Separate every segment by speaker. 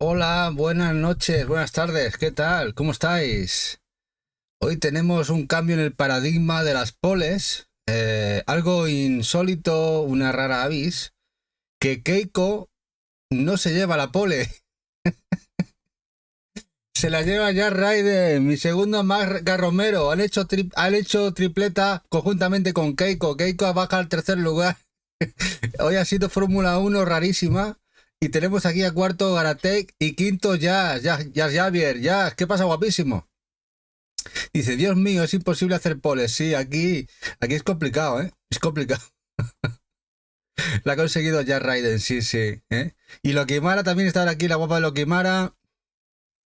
Speaker 1: Hola, buenas noches, buenas tardes, ¿qué tal? ¿Cómo estáis? Hoy tenemos un cambio en el paradigma de las poles, algo insólito, una rara avis, que Keiko no se lleva la pole, se la lleva ya Raiden, mi segundo Marca Romero, han hecho tripleta conjuntamente con Keiko, Keiko baja al tercer lugar, hoy ha sido Fórmula 1 rarísima. Y tenemos aquí a cuarto Garatec y quinto Jazz Javier. Jazz, ¿qué pasa, guapísimo? Dice, Dios mío, es imposible hacer poles. Sí, aquí es complicado, ¿eh? Es complicado. La ha conseguido Jazz Raiden, sí, sí. ¿eh? Y Lokimara también está aquí, la guapa de Lokimara.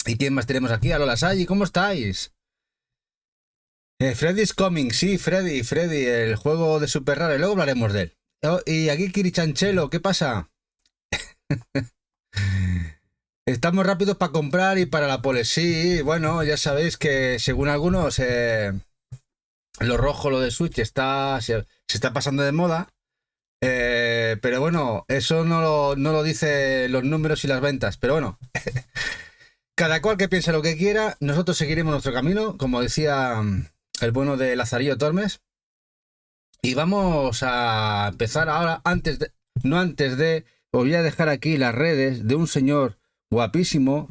Speaker 1: ¿Y quién más tenemos aquí? A Lola Sayi, ¿cómo estáis? Freddy's Coming, sí, Freddy, el juego de Super Rare. Luego hablaremos de él. Oh, y aquí Kirichanchelo, ¿qué pasa? Estamos rápidos para comprar y para la pole. Sí, bueno, ya sabéis que según algunos lo rojo, lo de Switch se está pasando de moda. Pero bueno, eso no lo dice los números y las ventas. Pero bueno, cada cual que piense lo que quiera, nosotros seguiremos nuestro camino, como decía el bueno de Lazarillo Tormes. Y vamos a empezar ahora, os voy a dejar aquí las redes de un señor guapísimo,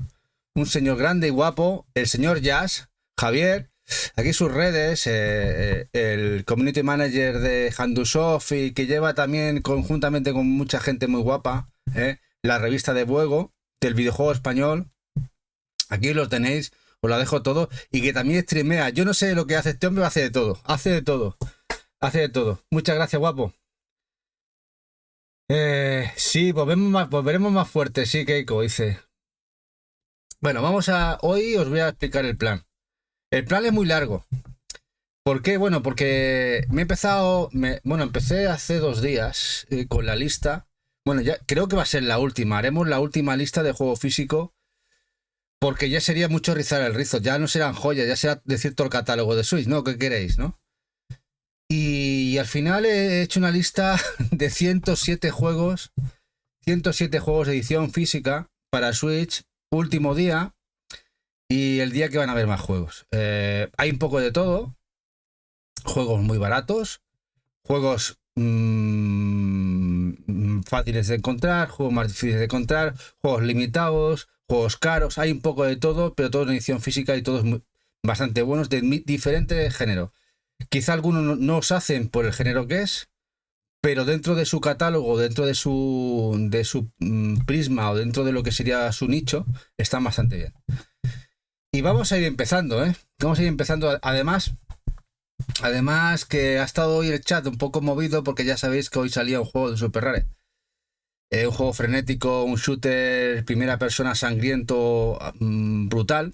Speaker 1: un señor grande y guapo, el señor Jazz, Javier. Aquí sus redes, el community manager de Handusoft y que lleva también conjuntamente con mucha gente muy guapa, la revista de Buego del videojuego español. Aquí lo tenéis, os lo dejo todo. Y que también streamea. Yo no sé lo que hace este hombre, hace de todo. Muchas gracias, guapo. Sí, volveremos más fuertes, sí, Keiko, dice. Bueno, hoy os voy a explicar el plan. El plan es muy largo. ¿Por qué? Bueno, porque empecé hace 2 días con la lista. Bueno, ya creo que va a ser la última. Haremos la última lista de juego físico. Porque ya sería mucho rizar el rizo. Ya no serán joyas, ya será decir todo el catálogo de Switch, ¿no? ¿Qué queréis, no? Y al final he hecho una lista de 107 juegos de edición física para Switch, último día y el día que van a haber más juegos. Hay un poco de todo, juegos muy baratos, juegos fáciles de encontrar, juegos más difíciles de encontrar, juegos limitados, juegos caros, hay un poco de todo, pero todo en edición física y todos bastante buenos de diferentes géneros. Quizá algunos no os hacen por el género que es, pero dentro de su catálogo, dentro de su prisma o dentro de lo que sería su nicho, están bastante bien. Y vamos a ir empezando, Vamos a ir empezando. Además que ha estado hoy el chat un poco movido porque ya sabéis que hoy salía un juego de Super Rare. Un juego frenético, un shooter primera persona sangriento, brutal.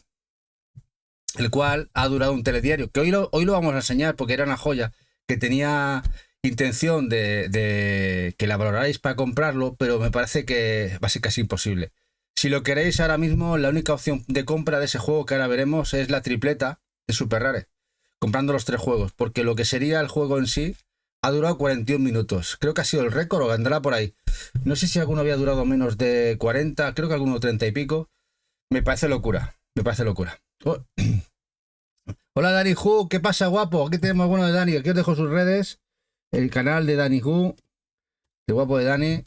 Speaker 1: El cual ha durado un telediario, que hoy lo vamos a enseñar porque era una joya, que tenía intención de que la valorarais para comprarlo, pero me parece que va a ser casi imposible. Si lo queréis ahora mismo, la única opción de compra de ese juego que ahora veremos es la tripleta de Super Rare, comprando los 3 juegos, porque lo que sería el juego en sí ha durado 41 minutos. Creo que ha sido el récord o andará por ahí. No sé si alguno había durado menos de 40, creo que alguno 30 y pico. Me parece locura. Oh. Hola Dani Hu, ¿qué pasa, guapo? Aquí tenemos bueno de Dani, aquí os dejo sus redes, el canal de Dani Hu, el guapo de Dani,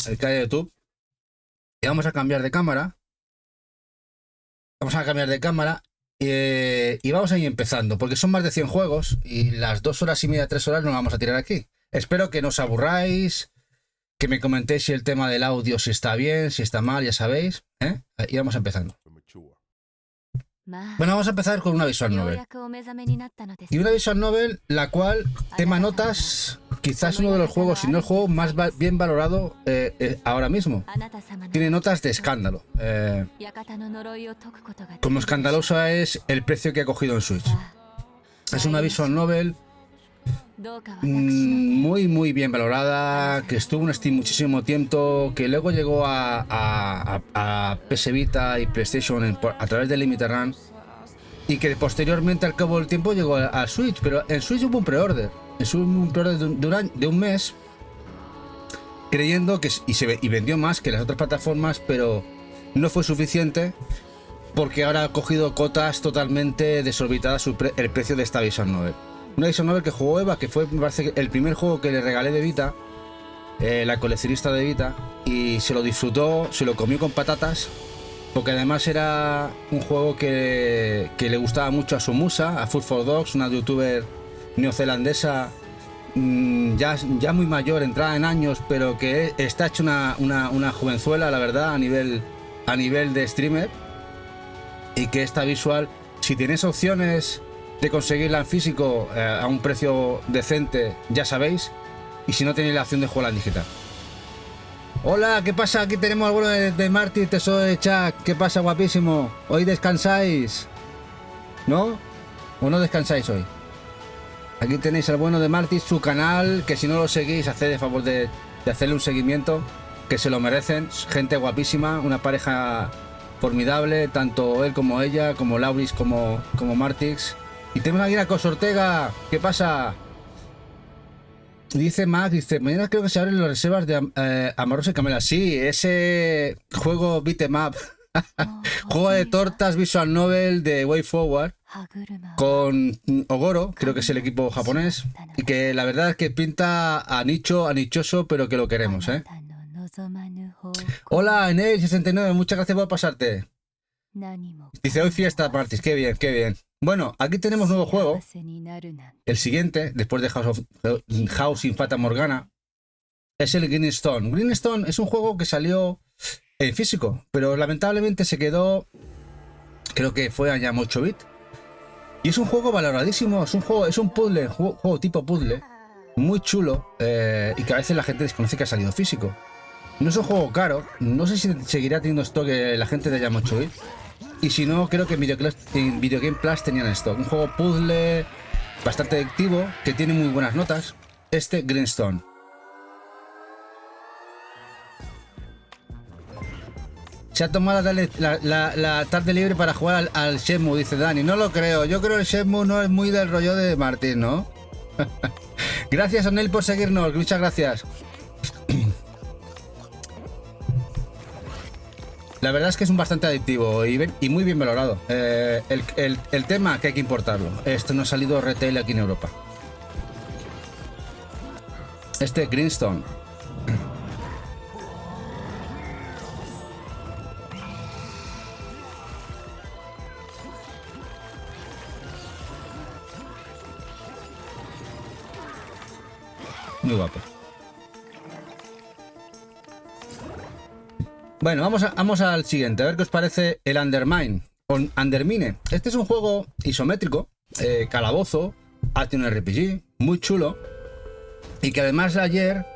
Speaker 1: el canal de YouTube. Y vamos a cambiar de cámara. Y vamos a ir empezando, porque son más de 100 juegos y las 2 horas y media, 3 horas nos vamos a tirar aquí. Espero que no os aburráis, que me comentéis si el tema del audio, si está bien, si está mal, ya sabéis. Y vamos empezando. Bueno, vamos a empezar con una visual novel. Y una visual novel, la cual, tema notas, quizás uno de los juegos, si no el juego más bien valorado ahora mismo. Tiene notas de escándalo. Como escandalosa es el precio que ha cogido en Switch. Es una visual novel muy bien valorada, que estuvo en Steam muchísimo tiempo, que luego llegó a PS Vita y PlayStation a través de Limited Run, y que posteriormente al cabo del tiempo llegó a Switch, pero en Switch hubo un pre-order de un mes, creyendo que y vendió más que las otras plataformas, pero no fue suficiente porque ahora ha cogido cotas totalmente desorbitadas el precio de esta Visual Novel. Una Visual Novel que jugó Eva, que fue, me parece, el primer juego que le regalé de Vita, la coleccionista de Vita, y se lo disfrutó, se lo comió con patatas, porque además era un juego que le gustaba mucho a su musa, a Food for Dogs, una youtuber neozelandesa ya muy mayor, entrada en años, pero que está hecho una jovenzuela, la verdad, a nivel de streamer, y que esta visual, si tienes opciones de conseguirla en físico a un precio decente, ya sabéis, y si no tenéis la opción de jugarla en digital. Hola, ¿qué pasa? Aquí tenemos al bueno de Marty, tesoro de Chuck. ¿Qué pasa, guapísimo? ¿Hoy descansáis? ¿No? ¿O no descansáis hoy? Aquí tenéis al bueno de Marty, su canal, que si no lo seguís, haced el favor de hacerle un seguimiento, que se lo merecen. Gente guapísima, una pareja formidable, tanto él como ella, como Lauris, como Martix. Y tenemos aquí a Cos Ortega. ¿Qué pasa? Dice Max, dice, mañana creo que se abren las reservas de Amarose Camela. Sí, ese juego beat'em up, juego de tortas visual novel de Way Forward, con Ogoro, creo que es el equipo japonés, y que la verdad es que pinta a nichoso, pero que lo queremos, ¿eh? Hola, Enel69, muchas gracias por pasarte. Dice, hoy fiesta, Martis, qué bien, qué bien. Bueno, aquí tenemos nuevo juego. El siguiente, después de House in Fata Morgana, es el Greenstone. Greenstone es un juego que salió en físico, pero lamentablemente se quedó, creo que fue a Jam 8 bit. Y es un juego valoradísimo, es un puzzle, juego tipo puzzle, muy chulo, y que a veces la gente desconoce que ha salido físico. No es un juego caro, no sé si seguirá teniendo stock la gente de Jam 8 bit. Y si no, creo que en Video Game Plus tenían esto. Un juego puzzle bastante adictivo, que tiene muy buenas notas. Este Greenstone. Se ha tomado la tarde libre para jugar al Shenmue, dice Dani. No lo creo. Yo creo que el Shenmue no es muy del rollo de Martín, ¿no? Gracias, Onel, por seguirnos. Muchas gracias. La verdad es que es un bastante adictivo y muy bien valorado. El tema que hay que importarlo. Esto no ha salido retail aquí en Europa. Este Greenstone. Muy guapo. Bueno, vamos al siguiente, a ver qué os parece el Undermine. Undermine. Este es un juego isométrico, calabozo, arte un RPG, muy chulo. Y que además ayer,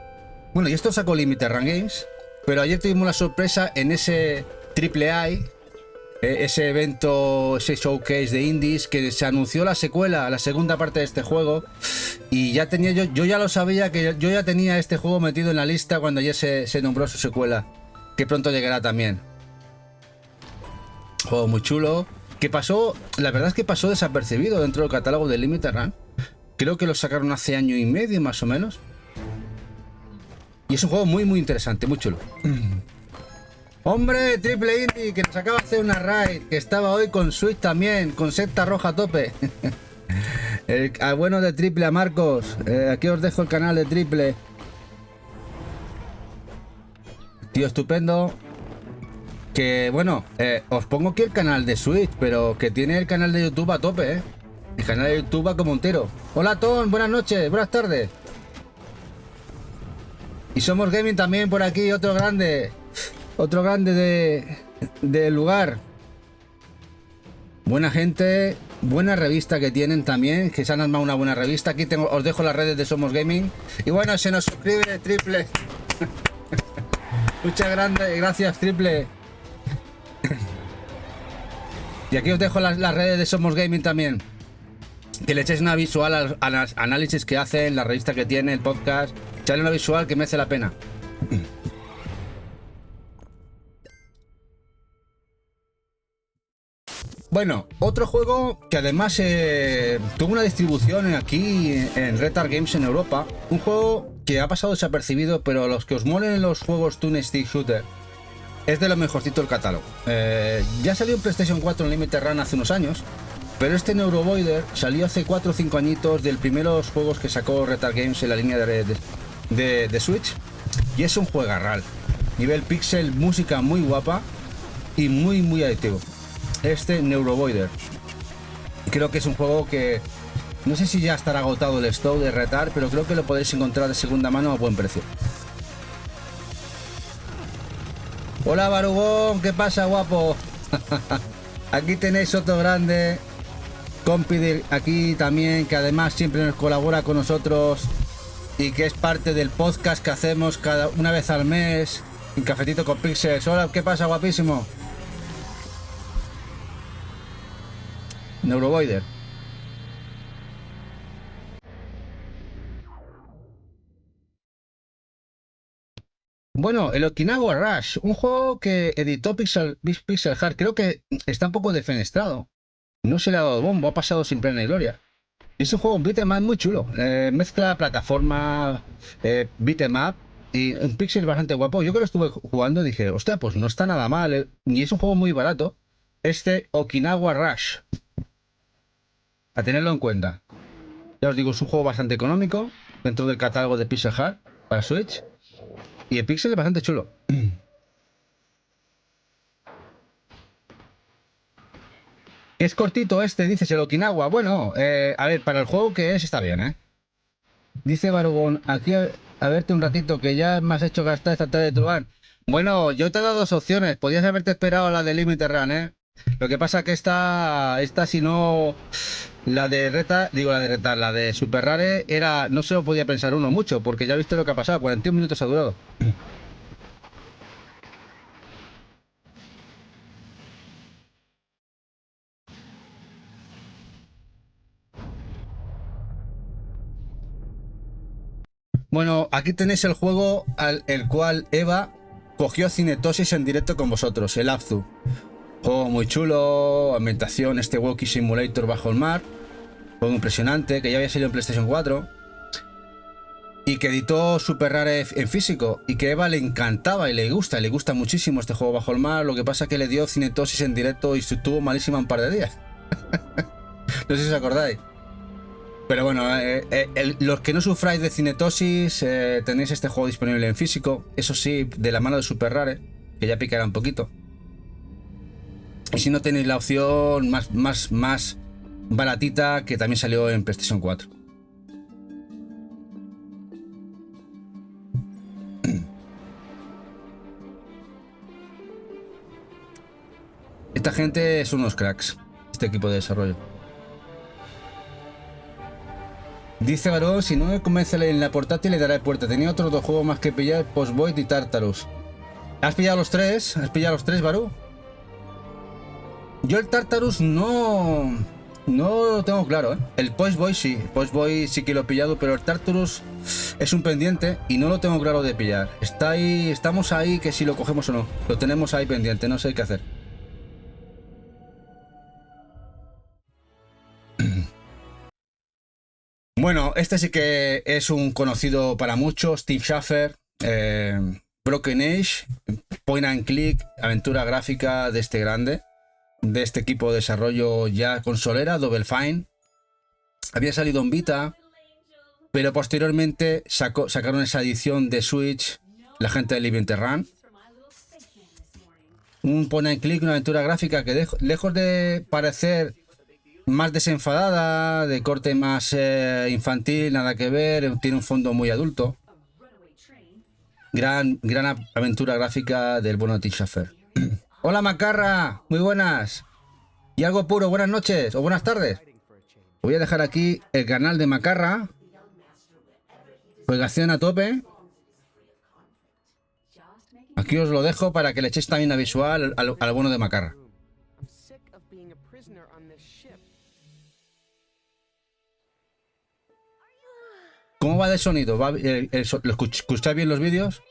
Speaker 1: bueno, y esto sacó Limited Run Games, pero ayer tuvimos la sorpresa en ese AAA, ese evento, ese showcase de indies, que se anunció la secuela, la segunda parte de este juego. Y ya tenía yo ya lo sabía, que yo ya tenía este juego metido en la lista cuando ayer se nombró su secuela, que pronto llegará también. Juego muy chulo, que pasó, la verdad es que pasó desapercibido dentro del catálogo de Limited Run. Creo que lo sacaron hace año y medio más o menos. Y es un juego muy muy interesante, muy chulo. Hombre, Triple Indie, que nos acaba de hacer una raid, que estaba hoy con Switch también, con secta roja a tope. Bueno de Triple, a Marcos, aquí os dejo el canal de Triple. Tío, estupendo. Que bueno, os pongo aquí el canal de Switch, pero que tiene el canal de YouTube a tope, el canal de YouTube va como un tiro. Hola Tom, buenas noches, buenas tardes. Y Somos Gaming también por aquí, otro grande del lugar. Buena gente, buena revista que tienen también, que se han armado una buena revista. Aquí os dejo las redes de Somos Gaming. Y bueno, se nos suscribe Triple. Muchas gracias, Triple. Y aquí os dejo las redes de Somos Gaming también. Que le echéis una visual a los análisis que hacen, la revista que tiene, el podcast. Echarle una visual que merece la pena. Bueno, otro juego que además tuvo una distribución aquí en Retard Games en Europa. Un juego que ha pasado desapercibido, pero los que os molen los juegos Twin Stick Shooter, es de lo mejorcito del catálogo. Ya salió en PlayStation 4 en Limited Run hace unos años, pero este Neurovoider salió hace 4 o 5 añitos del primeros juegos que sacó Retard Games en la línea de Switch, y es un juegarral. Nivel pixel, música muy guapa y muy adictivo. Este Neurovoider. Creo que es un juego que no sé si ya estará agotado el stock de Retard, pero creo que lo podéis encontrar de segunda mano a buen precio. Hola Barugón, ¿qué pasa, guapo? Aquí tenéis otro grande compi aquí también, que además siempre nos colabora con nosotros y que es parte del podcast que hacemos una vez al mes en Cafetito con Pixels. Hola, ¿qué pasa, guapísimo? Neurovoider. Bueno, el Okinawa Rush, un juego que editó Pixel Heart, creo que está un poco defenestrado. No se le ha dado bombo, ha pasado sin pena ni gloria. Es un juego beat'em up muy chulo. Mezcla plataforma, beat'em up y un pixel bastante guapo. Yo que lo estuve jugando dije, hostia, pues no está nada mal. Y es un juego muy barato. Este Okinawa Rush. A tenerlo en cuenta. Ya os digo, es un juego bastante económico dentro del catálogo de Pixel Heart para Switch. Y el pixel es bastante chulo. Es cortito este, dices, el Okinawa. Bueno, a ver, para el juego que es, está bien, ¿eh? Dice Barugón, aquí a verte un ratito, que ya me has hecho gastar esta tarde de Truán. Bueno, yo te he dado dos opciones. Podías haberte esperado a la de Limited Run, ¿eh? Lo que pasa que esta si no... La de Super Rare era... No se lo podía pensar uno mucho, porque ya viste lo que ha pasado. 41 minutos ha durado. Bueno, aquí tenéis el juego el cual Eva cogió Cinetosis en directo con vosotros, el Abzu. Juego muy chulo, ambientación, este Walking Simulator bajo el mar. Juego impresionante, que ya había salido en PlayStation 4. Y que editó Super Rare en físico. Y que a Eva le encantaba y le gusta muchísimo este juego bajo el mar. Lo que pasa es que le dio Cinetosis en directo y estuvo malísima un par de días. No sé si os acordáis. Pero bueno, los que no sufráis de cinetosis, tenéis este juego disponible en físico. Eso sí, de la mano de Super Rare, que ya picará un poquito. Y si no, tenéis la opción más baratita, que también salió en PlayStation 4. Esta gente son unos cracks, este equipo de desarrollo. Dice Barón, si no me convence en la portátil le daré puerta. Tenía otros dos juegos más que pillar, Postvoid y Tartarus. ¿Has pillado los tres? ¿Has pillado los tres, Barú? Yo el Tartarus no lo tengo claro, ¿eh? El Postvoid sí, el Postvoid sí que lo he pillado, pero el Tartarus es un pendiente y no lo tengo claro de pillar. Está ahí, estamos ahí que si lo cogemos o no. Lo tenemos ahí pendiente, no sé qué hacer. Bueno, este sí que es un conocido para muchos, Steve Schaffer, Broken Age, Point and Click, aventura gráfica de este grande, de este equipo de desarrollo ya consolera, Double Fine. Había salido en Vita, pero posteriormente sacaron esa edición de Switch, la gente de Limited Run. Un Point and Click, una aventura gráfica que lejos de parecer más desenfadada, de corte más infantil, nada que ver, tiene un fondo muy adulto. Gran aventura gráfica del bueno Steve Schaffer. Hola Macarra, muy buenas. Y algo puro, buenas noches o buenas tardes. Voy a dejar aquí el canal de Macarra. Juegación a tope. Aquí os lo dejo para que le echéis también a visual al bueno de Macarra. ¿Cómo va de sonido? ¿Lo escucháis bien los vídeos?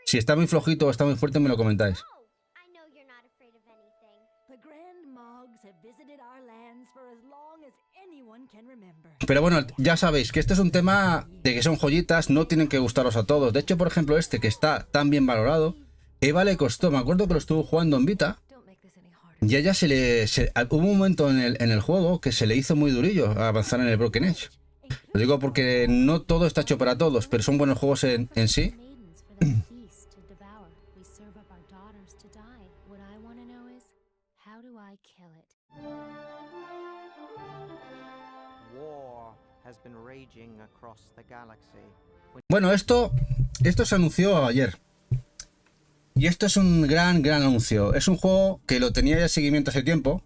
Speaker 1: Si está muy flojito o está muy fuerte, me lo comentáis. Pero bueno, ya sabéis que este es un tema de que son joyitas, no tienen que gustaros a todos. De hecho, por ejemplo, este que está tan bien valorado, Eva le costó, me acuerdo que lo estuvo jugando en Vita. Y a ella hubo un momento en el juego que se le hizo muy durillo avanzar en el Broken Age. Lo digo porque no todo está hecho para todos, pero son buenos juegos en sí. Bueno, esto se anunció ayer. Y esto es un gran anuncio. Es un juego que lo tenía ya seguimiento hace tiempo.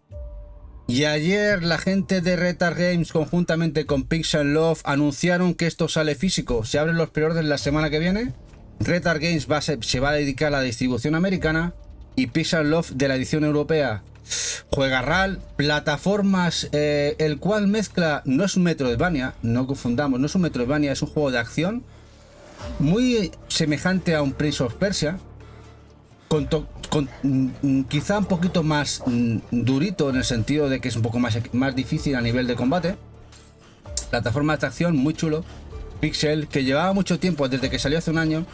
Speaker 1: Y ayer la gente de Retard Games conjuntamente con Pixel Love anunciaron que esto sale físico. Se abren los preorders la semana que viene. Retard Games se va a dedicar a la distribución americana y Pixel Love de la edición europea. Juegarral, plataformas, el cual mezcla, no es un Metroidvania, no confundamos, no es un Metroidvania, es un juego de acción muy semejante a un Prince of Persia. Quizá un poquito más durito en el sentido de que es un poco más difícil a nivel de combate. Plataforma de atracción muy chulo. Pixel, que llevaba mucho tiempo desde que salió hace un año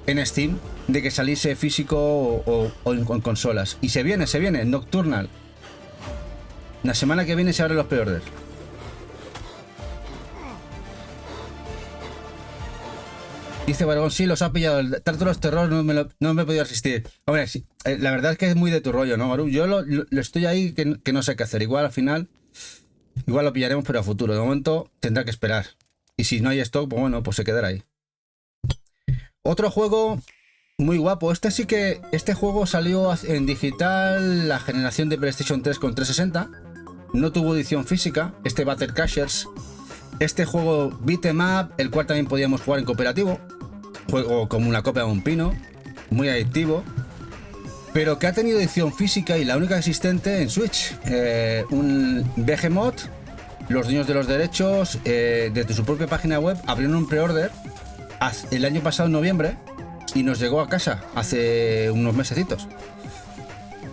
Speaker 1: en Steam, de que saliese físico o en consolas. Y se viene, Nocturnal. La semana que viene se abren los preorders. Dice Vargón, sí, los ha pillado. El Tartarus Terror no me he podido resistir. Hombre, sí, la verdad es que es muy de tu rollo, ¿no, Baru? Yo lo estoy ahí que no sé qué hacer. Igual al final, igual lo pillaremos, pero a futuro. De momento tendrá que esperar. Y si no hay stock, pues bueno, pues se quedará ahí. Otro juego muy guapo. Este juego salió en digital, la generación de PlayStation 3 con 360. No tuvo edición física. Este Battle Crashers. Este juego beat'em up, el cual también podíamos jugar en cooperativo. Juego como una copa de un pino, muy adictivo, pero que ha tenido edición física y la única existente en Switch. Un Behemoth, los dueños de los derechos, desde su propia página web, abrieron un pre-order el año pasado en noviembre y nos llegó a casa hace unos mesecitos.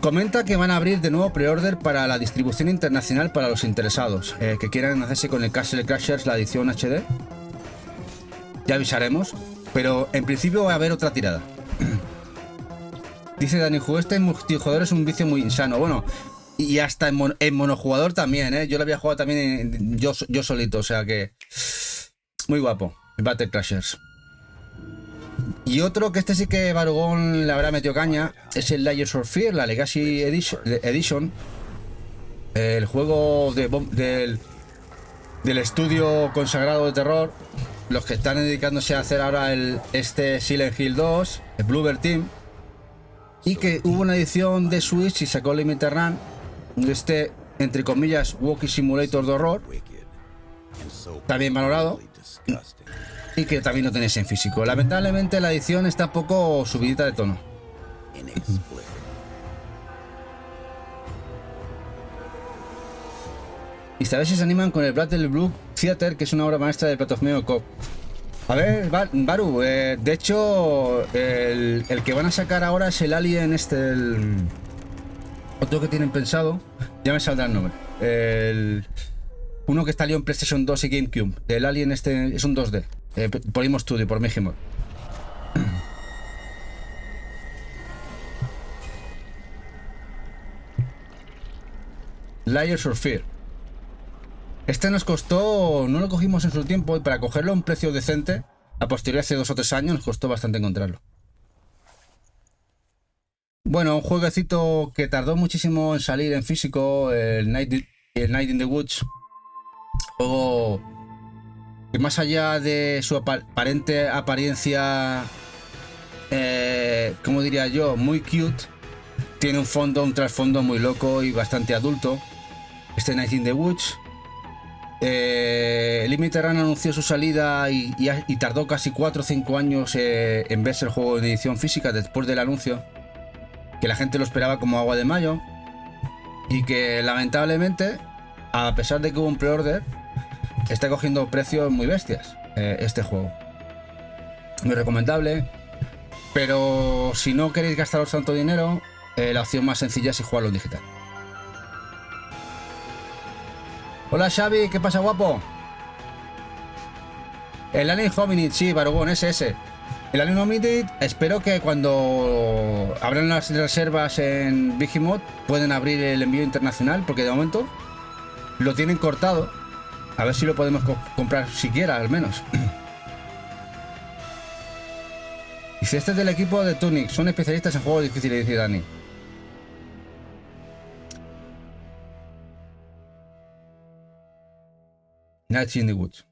Speaker 1: Comenta que van a abrir de nuevo pre-order para la distribución internacional para los interesados que quieran hacerse con el Castle Crashers, la edición HD. Ya avisaremos, pero en principio va a haber otra tirada. Dice Dani, este multijugador es un vicio muy insano. Bueno, y hasta en monojugador también, ¿eh? Yo lo había jugado también yo solito, o sea que... Muy guapo, Battle Crashers. Y otro que sí que Barugón le habrá metido caña es el Layers of Fear, la Legacy Edition. El juego del estudio consagrado de terror. Los que están dedicándose a hacer ahora este Silent Hill 2, el Bluebird Team. Y que hubo una edición de Switch y sacó Limited Run. Este, entre comillas, Walking Simulator de horror. Está bien valorado. Y que también lo tenéis en físico. Lamentablemente la edición está un poco subidita de tono. Y a ver si se animan con el Battle Blue Theater, que es una obra maestra de Platformeo Cop. A ver, Baru, de hecho, el que van a sacar ahora es el Alien otro que tienen pensado, ya me saldrá el nombre. Uno que salió en PlayStation 2 y GameCube. El Alien es un 2D. Por Imo Studio, por México. Layers of Fear. Este nos costó, no lo cogimos en su tiempo, y para cogerlo a un precio decente, a posteriori hace 2 o 3 años, nos costó bastante encontrarlo. Bueno, un jueguecito que tardó muchísimo en salir en físico, el Night in the Woods. Juego que más allá de su aparente apariencia, como diría yo, muy cute, tiene un trasfondo muy loco y bastante adulto. Este Night in the Woods. Limited Run anunció su salida y tardó casi 4 o 5 años en verse el juego en edición física después del anuncio, que la gente lo esperaba como agua de mayo, y que lamentablemente, a pesar de que hubo un pre-order, está cogiendo precios muy bestias este juego. Muy recomendable, pero si no queréis gastaros tanto dinero, la opción más sencilla es jugarlo en digital. Hola Xavi, ¿qué pasa, guapo? El Alien Hominid, sí, Barugón, ese. El Alien Hominid, espero que cuando abran las reservas en Behemoth pueden abrir el envío internacional, porque de momento lo tienen cortado. A ver si lo podemos comprar siquiera, al menos. Dice, este es del equipo de Tunic, son especialistas en juegos difíciles, dice Dani. Nights in the Woods.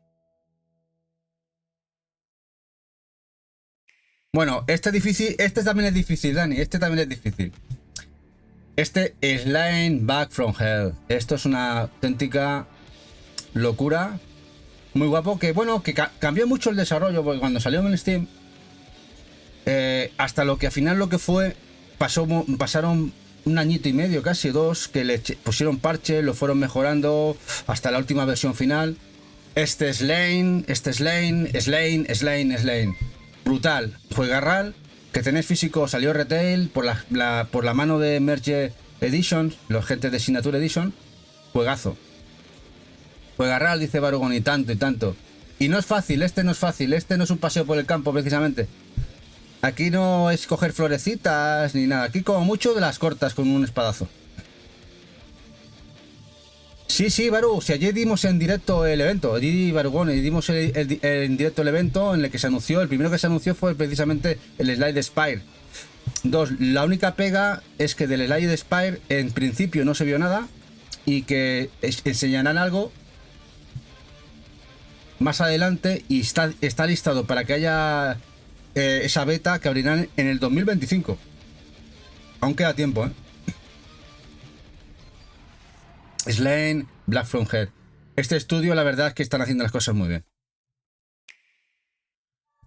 Speaker 1: Bueno, este también es difícil, Dani, este también es difícil. Este es Slane Back from Hell. Esto es una auténtica locura. Muy guapo, que bueno, que cambió mucho el desarrollo, porque cuando salió en Steam, hasta lo que al final lo que fue, pasaron un añito y medio, casi 2, que le pusieron parche, lo fueron mejorando hasta la última versión final. Este es Slane. Brutal, juegarral, que tenés físico, salió retail por la mano de Merge Edition, los gente de Signature Edition. Juegazo. Juegarral, dice Barugon, y tanto y tanto. Y no es fácil, este no es un paseo por el campo precisamente. Aquí no es coger florecitas ni nada, aquí como mucho de las cortas con un espadazo. Sí, Baru, si ayer dimos en directo el evento, allí Barugón, y dimos en directo el evento en el que se anunció, el primero que se anunció fue precisamente el Slide Spire 2. La única pega es que del Slide Spire en principio no se vio nada y que enseñarán algo más adelante y está listado para que haya esa beta que abrirán en el 2025. Aún queda tiempo, Slane, Black from Hell. Este estudio, la verdad es que están haciendo las cosas muy bien.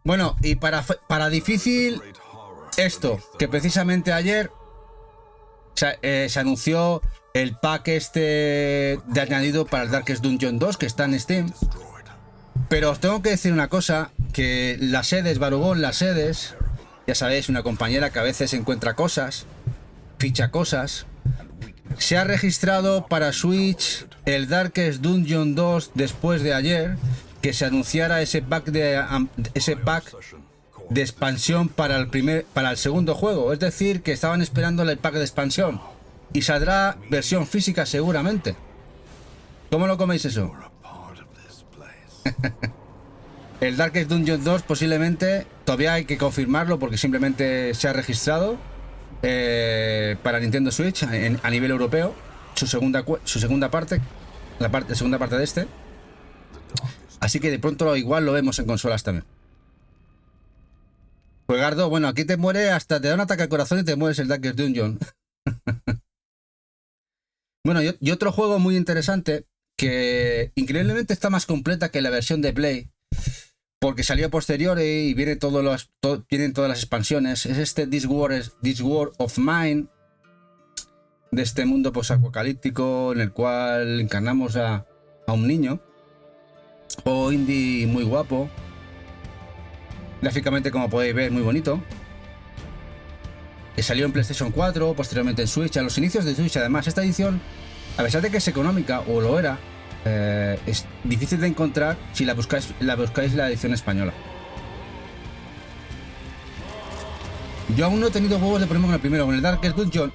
Speaker 1: Bueno, y para difícil, esto, que precisamente ayer se anunció el pack de añadido para el Darkest Dungeon 2, que está en Steam. Pero os tengo que decir una cosa, que las sedes, Barugón, las sedes, ya sabéis, una compañera que a veces encuentra cosas, ficha cosas. Se ha registrado para Switch el Darkest Dungeon 2 después de ayer que se anunciara ese pack de expansión para el segundo juego. Es decir, que estaban esperando el pack de expansión y saldrá versión física seguramente. ¿Cómo lo coméis eso? El Darkest Dungeon 2 posiblemente todavía hay que confirmarlo porque simplemente se ha registrado para Nintendo Switch a nivel europeo, su segunda parte, la segunda parte de este. Así que de pronto igual lo vemos en consolas también. Juegardo, bueno, aquí te muere hasta te da un ataque al corazón y te mueres el Darkest Dungeon. Bueno, y otro juego muy interesante que increíblemente está más completa que la versión de Play, porque salió posterior y vienen todas las expansiones. Es este This War of Mine, de este mundo posapocalíptico en el cual encarnamos a un niño. Juego indie muy guapo, gráficamente, como podéis ver, muy bonito, que salió en PlayStation 4, posteriormente en Switch, a los inicios de Switch. Además, esta edición, a pesar de que es económica, o lo era, es difícil de encontrar si la buscáis la edición española. Yo aún no he tenido huevos de ponerme con el primero, con el Darkest Dungeon.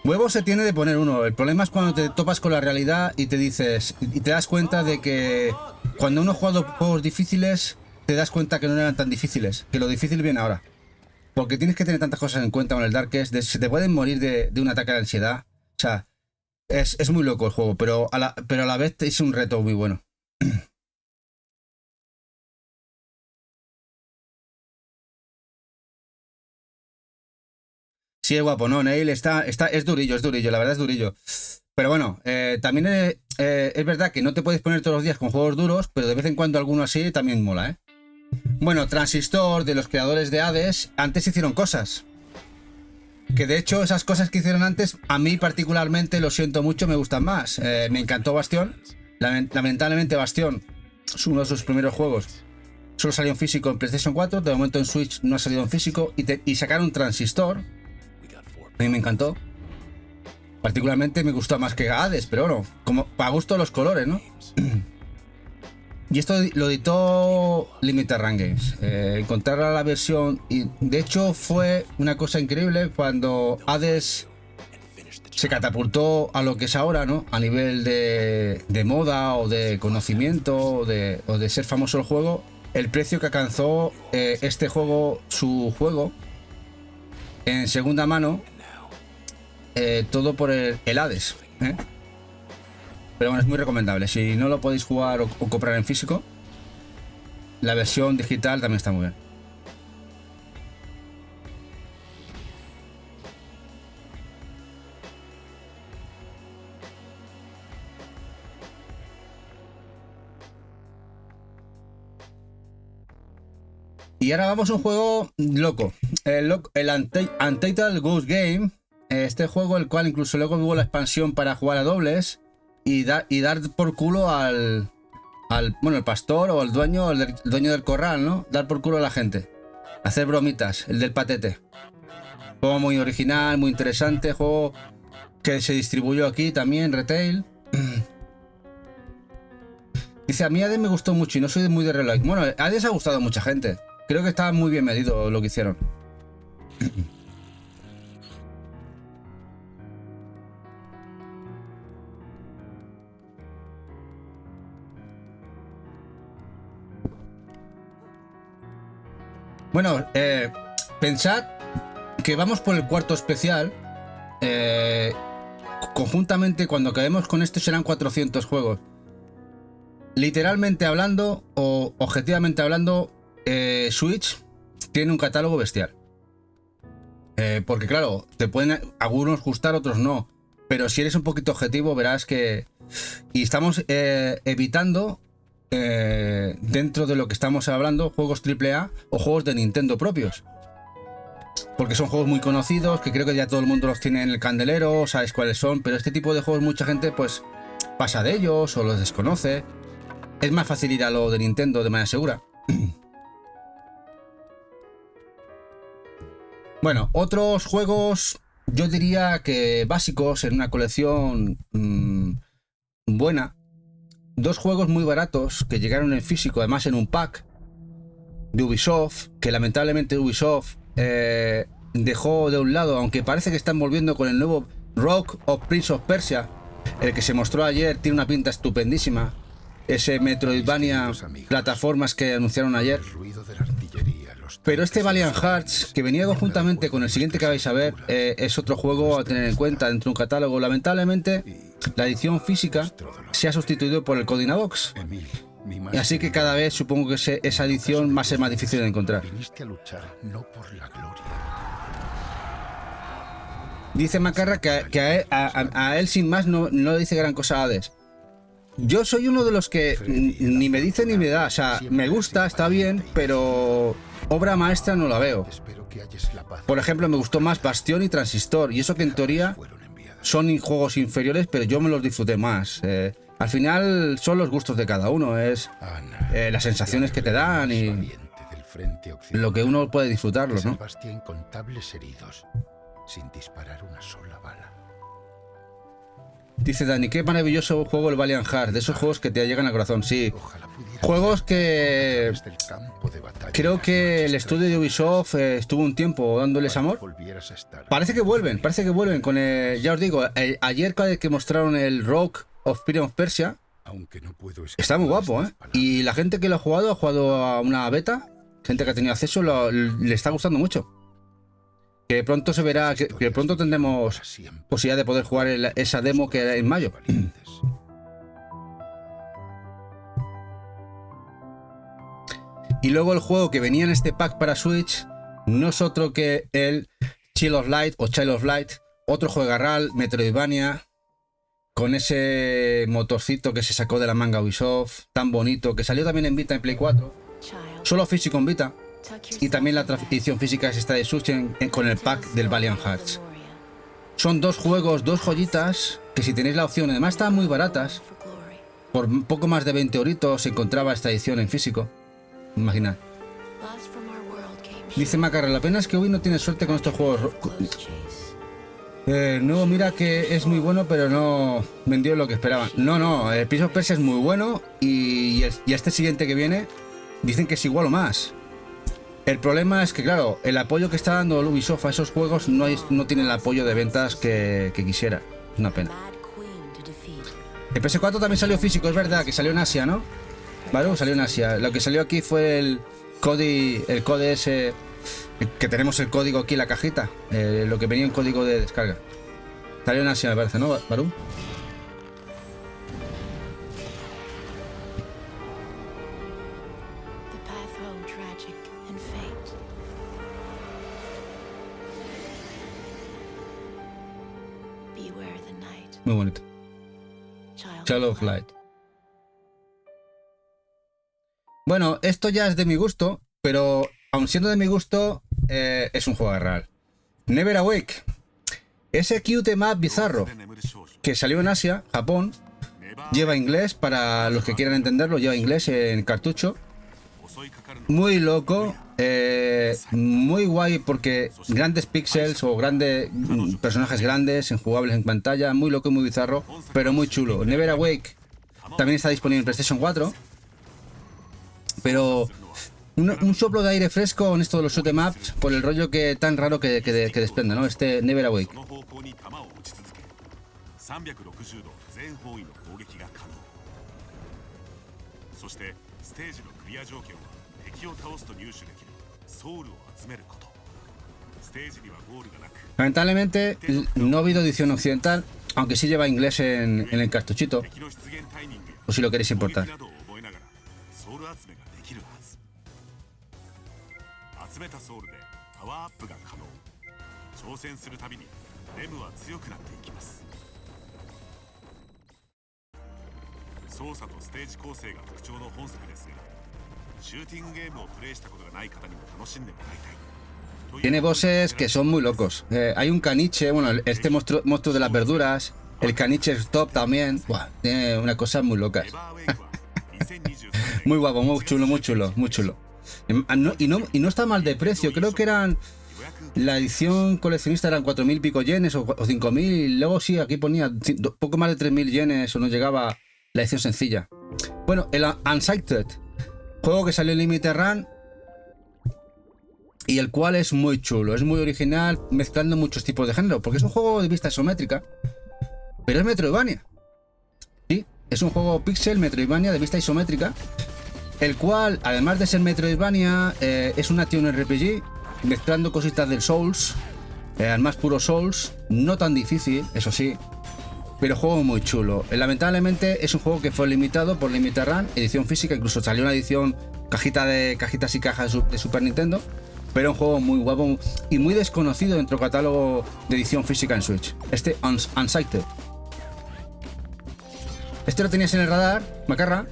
Speaker 1: Huevos se tiene de poner uno. El problema es cuando te topas con la realidad y te das cuenta de que cuando uno ha jugado juegos difíciles, te das cuenta que no eran tan difíciles, que lo difícil viene ahora. Porque tienes que tener tantas cosas en cuenta con el Darkest, se te pueden morir de un ataque de ansiedad. O sea, es muy loco el juego, pero a la vez es un reto muy bueno. Sí, es guapo, ¿no? Neil es durillo, la verdad es durillo. Pero bueno, también es verdad que no te puedes poner todos los días con juegos duros, pero de vez en cuando alguno así también mola, ¿eh? Bueno, Transistor, de los creadores de Hades, antes hicieron cosas. Que de hecho esas cosas que hicieron antes, a mí particularmente, lo siento mucho, me gustan más. Me encantó Bastion. Lamentablemente Bastion es uno de sus primeros juegos. Solo salió en físico en PlayStation 4, de momento en Switch no ha salido en físico, y sacaron Transistor. A mí me encantó. Particularmente me gustó más que Hades, pero bueno, como para gusto los colores, ¿no? Y esto lo editó Limited Run Games. Encontrar la versión... Y de hecho fue una cosa increíble cuando Hades se catapultó a lo que es ahora, ¿no? A nivel de moda o de conocimiento o de ser famoso el juego. El precio que alcanzó este juego, su juego, en segunda mano, todo por el Hades, ¿eh? Pero bueno, es muy recomendable. Si no lo podéis jugar o comprar en físico, la versión digital también está muy bien. Y ahora vamos a un juego loco. El Untitled Goose Game. Este juego, el cual incluso luego hubo la expansión para jugar a dobles y dar por culo al el pastor o el dueño del corral, ¿no? Dar por culo a la gente. Hacer bromitas, el del patete. Juego muy original, muy interesante. Juego que se distribuyó aquí también, retail. Dice, a mí Hades me gustó mucho y no soy muy de reloj. Bueno, Hades ha gustado a mucha gente. Creo que estaba muy bien medido lo que hicieron. Bueno, pensad que vamos por el cuarto especial. Conjuntamente, cuando acabemos con esto, serán 400 juegos. Literalmente hablando, o objetivamente hablando, Switch tiene un catálogo bestial. Porque claro, te pueden algunos gustar, otros no. Pero si eres un poquito objetivo, verás que... Y estamos evitando... dentro de lo que estamos hablando, juegos AAA o juegos de Nintendo propios, porque son juegos muy conocidos que creo que ya todo el mundo los tiene en el candelero, sabes cuáles son, pero este tipo de juegos mucha gente pues pasa de ellos o los desconoce. Es más fácil ir a lo de Nintendo de manera segura. Bueno, otros juegos yo diría que básicos en una colección buena. Dos juegos muy baratos que llegaron en físico, además en un pack de Ubisoft, que lamentablemente Ubisoft dejó de un lado, aunque parece que están volviendo con el nuevo Rogue of Prince of Persia, el que se mostró ayer, tiene una pinta estupendísima. Ese Metroidvania plataformas que anunciaron ayer. Pero este Valiant Hearts, que venía conjuntamente con el siguiente que vais a ver, es otro juego a tener en cuenta dentro de un catálogo. Lamentablemente, la edición física se ha sustituido por el Codinabox. Y así que cada vez supongo que esa edición va a ser más difícil de encontrar. Dice Macarra que a él sin más no le dice gran cosa a Hades. Yo soy uno de los que ni me dice ni me da. O sea, me gusta, está bien, pero obra maestra no la veo. Por ejemplo, me gustó más Bastion y Transistor, y eso que en teoría son juegos inferiores, pero yo me los disfruté más. Al final son los gustos de cada uno, es las sensaciones que te dan y lo que uno puede disfrutarlo, ¿no? Dice Dani, qué maravilloso juego el Valiant Hearts, de esos juegos que te llegan al corazón, sí. Juegos que creo que el estudio de Ubisoft estuvo un tiempo dándoles amor. Parece que vuelven con el, ya os digo, ayer que mostraron el Rogue of Prince of Persia, está muy guapo, ¿eh? Y la gente que lo ha jugado a una beta, gente que ha tenido acceso, le está gustando mucho. Que pronto se verá, que pronto tendremos posibilidad de poder jugar esa demo que era en mayo. Y luego el juego que venía en este pack para Switch no es otro que el Child of Light o Child of Light, otro juegarral Metroidvania con ese motorcito que se sacó de la manga Ubisoft, tan bonito, que salió también en Vita, en Play 4, solo físico en Vita. Y también la edición física es esta de Switch con el pack del Valiant Hearts. Son dos juegos, dos joyitas, que si tenéis la opción, además estaban muy baratas. Por un poco más de 20 euritos se encontraba esta edición en físico. Imaginad. Dice Macarra, la pena es que Ubi no tiene suerte con estos juegos. No, mira que es muy bueno, pero no vendió lo que esperaban. No, el Prince of Persia es muy bueno y este siguiente que viene dicen que es igual o más. El problema es que, claro, el apoyo que está dando Ubisoft a esos juegos no tiene el apoyo de ventas que quisiera. Es una pena. El PS4 también salió físico, es verdad, que salió en Asia, ¿no? Vale, salió en Asia. Lo que salió aquí fue el code ese, que tenemos el código aquí en la cajita, lo que venía en código de descarga. Salió en Asia, me parece, ¿no, Baru? Muy bonito. Child of Light. Bueno, esto ya es de mi gusto, pero aun siendo de mi gusto, es un juego real. Never Awake. Ese cute map bizarro que salió en Asia, Japón, lleva inglés, para los que quieran entenderlo, lleva inglés en cartucho. Muy loco, muy guay porque grandes píxeles o personajes grandes, injugables en pantalla, muy loco y muy bizarro, pero muy chulo. Never Awake también está disponible en PlayStation 4, pero un soplo de aire fresco en esto de los shoot 'em ups por el rollo que tan raro que desprende, ¿no? Este Never Awake. Lamentablemente no ha habido edición occidental, aunque sí lleva inglés en el cartuchito, o si lo queréis importar. Tiene bosses que son muy locos. Hay un caniche, bueno, este monstruo de las verduras, el caniche top también. Buah, tiene una cosa muy loca. Muy guapo, muy chulo, muy chulo, muy chulo. Y no está mal de precio, creo que eran... La edición coleccionista eran 4.000 pico yenes o 5.000, y luego sí, aquí ponía poco más de 3.000 yenes o no llegaba la edición sencilla. Bueno, el Unsighted, juego que salió en Limited Run y el cual es muy chulo, es muy original, mezclando muchos tipos de género, porque es un juego de vista isométrica, pero es Metroidvania. Sí, es un juego pixel Metroidvania de vista isométrica, el cual, además de ser Metroidvania, es un action RPG, mezclando cositas del Souls, al más puro Souls, no tan difícil, eso sí, pero juego muy chulo. Lamentablemente es un juego que fue limitado por Limited Run, edición física, incluso salió una edición cajitas y cajas de Super Nintendo, pero un juego muy guapo y muy desconocido dentro del catálogo de edición física en Switch. Este Unsighted. Este lo tenías en el radar, Macarra.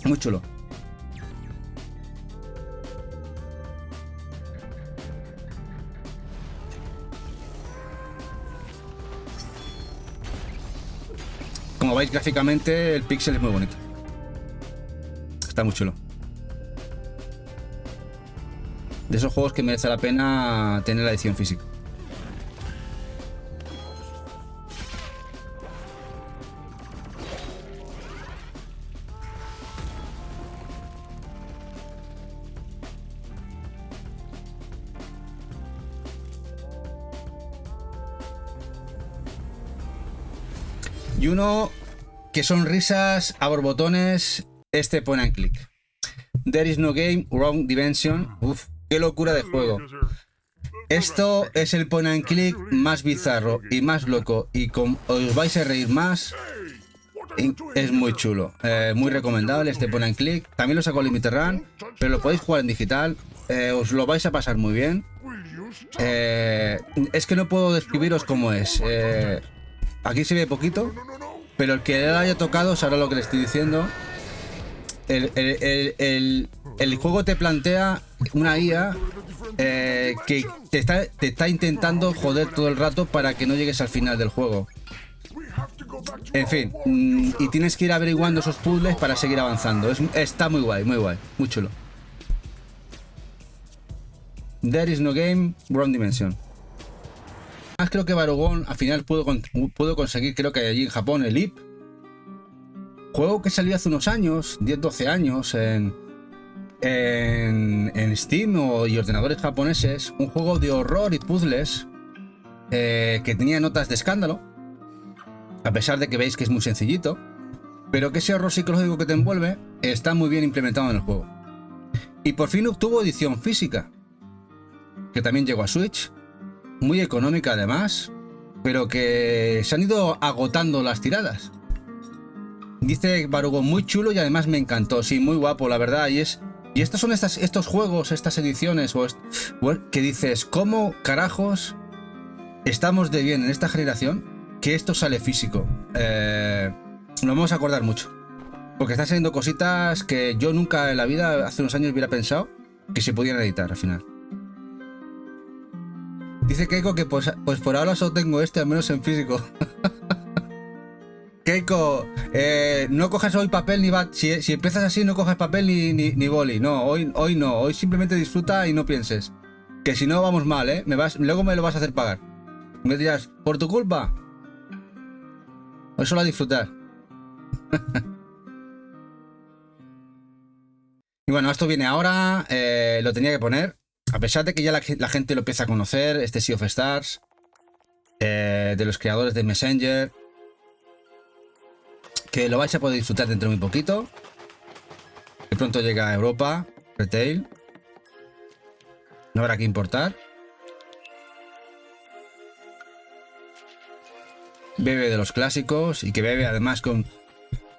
Speaker 1: Muy chulo. Como veis, gráficamente el pixel es muy bonito. Está muy chulo. De esos juegos que merece la pena tener la edición física. Y uno que son risas a borbotones, este point and click. There is no game, wrong dimension. Uf, qué locura de juego. Esto es el point and click más bizarro y más loco, y os vais a reír más. Es muy chulo, muy recomendable este point and click. También lo sacó Limited Run, pero lo podéis jugar en digital. Os lo vais a pasar muy bien. Es que no puedo describiros cómo es. Aquí se ve poquito, pero el que lo haya tocado sabrá lo que le estoy diciendo. El juego te plantea una IA que te está intentando joder todo el rato para que no llegues al final del juego. En fin, y tienes que ir averiguando esos puzzles para seguir avanzando. Está muy guay, muy chulo. There is no game, wrong dimension. creo que Barugón al final pudo conseguir, creo que allí en Japón, el IP. Juego que salió hace unos años, 10-12 años, en Steam y ordenadores japoneses. Un juego de horror y puzzles que tenía notas de escándalo, a pesar de que veis que es muy sencillito, pero que ese horror psicológico que te envuelve está muy bien implementado en el juego. Y por fin obtuvo edición física, que también llegó a Switch, muy económica además, pero que se han ido agotando las tiradas. Dice Barugo, muy chulo y además me encantó, sí, muy guapo, la verdad. Y estos son estos juegos, estas ediciones, que dices, ¿cómo carajos estamos de bien en esta generación que esto sale físico? Nos vamos a acordar mucho, porque están saliendo cositas que yo nunca en la vida, hace unos años, hubiera pensado que se podían editar al final. Dice Keiko que pues por ahora solo tengo este, al menos en físico. Keiko, no cojas hoy papel ni bat. Si empiezas así, no cojas papel ni boli. No, hoy no. Hoy simplemente disfruta y no pienses. Que si no, vamos mal, ¿eh? Luego me lo vas a hacer pagar. Me dirás, ¿por tu culpa? Hoy solo a disfrutar. Y bueno, esto viene ahora. Lo tenía que poner. A pesar de que ya la gente lo empieza a conocer. Este Sea of Stars. De los creadores de Messenger. Que lo vais a poder disfrutar dentro de muy poquito. De pronto llega a Europa, retail. No habrá que importar. Bebe de los clásicos y que bebe además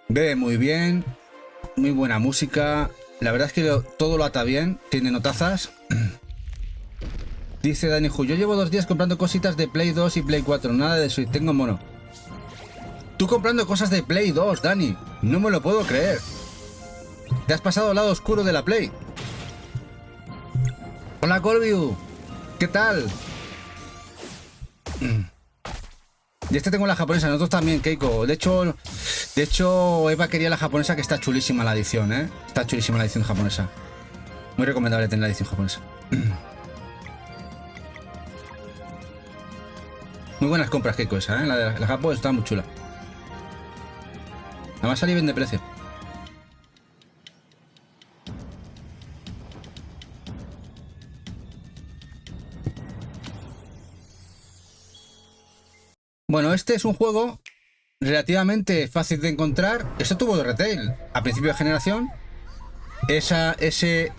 Speaker 1: bebe muy bien, muy buena música. La verdad es que todo lo ata bien, tiene notazas. Dice Dani Hu, yo llevo 2 días comprando cositas de Play 2 y Play 4, nada de Switch, tengo mono. Tú comprando cosas de Play 2, Dani. No me lo puedo creer. Te has pasado al lado oscuro de la Play. Hola, Colview. ¿Qué tal? Y tengo la japonesa. Nosotros también, Keiko. De hecho, Eva quería la japonesa, que está chulísima la edición, ¿eh? Está chulísima la edición japonesa. Muy recomendable tener la edición japonesa. Muy buenas compras, Keiko, esa, ¿eh? La Japón está muy chula. Además salió bien de precio. Bueno, este es un juego relativamente fácil de encontrar. Esto tuvo de retail a principio de generación. Ese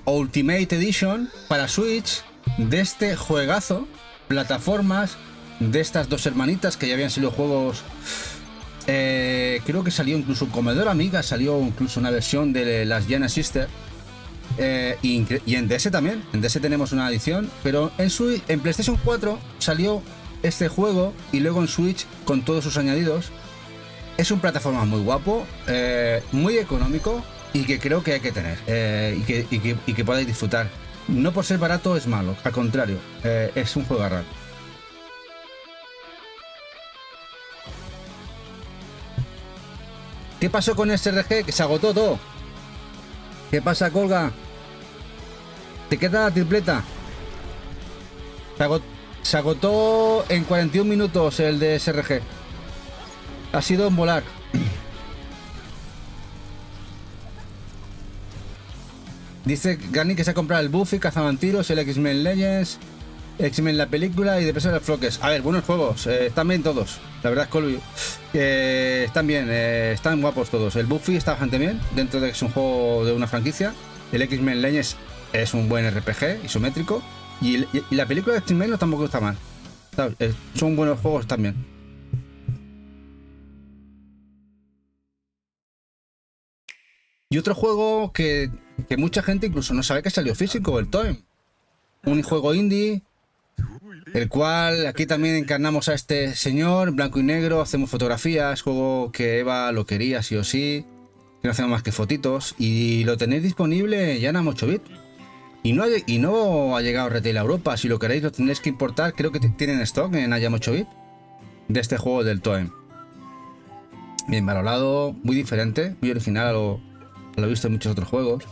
Speaker 1: Ultimate Edition para Switch de este juegazo. Plataformas de estas dos hermanitas que ya habían salido juegos. Creo que salió incluso un Comedor Amiga, salió incluso una versión de las Giana Sister. Y en DS también. En DS tenemos una edición, pero en PlayStation 4 salió este juego y luego en Switch con todos sus añadidos. Es un plataforma muy guapo, muy económico y que creo que hay que tener y que podáis disfrutar. No por ser barato es malo, al contrario, es un juego raro. ¿Qué pasó con SRG? Que se agotó todo. ¿Qué pasa, Colga? ¿Te queda la tripleta? Se agotó en 41 minutos el de SRG. Ha sido en volar. Dice Gani que se ha comprado el Buffy, Cazavampiros, el X-Men Legends, X-Men la película y Defensor de los Floques. A ver, buenos juegos, están bien todos. La verdad es que están bien, están guapos todos. El Buffy está bastante bien, dentro de que es un juego de una franquicia. El X-Men Legends es un buen RPG isométrico. Y la película de X-Men no tampoco está mal. Son buenos juegos también. Y otro juego que mucha gente incluso no sabe que salió físico, el Toem. Un juego indie, el cual aquí también encarnamos a este señor, en blanco y negro, hacemos fotografías, juego que Eva lo quería sí o sí, que no hacemos más que fotitos, y lo tenéis disponible ya en 8-bit. Y no ha llegado retail a Europa. Si lo queréis lo tendréis que importar. Creo que tienen stock en IAM 8-bit de este juego del Toem. Bien valorado, muy diferente, muy original a lo visto en muchos otros juegos.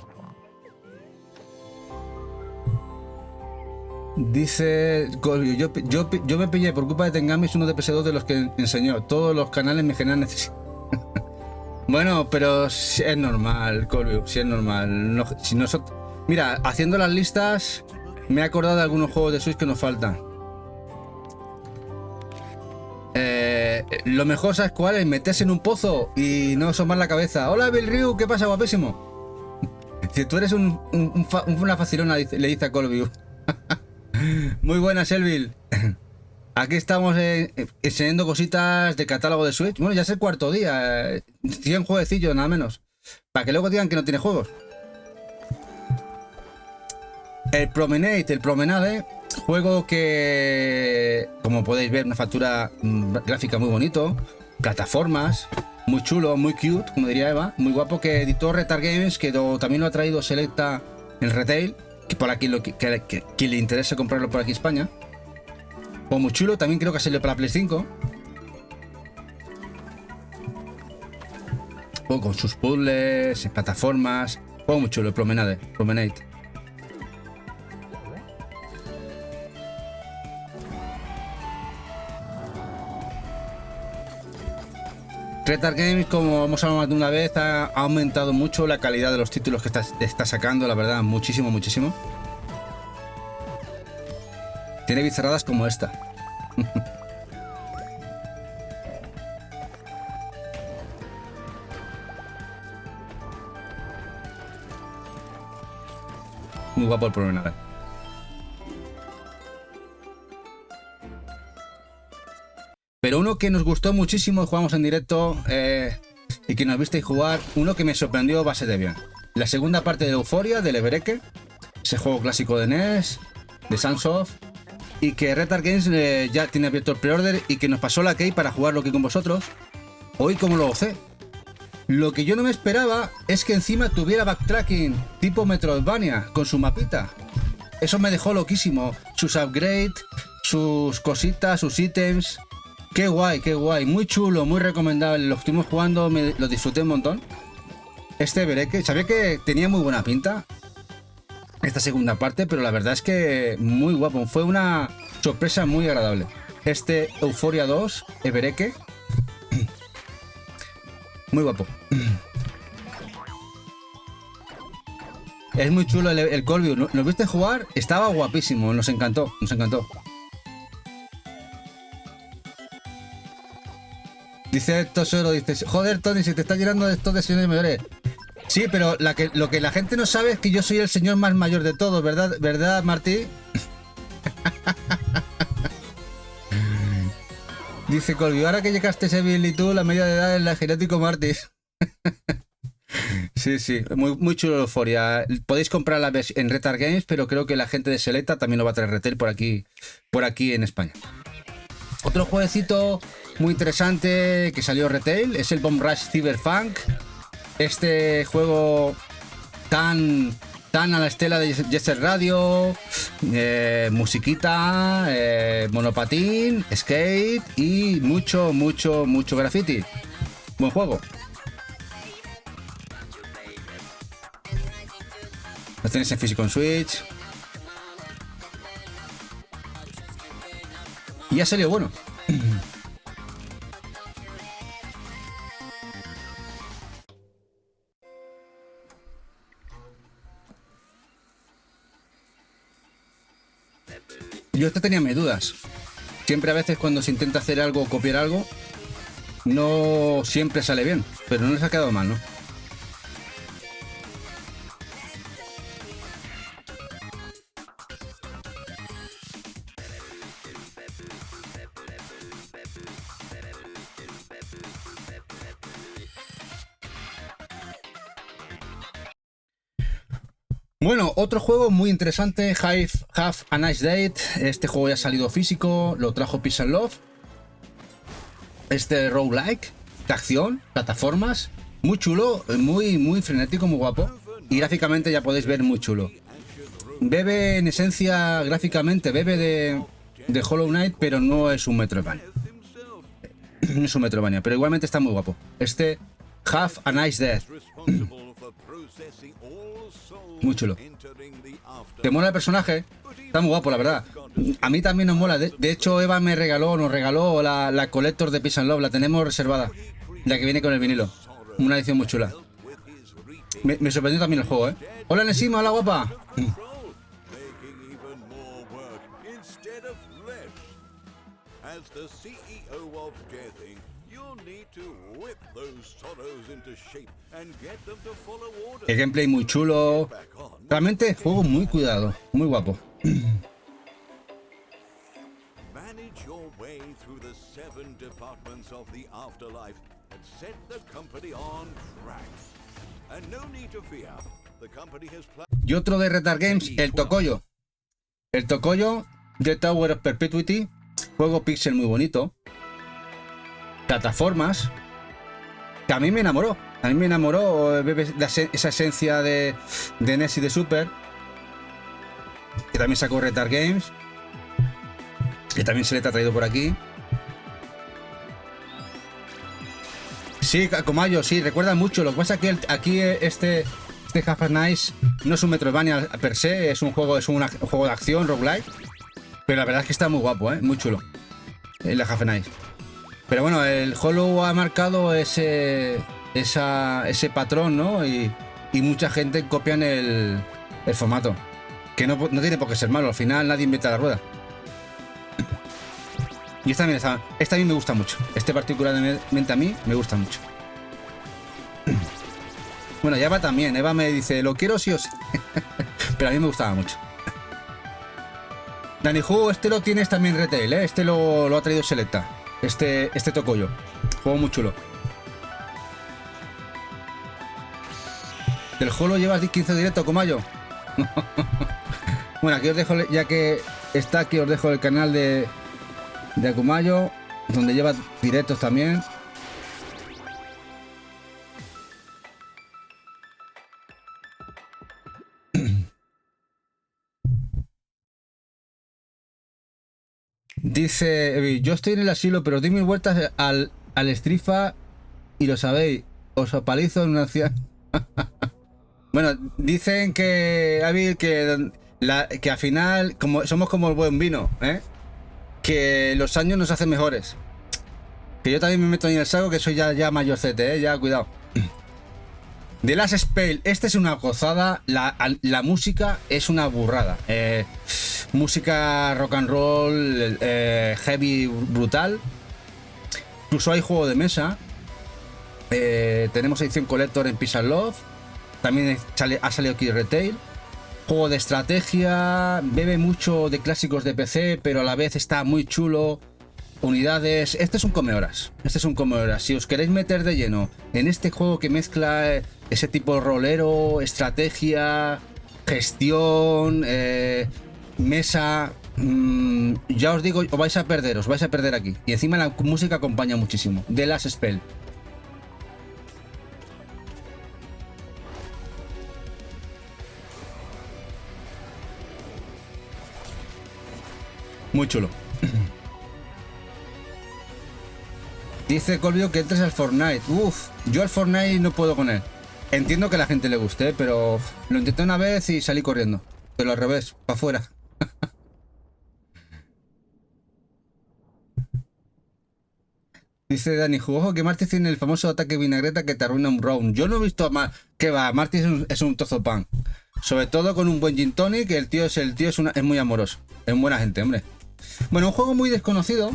Speaker 1: Dice Colvio, yo me pillé por culpa de Tengamis uno de PS2 de los que enseñó. Todos los canales me generan necesidad. Bueno, pero sí es normal, Colvio, sí es normal. No, si nosotros... Mira, haciendo las listas me he acordado de algunos juegos de Switch que nos faltan. Lo mejor, ¿sabes cuál es? Meterse en un pozo y no asomar la cabeza. Hola, Bill Ryu, ¿qué pasa, guapísimo? Si tú eres una facilona, le dice a Colvio. Muy buenas, Elvil. Aquí estamos enseñando cositas de catálogo de Switch. Bueno, ya es el cuarto día. 100 jueguecillos, nada menos. Para que luego digan que no tiene juegos. El Promenade, juego que, como podéis ver, una factura gráfica muy bonito, plataformas, muy chulo, muy cute, como diría Eva, muy guapo, que editó Retard Games, que también lo ha traído Selecta en retail, que por aquí que le interese comprarlo por aquí en España. O muy chulo, también creo que ha salido para Play 5. O con sus puzzles, plataformas. O muy chulo, Promenade. Retard Games, como hemos hablado más de una vez, ha aumentado mucho la calidad de los títulos que está sacando, la verdad, muchísimo. Tiene bizarradas como esta. Muy guapo el Promenade. Pero uno que nos gustó muchísimo, jugamos en directo y que nos visteis jugar, uno que me sorprendió base de bien. La segunda parte de Euphoria, del Evereke, ese juego clásico de NES, de Sunsoft, y que Retard Games ya tiene abierto el pre-order y que nos pasó la key para jugarlo aquí con vosotros. Hoy como lo gocé. Lo que yo no me esperaba es que encima tuviera backtracking tipo Metroidvania con su mapita. Eso me dejó loquísimo. Sus upgrades, sus cositas, sus ítems. Qué guay, muy chulo, muy recomendable. Lo estuvimos jugando, lo disfruté un montón. Este Evereke, sabía que tenía muy buena pinta esta segunda parte, pero la verdad es que muy guapo. Fue una sorpresa muy agradable. Este Euphoria 2, Evereke, muy guapo. Es muy chulo el Colvio. ¿Nos viste jugar? Estaba guapísimo, nos encantó. Dice Tosoro, dice, joder Tony, si te está llenando de estos de señores mayores. Sí, pero lo que la gente no sabe es que yo soy el señor más mayor de todos, ¿verdad, Martí? Dice Colby, ahora que llegaste Seville y tú, la media de edad es la genético Martí. Sí, muy chulo Euphoria. Podéis comprarla en Retard Games, pero creo que la gente de Selecta también lo va a traer retail por aquí en España. Otro jueguecito muy interesante que salió retail es el Bomb Rush Cyberpunk. Este juego tan a la estela de Jet Set Radio, musiquita, monopatín, skate y mucho graffiti. Buen juego. Lo tenéis en físico en Switch. Y ya salió bueno. Yo tenía mis dudas. Siempre a veces cuando se intenta hacer algo o copiar algo, no siempre sale bien, pero no les ha quedado mal, ¿no? Bueno, otro juego muy interesante, Have a Nice Date. Este juego ya ha salido físico, lo trajo Peace and Love. Este roguelike, de acción, plataformas, muy chulo, muy frenético, muy guapo. Y gráficamente ya podéis ver muy chulo. Bebe en esencia, gráficamente, bebe de Hollow Knight, pero no es un Metroidvania. No es un Metroidvania, pero igualmente está muy guapo. Este Have a Nice Death. Muy chulo. ¿Te mola el personaje? Está muy guapo, la verdad. A mí también nos mola. De hecho, Eva nos regaló la Collector de Peace and Love. La tenemos reservada. La que viene con el vinilo. Una edición muy chula. Me sorprendió también el juego, ¿eh? Hola, Nesima, hola, guapa. El gameplay muy chulo. Realmente, juego muy cuidado. Muy guapo. Y otro de Retard Games, el Tokoyo. El Tokoyo de Tower of Perpetuity. Juego pixel muy bonito. Plataformas. Que a mí me enamoró. A mí me enamoró esa esencia de NES y de Super. Que también sacó Retard Games. Que también se le ha traído por aquí. Sí, Comayo, sí, recuerda mucho. Lo que pasa es que aquí este Half Nice no es un Metroidvania per se, es un juego de acción, roguelike. Pero la verdad es que está muy guapo, muy chulo. El Half Nice. Pero bueno, el Hollow ha marcado ese patrón, ¿no? Y mucha gente copian el formato. Que no tiene por qué ser malo, al final nadie inventa la rueda. Y esta a mí me gusta mucho. Este particularmente a mí me gusta mucho. Bueno, y Eva también. Eva me dice, lo quiero sí o sí. Pero a mí me gustaba mucho. Danny Hu, este lo tienes también retail, ¿eh? Este lo ha traído Selecta. Este Tokoyo. Juego muy chulo. Del juego lo llevas 15 directo, Comayo. Bueno, aquí os dejo, ya que está aquí, os dejo el canal de Akumayo, donde lleva directos también. Dice, yo estoy en el asilo, pero di mil vueltas al Strifa y lo sabéis, os apalizo en una ciudad. Bueno, dicen que al final somos como el buen vino, que los años nos hacen mejores. Que yo también me meto en el saco, que soy ya mayorcete, ya cuidado. The Last Spell, este es una gozada. La música es una burrada. Música rock and roll, heavy, brutal. Incluso hay juego de mesa. Tenemos edición Collector en Peace and Love. También ha salido aquí Retail. Juego de estrategia. Bebe mucho de clásicos de PC, pero a la vez está muy chulo. Unidades. Este es un come horas. Si os queréis meter de lleno en este juego que mezcla ese tipo rolero, estrategia, gestión, mesa, ya os digo, os vais a perder aquí. Y encima la música acompaña muchísimo. The Last Spell. Muy chulo. Dice Colvio que entres al Fortnite. Uf, yo al Fortnite no puedo con él. Entiendo que a la gente le guste, pero lo intenté una vez y salí corriendo. Pero al revés, para afuera. Dice Dani, ojo que Marty tiene el famoso ataque vinagreta que te arruina un round. Yo no he visto a que va, Marty es un trozo de pan. Sobre todo con un buen gin tonic, el tío es muy amoroso. Es buena gente, hombre. Bueno, un juego muy desconocido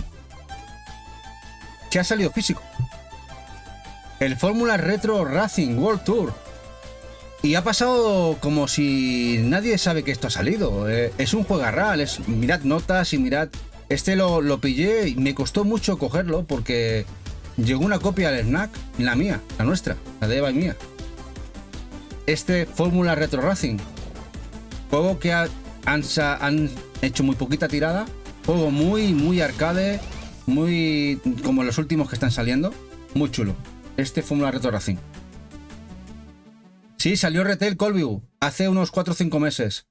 Speaker 1: que ha salido físico. El Fórmula Retro Racing World Tour. Y ha pasado como si nadie sabe que esto ha salido. Es un juegarral, mirad notas y mirad. Este lo pillé y me costó mucho cogerlo porque llegó una copia al Snack, la mía, la nuestra, la de Eva y mía. Este Fórmula Retro Racing. Juego que han hecho muy poquita tirada. Juego muy arcade, muy como los últimos que están saliendo. Muy chulo. Este Fórmula Retro Racing. Sí, salió Retail Colview hace unos 4 o 5 meses.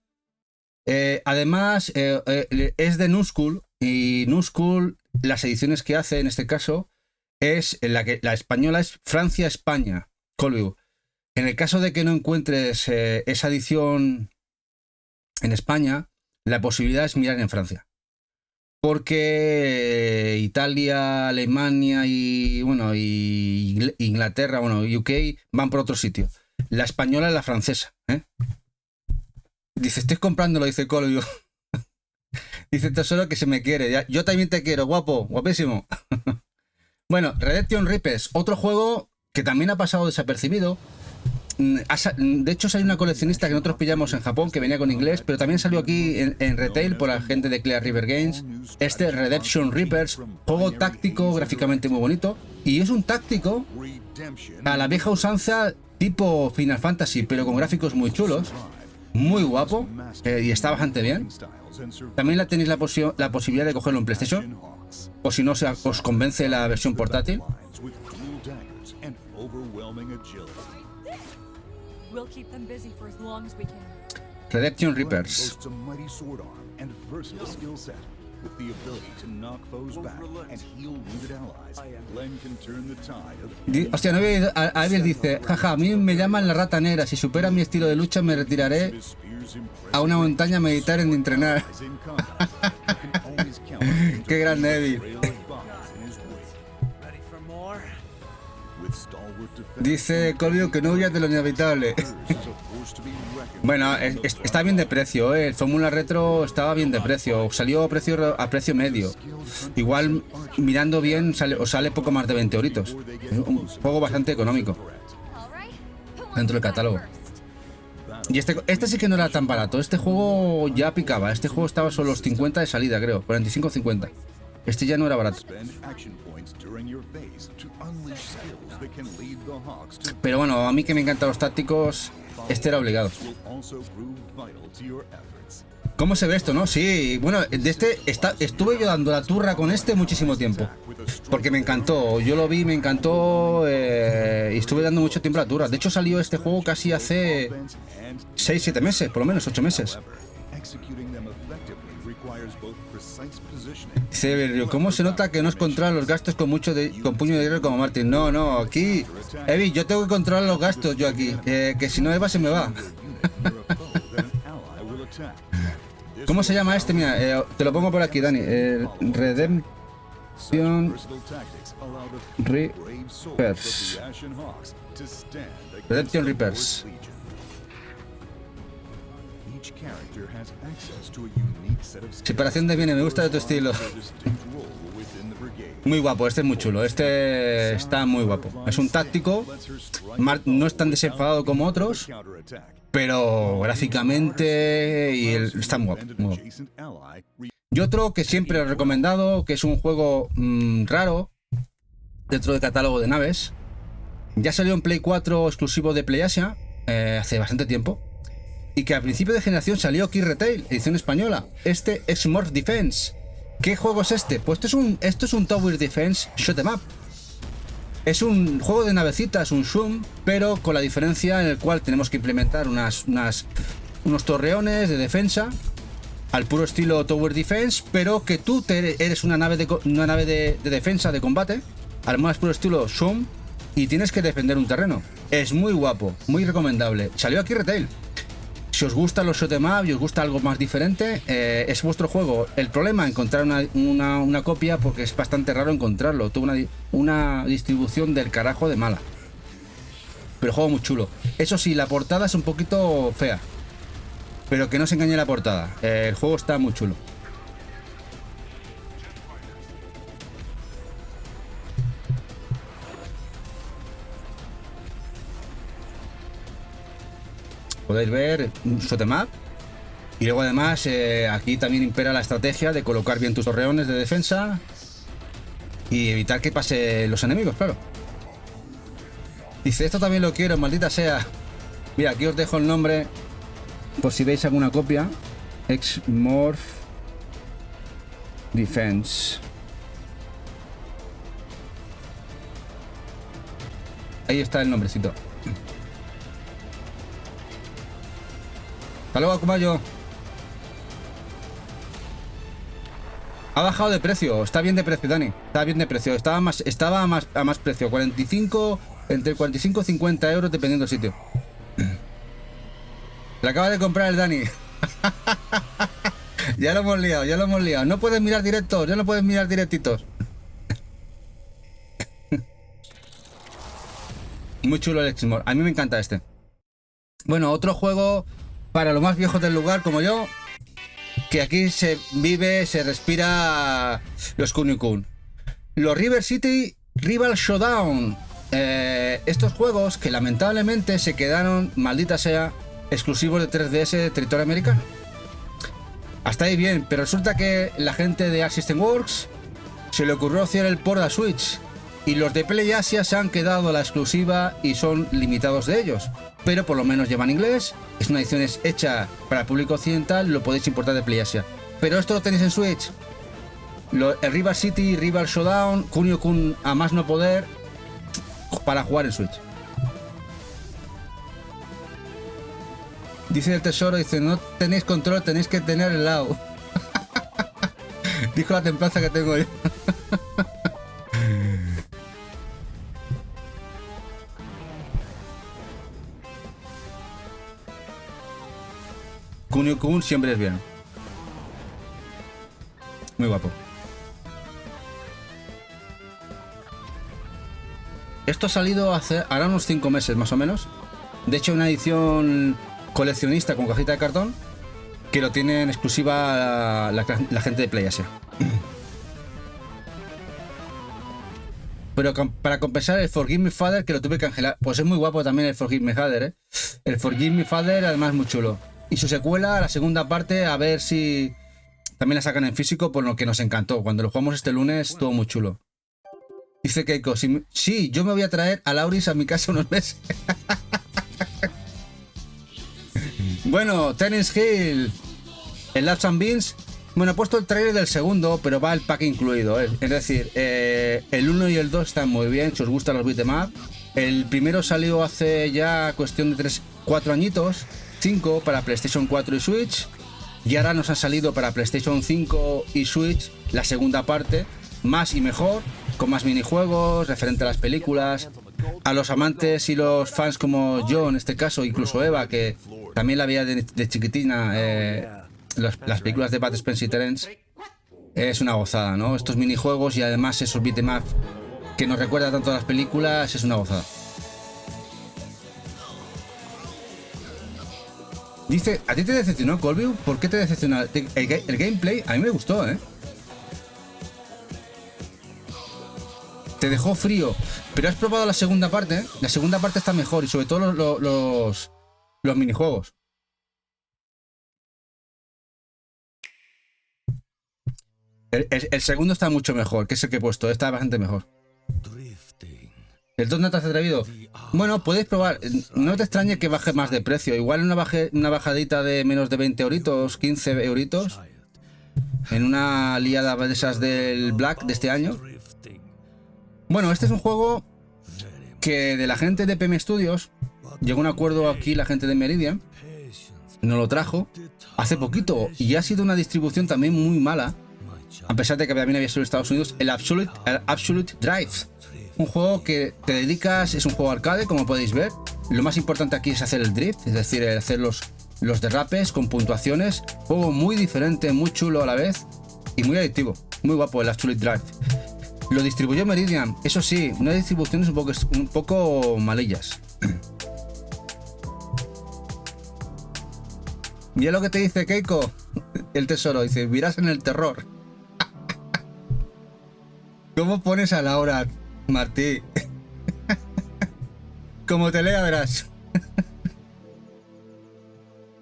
Speaker 1: Además, es de New School. Y New School, las ediciones que hace en este caso, es la española es Francia-España, Colview. En el caso de que no encuentres esa edición en España, la posibilidad es mirar en Francia. Porque Italia, Alemania y bueno, y Inglaterra, bueno, UK van por otro sitio. La española es la francesa, ¿eh? Dice, estoy comprándolo, dice Colo. Dice Tesoro que se me quiere. Ya, yo también te quiero, guapo, guapísimo. Bueno, Redemption Reapers, otro juego que también ha pasado desapercibido. De hecho salió una coleccionista que nosotros pillamos en Japón, que venía con inglés, pero también salió aquí en retail por la gente de Clear River Games. Este Redemption Reapers, juego táctico, gráficamente muy bonito, y es un táctico a la vieja usanza tipo Final Fantasy, pero con gráficos muy chulos, muy guapo, y está bastante bien. También tenéis la posibilidad de cogerlo en PlayStation, o si no os convence la versión portátil. Redemption Reapers. Hostia, no había alguien dice, jaja, a mí me llaman la rata negra, si supera mi estilo de lucha me retiraré a una montaña a meditar en entrenar. Qué grande, Eddie. Dice Colvio que no huyas de lo inevitable. Bueno, está bien de precio, ¿eh? El Fórmula Retro estaba bien de precio. Salió a precio medio. Igual, mirando bien, os sale poco más de 20 euritos. Es un juego bastante económico dentro del catálogo. Y este sí que no era tan barato. Este juego ya picaba. Este juego estaba solo los 50 de salida, creo. 45-50. Este ya no era barato. Pero bueno, a mí que me encantan los tácticos, este era obligado. ¿Cómo se ve esto, no? Sí, bueno, de este estuve yo dando la turra con este muchísimo tiempo. Porque me encantó, yo lo vi, me encantó y estuve dando mucho tiempo la turra. De hecho salió este juego casi hace 6-7 meses, por lo menos 8 meses. Dice, ¿cómo se nota que no es controlar los gastos con puño de hierro como Martin? No, aquí, Evi, yo tengo que controlar los gastos yo aquí, que si no Eva se me va. ¿Cómo se llama este? Mira, te lo pongo por aquí, Dani. Redemption Reapers. Redemption Reapers. Separación de bienes, me gusta de tu estilo. Muy guapo, este es muy chulo. Este está muy guapo. Es un táctico, no es tan desenfadado como otros, pero gráficamente está muy guapo, muy guapo. Y otro que siempre he recomendado, que es un juego raro dentro del catálogo de naves. Ya salió en Play 4 exclusivo de PlayAsia hace bastante tiempo. Y que a principio de generación salió aquí Retail, edición española. Este es Smurf Defense. ¿Qué juego es este? Pues esto es un Tower Defense Shoot 'em Up. Es un juego de navecitas, un Zoom, pero con la diferencia en el cual tenemos que implementar unos torreones de defensa al puro estilo Tower Defense, pero que tú eres una nave de defensa, de combate, al más puro estilo Zoom, y tienes que defender un terreno. Es muy guapo, muy recomendable. Salió aquí Retail. Si os gustan los shoot'em up y os gusta algo más diferente, es vuestro juego. El problema es encontrar una copia, porque es bastante raro encontrarlo. Tuvo una distribución del carajo de mala. Pero el juego muy chulo. Eso sí, la portada es un poquito fea. Pero que no se engañe la portada. El juego está muy chulo. Podéis ver un shoot'em up. Y luego además aquí también impera la estrategia de colocar bien tus torreones de defensa y evitar que pase los enemigos, claro. Dice, esto también lo quiero, maldita sea. Mira, aquí os dejo el nombre por si veis alguna copia. Smurf Defense. Ahí está el nombrecito. Hasta luego, Akumayo. Ha bajado de precio, está bien de precio, Dani. Está bien de precio, estaba a más precio, 45 Entre 45 y 50 euros dependiendo del sitio. Le acaba de comprar el Dani. Ya lo hemos liado, ya lo hemos liado. No puedes mirar directos, ya no puedes mirar directitos. Muy chulo el Exmore. A mí me encanta este. Bueno, otro juego para los más viejos del lugar como yo, que aquí se vive, se respira los Kunio-kun. Los River City Rival Showdown. Estos juegos que lamentablemente se quedaron, maldita sea, exclusivos de 3DS de territorio americano. Hasta ahí bien, pero resulta que la gente de Arc System Works se le ocurrió hacer el port a Switch y los de Play Asia se han quedado a la exclusiva y son limitados de ellos, pero por lo menos llevan inglés, es una edición hecha para el público occidental, lo podéis importar de Play Asia, pero esto lo tenéis en Switch. El Rival City, Rival Showdown, Kunio-kun a más no poder para jugar en Switch. Dice el tesoro, dice, no tenéis control, tenéis que tener el lado. Dijo la templanza que tengo yo. Kunio-kun siempre es bien. Muy guapo. Esto ha salido hace ahora unos 5 meses más o menos. De hecho, una edición coleccionista con cajita de cartón que lo tiene en exclusiva la gente de Play Asia. Pero para compensar el Forgive Me Father, que lo tuve que cancelar. Pues es muy guapo también el Forgive Me Father, ¿eh? El Forgive Me Father además es muy chulo. Y su secuela, la segunda parte, a ver si también la sacan en físico, por lo que nos encantó. Cuando lo jugamos este lunes, estuvo muy chulo. Dice Keiko, sí, yo me voy a traer a Lauris a mi casa unos meses. Bueno, Tennis Hill, el Laps and Beans. Bueno, he puesto el trailer del segundo, pero va el pack incluido. Es decir, el 1 y el 2 están muy bien, si os gustan los beat'em up. El primero salió hace ya cuestión de 4 añitos, 5 para PlayStation 4 y Switch. Y ahora nos han salido para PlayStation 5 y Switch la segunda parte, más y mejor, con más minijuegos, referente a las películas. A los amantes y los fans como yo, en este caso, incluso Eva, que también la veía de chiquitina, las películas de Bud Spencer y Terence, es una gozada, ¿no? Estos minijuegos y además esos beat'em up que nos recuerda tanto a las películas, es una gozada. Dice, ¿a ti te decepcionó, Colby? ¿Por qué te decepcionó? El gameplay a mí me gustó, ¿eh? Te dejó frío, pero has probado la segunda parte, ¿eh? La segunda parte está mejor y sobre todo los minijuegos. El segundo está mucho mejor, que es el que he puesto, está bastante mejor. ¿El 2 no te has atrevido? Bueno, puedes probar, no te extrañe que baje más de precio, igual una bajadita de menos de 20 euritos, 15 euritos, en una liada de esas del Black de este año. Bueno, este es un juego que de la gente de PM Studios llegó a un acuerdo aquí, la gente de Meridian nos lo trajo hace poquito y ha sido una distribución también muy mala, a pesar de que también había sido en Estados Unidos, el Absolute Drive. Un juego que te dedicas, es un juego arcade, como podéis ver. Lo más importante aquí es hacer el drift, es decir, hacer los derrapes con puntuaciones. Juego muy diferente, muy chulo a la vez y muy adictivo. Muy guapo el Absolute Drive. Lo distribuyó Meridian, eso sí, una distribución un poco malillas. Mira lo que te dice Keiko, el tesoro, dice, virás en el terror. ¿Cómo pones a la hora, Martí? Como te lea, verás.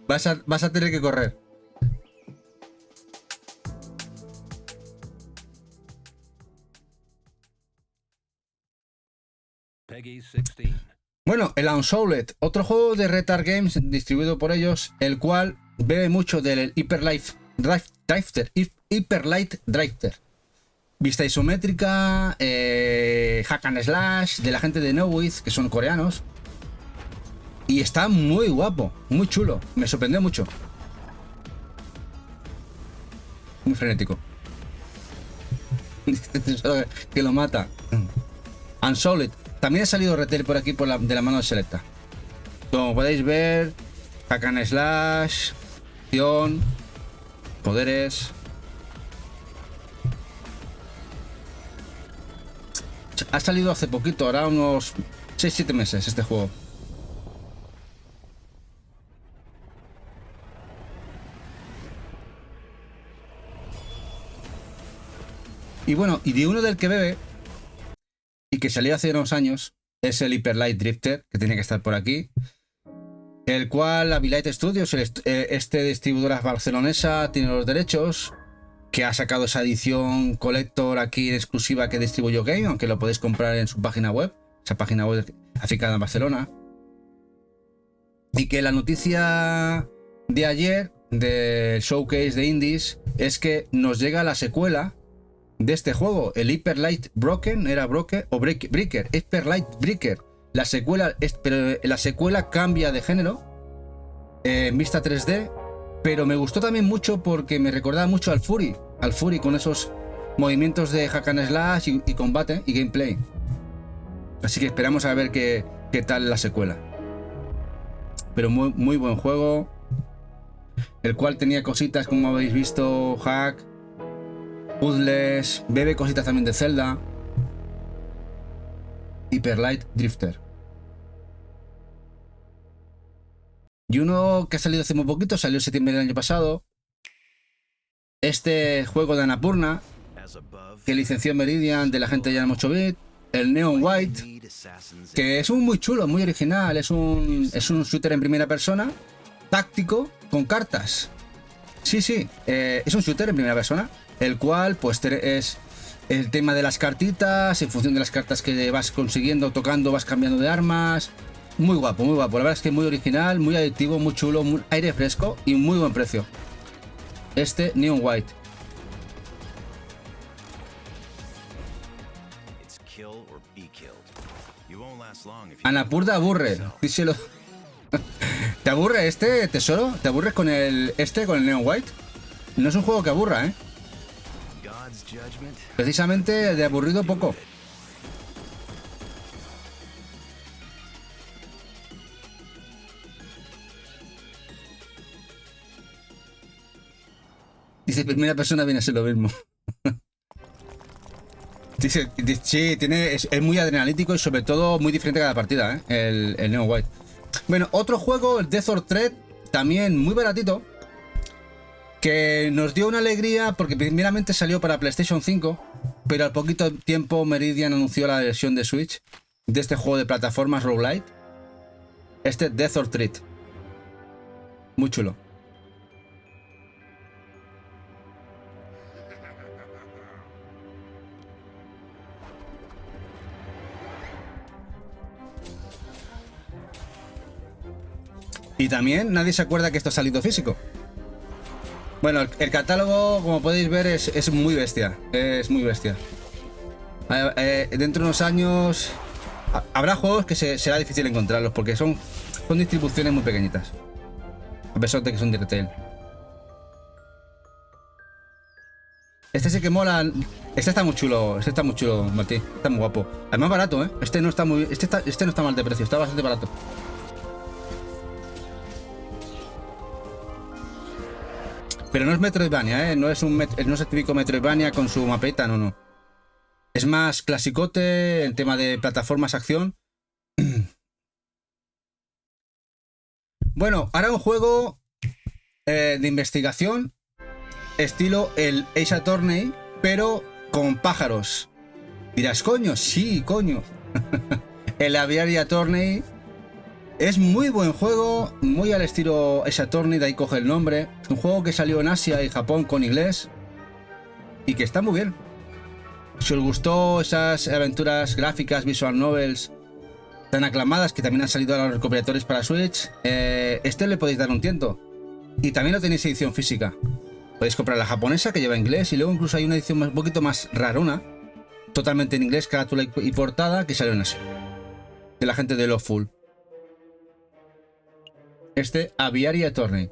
Speaker 1: Vas a tener que correr. Bueno, el Unsouled, otro juego de Retard Games distribuido por ellos, el cual bebe mucho del Hyper Light Drifter. Vista isométrica, hack and slash, de la gente de Knowith, que son coreanos. Y está muy guapo, muy chulo, me sorprendió mucho. Muy frenético. Que lo mata. Unsouled. También ha salido retail por aquí de la mano de Selecta. Como podéis ver, hack and slash, acción, poderes. Ha salido hace poquito, ahora unos 6-7 meses este juego. Y bueno, y de uno del que bebe y que salió hace unos años es el Hyper Light Drifter, que tiene que estar por aquí. El cual Abilite Studios, este distribuidora barcelonesa, tiene los derechos, que ha sacado esa edición collector aquí en exclusiva que distribuyó Game, aunque lo podéis comprar en su página web, esa página web aficada en Barcelona. Y que la noticia de ayer del showcase de indies es que nos llega la secuela de este juego, el Hyper Light Broken, era Broken o Breaker, Hyper Light Breaker. La secuela, pero la secuela cambia de género en vista 3D, pero me gustó también mucho porque me recordaba mucho al Fury con esos movimientos de hack and slash y combate y gameplay. Así que esperamos a ver qué tal la secuela. Pero muy, muy buen juego, el cual tenía cositas como habéis visto, hack, puzzles, bebe cositas también de Zelda. Hyper Light Drifter. Y uno que ha salido hace muy poquito, salió en septiembre del año pasado. Este juego de Annapurna, que licenció Meridian de la gente de Jan 8-bit, el Neon White, que es un muy chulo, muy original. Es un shooter en primera persona, táctico, con cartas. Sí, es un shooter en primera persona, el cual pues es el tema de las cartitas, en función de las cartas que vas consiguiendo, tocando, vas cambiando de armas. Muy guapo, muy guapo. La verdad es que muy original, muy adictivo, muy chulo, muy aire fresco y muy buen precio. Este Neon White. Annapurna aburre, díselo. ¿Te aburre este tesoro? ¿Te aburres con el Neon White? No es un juego que aburra, ¿eh? Precisamente de aburrido poco. Dice, primera persona viene a ser lo mismo. Dice, sí, es muy adrenalítico y sobre todo muy diferente cada partida, ¿eh? El Neon White. Bueno, otro juego, el Death or Threat, también muy baratito, que nos dio una alegría porque primeramente salió para PlayStation 5, pero al poquito tiempo Meridian anunció la versión de Switch de este juego de plataformas roguelite. Este Death or Threat. Muy chulo. Y también nadie se acuerda que esto ha salido físico. Bueno, el catálogo, como podéis ver, es muy bestia. Es muy bestia. Dentro de unos años habrá juegos que será difícil encontrarlos porque son distribuciones muy pequeñitas, a pesar de que son de retail. Este sí que mola. Este está muy chulo, Martí. Está muy guapo. Además barato, ¿eh? Este no está mal de precio, está bastante barato. Pero no es Metroidvania, ¿eh? No es el típico Metroidvania con su mapeta, no. Es más clasicote, el tema de plataformas, acción. Bueno, ahora un juego de investigación, estilo el Ace Attorney, pero con pájaros. Dirás, coño, sí, coño. El Aviary Attorney. Es muy buen juego, muy al estilo Ace Attorney, de ahí coge el nombre. Un juego que salió en Asia y Japón con inglés y que está muy bien. Si os gustó esas aventuras gráficas, visual novels tan aclamadas que también han salido a los recopilatorios para Switch, este le podéis dar un tiento. Y también lo tenéis edición física. Podéis comprar la japonesa que lleva inglés y luego incluso hay una edición un poquito más rarona, totalmente en inglés, carátula y portada, que salió en Asia, de la gente de Loveful. Este Aviary Attorney.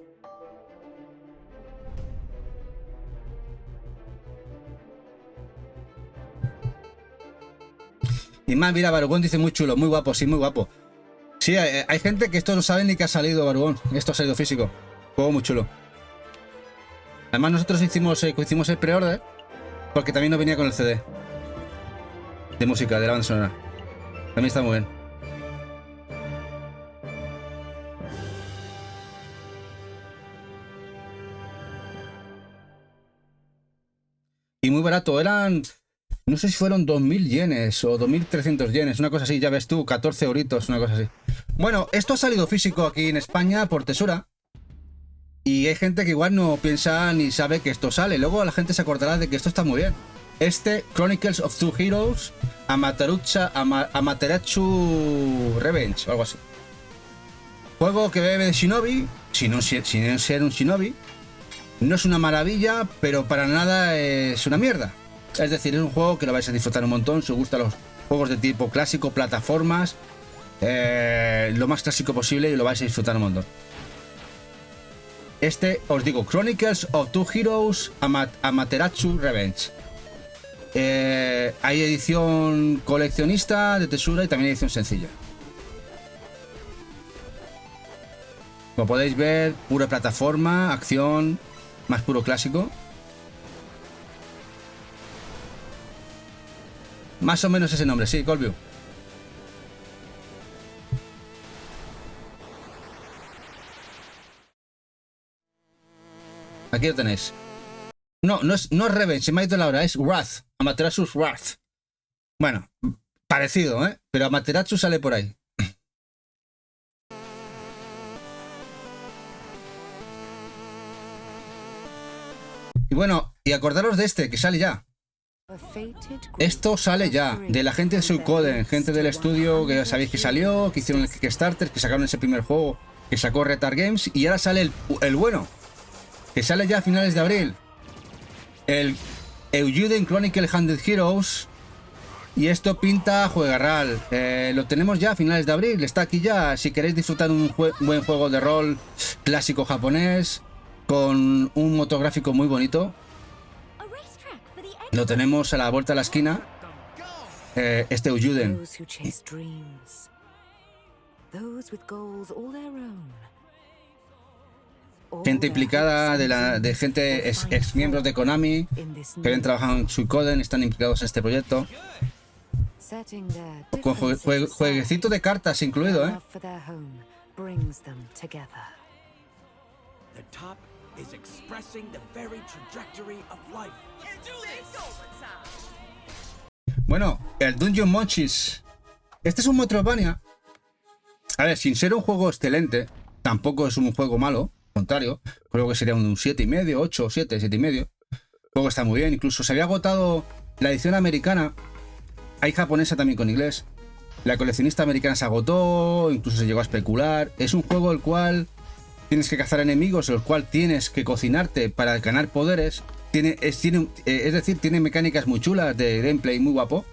Speaker 1: Y más, mira, Barugón dice muy chulo, muy guapo, sí, muy guapo. Sí, hay gente que esto no sabe ni que ha salido, Barugón. Esto ha salido físico. Juego muy chulo. Además, nosotros hicimos el pre-order porque también nos venía con el CD de música, de la banda sonora. También está muy bien. Y muy barato, eran... No sé si fueron 2.000 yenes o 2.300 yenes, una cosa así, ya ves tú, 14 euritos, una cosa así. Bueno, esto ha salido físico aquí en España por Tesura. Y hay gente que igual no piensa ni sabe que esto sale. Luego la gente se acordará de que esto está muy bien. Este, Chronicles of Two Heroes, Amaterasu Revenge, o algo así. Juego que bebe de Shinobi, sin ser un Shinobi. No es una maravilla, pero para nada es una mierda. Es decir, es un juego que lo vais a disfrutar un montón. Si os gustan los juegos de tipo clásico, plataformas, lo más clásico posible, y lo vais a disfrutar un montón. Este, os digo, Chronicles of Two Heroes, Amaterasu Revenge. Hay edición coleccionista de Tesura y también edición sencilla. Como podéis ver, pura plataforma, acción, más puro clásico. Más o menos ese nombre, sí, Colview. Aquí lo tenéis. No es Revenge, se me ha ido la hora, es Wrath. Amaterasu's Wrath. Bueno, parecido, ¿eh? Pero Amaterasu sale por ahí. Y bueno, y acordaros de este, que sale ya. Esto sale ya, de la gente de Suicoden, gente del estudio que ya sabéis que salió, que hicieron el Kickstarter, que sacaron ese primer juego que sacó Retard Games, y ahora sale el bueno, que sale ya a finales de abril. El Eiyuden Chronicle 100 Heroes. Y esto pinta juegarral. Lo tenemos ya a finales de abril, está aquí ya. Si queréis disfrutar un buen juego de rol clásico japonés, con un motográfico muy bonito, lo tenemos a la vuelta de la esquina. Este Eiyuden. Gente implicada de gente ex miembros de Konami que habían trabajado en Suicoden, están implicados en este proyecto. Con jueguecito de cartas incluido, ¿eh? Bueno, el Dungeon Monchis. Este es un Metroidvania. A ver, sin ser un juego excelente, tampoco es un juego malo. Al contrario, creo que sería un 7,5, 8, 7, 7,5. El juego está muy bien. Incluso se había agotado la edición americana. Hay japonesa también con inglés. La coleccionista americana se agotó, incluso se llegó a especular. Es un juego el cual tienes que cazar enemigos, el cual tienes que cocinarte para ganar poderes. Es decir, tiene mecánicas muy chulas de gameplay, muy guapo.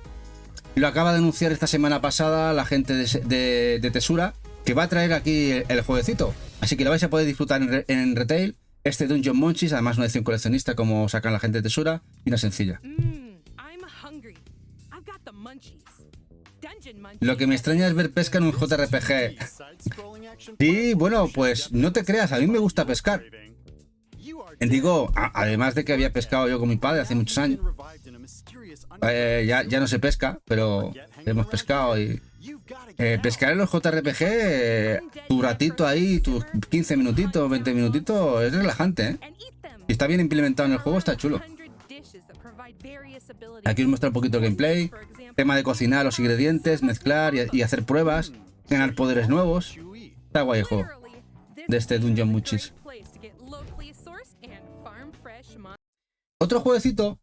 Speaker 1: Lo acaba de anunciar esta semana pasada la gente de Tesura, que va a traer aquí el jueguecito. Así que lo vais a poder disfrutar en retail. Este Dungeon Monchis, además una edición coleccionista como sacan la gente de Tesura, y una sencilla. Lo que me extraña es ver pesca en un JRPG. Sí, bueno, pues no te creas, a mí me gusta pescar. Digo, además de que había pescado yo con mi padre hace muchos años. Ya no se pesca, pero hemos pescado y... pescar en los JRPG, tu ratito ahí, tus 15 minutitos, 20 minutitos, es relajante, ¿eh? Si está bien implementado en el juego, está chulo. Aquí os muestra un poquito el gameplay, tema de cocinar los ingredientes, mezclar y hacer pruebas, ganar poderes nuevos. Está guay el juego de este Dungeon Monchis. Otro jueguecito,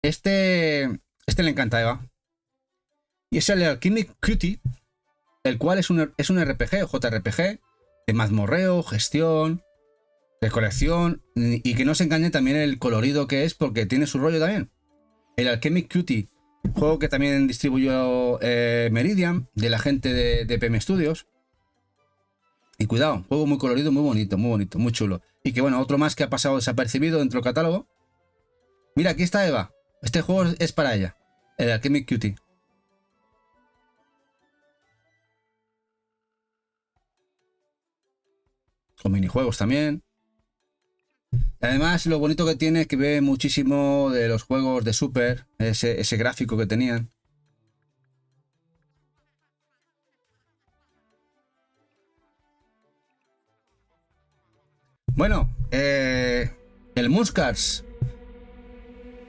Speaker 1: este le encanta a Eva, y es el Alchemic Cutie, el cual es un RPG o JRPG de mazmorreo, gestión, de colección, y que no se engañe también el colorido que es, porque tiene su rollo también. El Alchemic Cutie, juego que también distribuyó Meridian, de la gente de PM Studios. Y cuidado, juego muy colorido, muy bonito, muy chulo. Y que bueno, otro más que ha pasado desapercibido dentro del catálogo. Mira, aquí está Eva. Este juego es para ella, el Alchemic Cutie. con minijuegos también. Además, lo bonito que tiene es que ve muchísimo de los juegos de Super, ese gráfico que tenían. Bueno, el Muscars.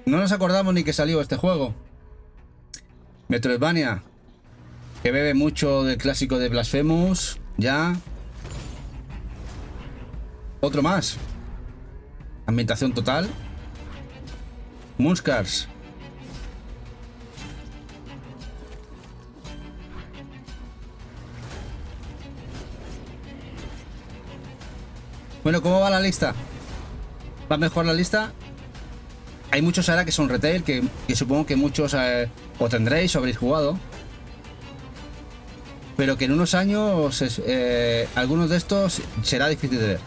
Speaker 1: No nos acordamos ni que salió este juego. Metroidvania, que bebe mucho del clásico de Blasphemous, ya. Otro más. Ambientación total. Muscars. Bueno, ¿cómo va la lista? ¿Va mejor la lista? Hay muchos ahora que son retail, que supongo que muchos o tendréis o habréis jugado. Pero que en unos años algunos de estos será difícil de ver.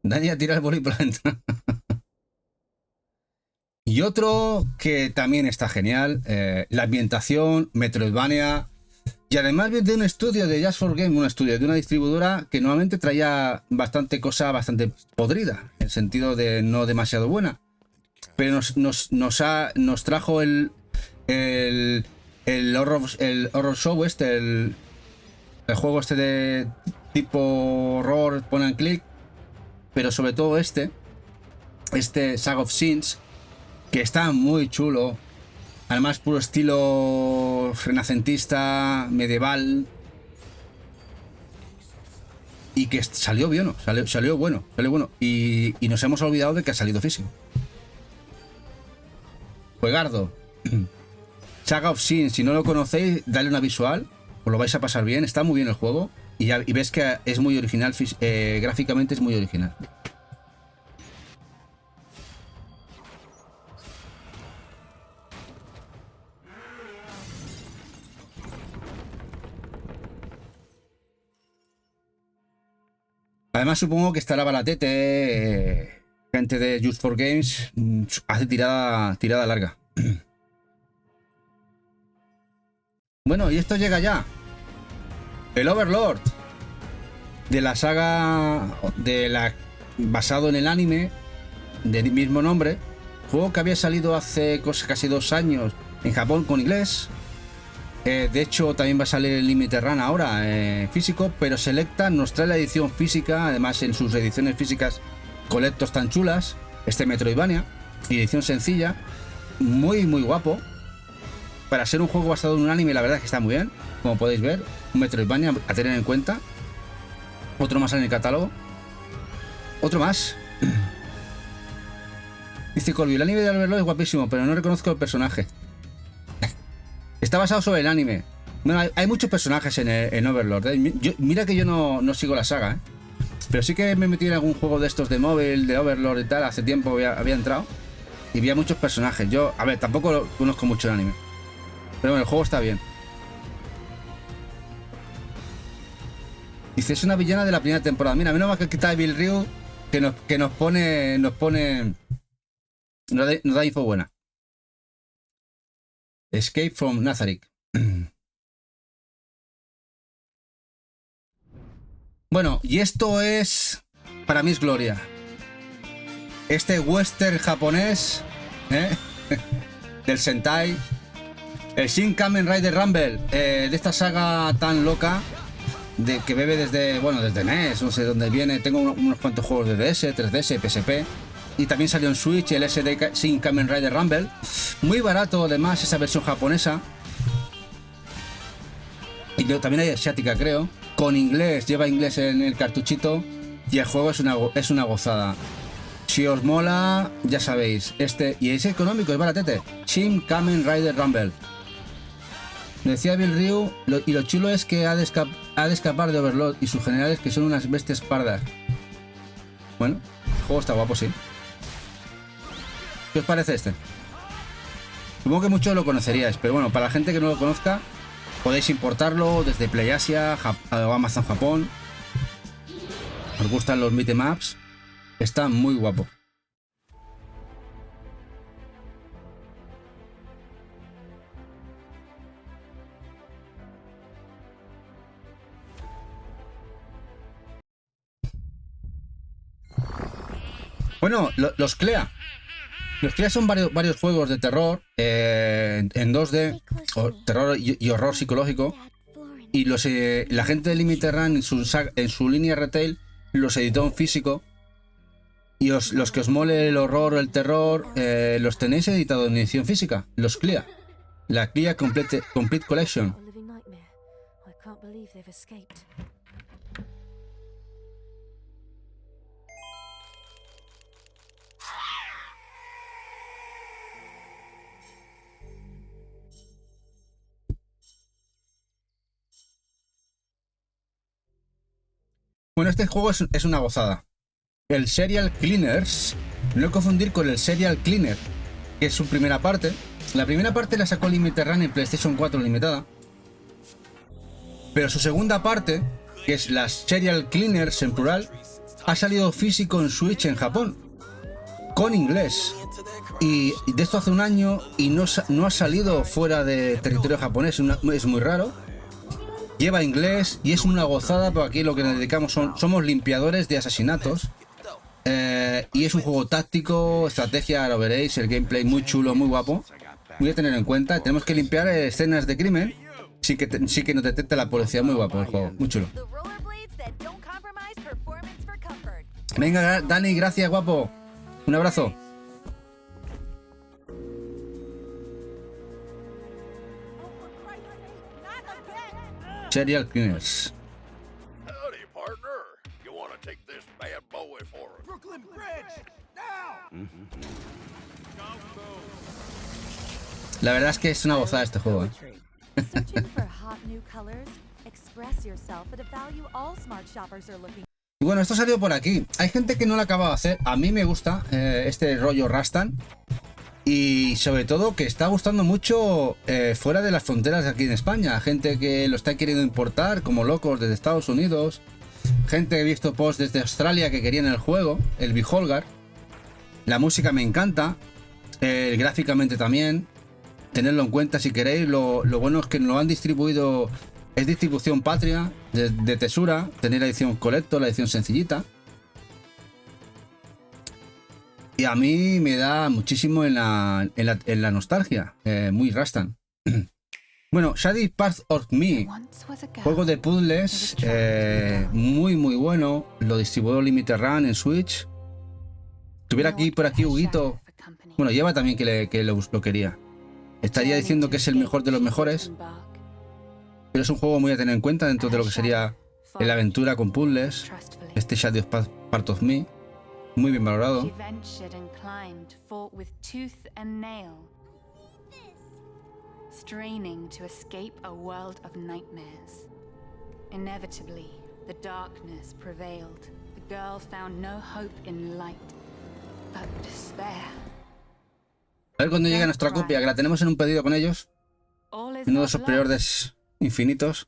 Speaker 1: Dani tira el boli por la ventana. Y otro que también está genial, la ambientación, Metroidvania, y además viene de un estudio de Just for Game, un estudio de una distribuidora que normalmente traía bastante cosa bastante podrida, en el sentido de no demasiado buena, pero nos trajo el horror show el juego este de tipo horror, pon and click, pero sobre todo este Saga of Sins, que está muy chulo, además puro estilo renacentista, medieval, y que salió bien, salió bueno, y nos hemos olvidado de que ha salido físico. Juegardo. Saga of Sins, si no lo conocéis, dale una visual, os lo vais a pasar bien, está muy bien el juego, y ves que es muy original, gráficamente es muy original. Además, supongo que estará Balatete, gente de Just for Games, hace tirada larga. Bueno, y esto llega ya. El Overlord. De la saga basado en el anime del mismo nombre. Juego que había salido hace casi 2 años en Japón con inglés. De hecho, también va a salir el Limited Run ahora, físico, pero Selecta nos trae la edición física, además en sus ediciones físicas, colectos tan chulas, este Metroidvania, edición sencilla, muy guapo. Para ser un juego basado en un anime, la verdad es que está muy bien, como podéis ver, un Metroidvania a tener en cuenta. Otro más en el catálogo. Otro más. Dice Colby, el anime de Overlord es guapísimo, pero no reconozco el personaje. Está basado sobre el anime. Bueno, hay muchos personajes en Overlord. Mira que yo no sigo la saga, pero sí que me metí en algún juego de estos de móvil, de Overlord y tal. Hace tiempo había entrado y vi a muchos personajes. Yo, a ver, tampoco conozco mucho el anime, pero bueno, el juego está bien. Dice, es una villana de la primera temporada. Mira, menos mal que quita Bill Ryu, que nos da info buena. Escape from Nazarick. Bueno, y esto es... Para mí es gloria. Este western japonés, del Sentai. El Shin Kamen Rider Rumble, de esta saga tan loca, que bebe desde NES, no sé dónde viene. Tengo unos cuantos juegos de DS, 3DS, PSP. Y también salió en Switch el SD Shin Kamen Rider Rumble. Muy barato, además, esa versión japonesa. Y también hay asiática, creo. Con inglés, lleva inglés en el cartuchito. Y el juego es una gozada. Si os mola, ya sabéis. Y es económico, es baratete. Shin Kamen Rider Rumble. Me decía Bill Ryu, y lo chulo es que ha de escapar de Overlord y sus generales, que son unas bestias pardas. Bueno, el juego está guapo, sí. ¿Qué os parece este? Supongo que muchos lo conoceríais, pero bueno, para la gente que no lo conozca, podéis importarlo desde PlayAsia o Amazon Japón. ¿Os gustan los beat'em ups? Está muy guapo. Bueno, los CLEA. Los CLEA son varios juegos de terror en 2D, terror y horror psicológico. Y la gente de Limited Run en su línea retail los editó en físico. Y los que os mole el horror o el terror, los tenéis editados en edición física. Los CLEA. La CLEA Complete Collection. Bueno, este juego es una gozada. El Serial Cleaners, no confundir con el Serial Cleaner, que es su primera parte. La primera parte la sacó Limited Run en PlayStation 4 limitada. Pero su segunda parte, que es las Serial Cleaners en plural, ha salido físico en Switch en Japón, con inglés. Y de esto hace un año y no ha salido fuera de territorio japonés, es muy raro. Lleva inglés y es una gozada, porque aquí lo que nos dedicamos somos limpiadores de asesinatos. Y es un juego táctico, estrategia, lo veréis, el gameplay muy chulo, muy guapo. Muy a tener en cuenta. Tenemos que limpiar escenas de crimen. Sí que nos detecta la policía, muy guapo el juego, muy chulo. Venga, Dani, gracias, guapo. Un abrazo. Serial Cleaners.
Speaker 2: Howdy, partner. You want to take this bad boy for a Brooklyn Bridge now?
Speaker 1: La verdad es que es una gozada este juego, ¿eh? Y bueno, esto salió por aquí. Hay gente que no lo acaba de hacer. A mí me gusta este rollo Rastan. Y sobre todo que está gustando mucho fuera de las fronteras de aquí en España. Gente que lo está queriendo importar como locos desde Estados Unidos. Gente que he visto posts desde Australia que querían el juego, el Beholgar. La música me encanta. Gráficamente también. Tenerlo en cuenta si queréis. Lo bueno es que lo han distribuido. Es distribución patria de Tesura. Tenéis la edición Collector, la edición sencillita. Y a mí me da muchísimo en la nostalgia. Muy Rastan. Bueno, Shady Part of Me. Juego de puzzles. Muy bueno. Lo distribuyó Limited Run en Switch. Tuviera por aquí Huguito. Bueno, lleva también que lo quería. Estaría diciendo que es el mejor de los mejores. Pero es un juego muy a tener en cuenta dentro de lo que sería la aventura con puzzles. Este Shady Part of Me. Muy bien valorado.
Speaker 3: Straining to escape a world of nightmares. Inevitably, the darkness prevailed. The girl found no hope in light, but despair.
Speaker 1: A ver cuando llega nuestra copia, que la tenemos en un pedido con ellos. Uno de esos preorders infinitos.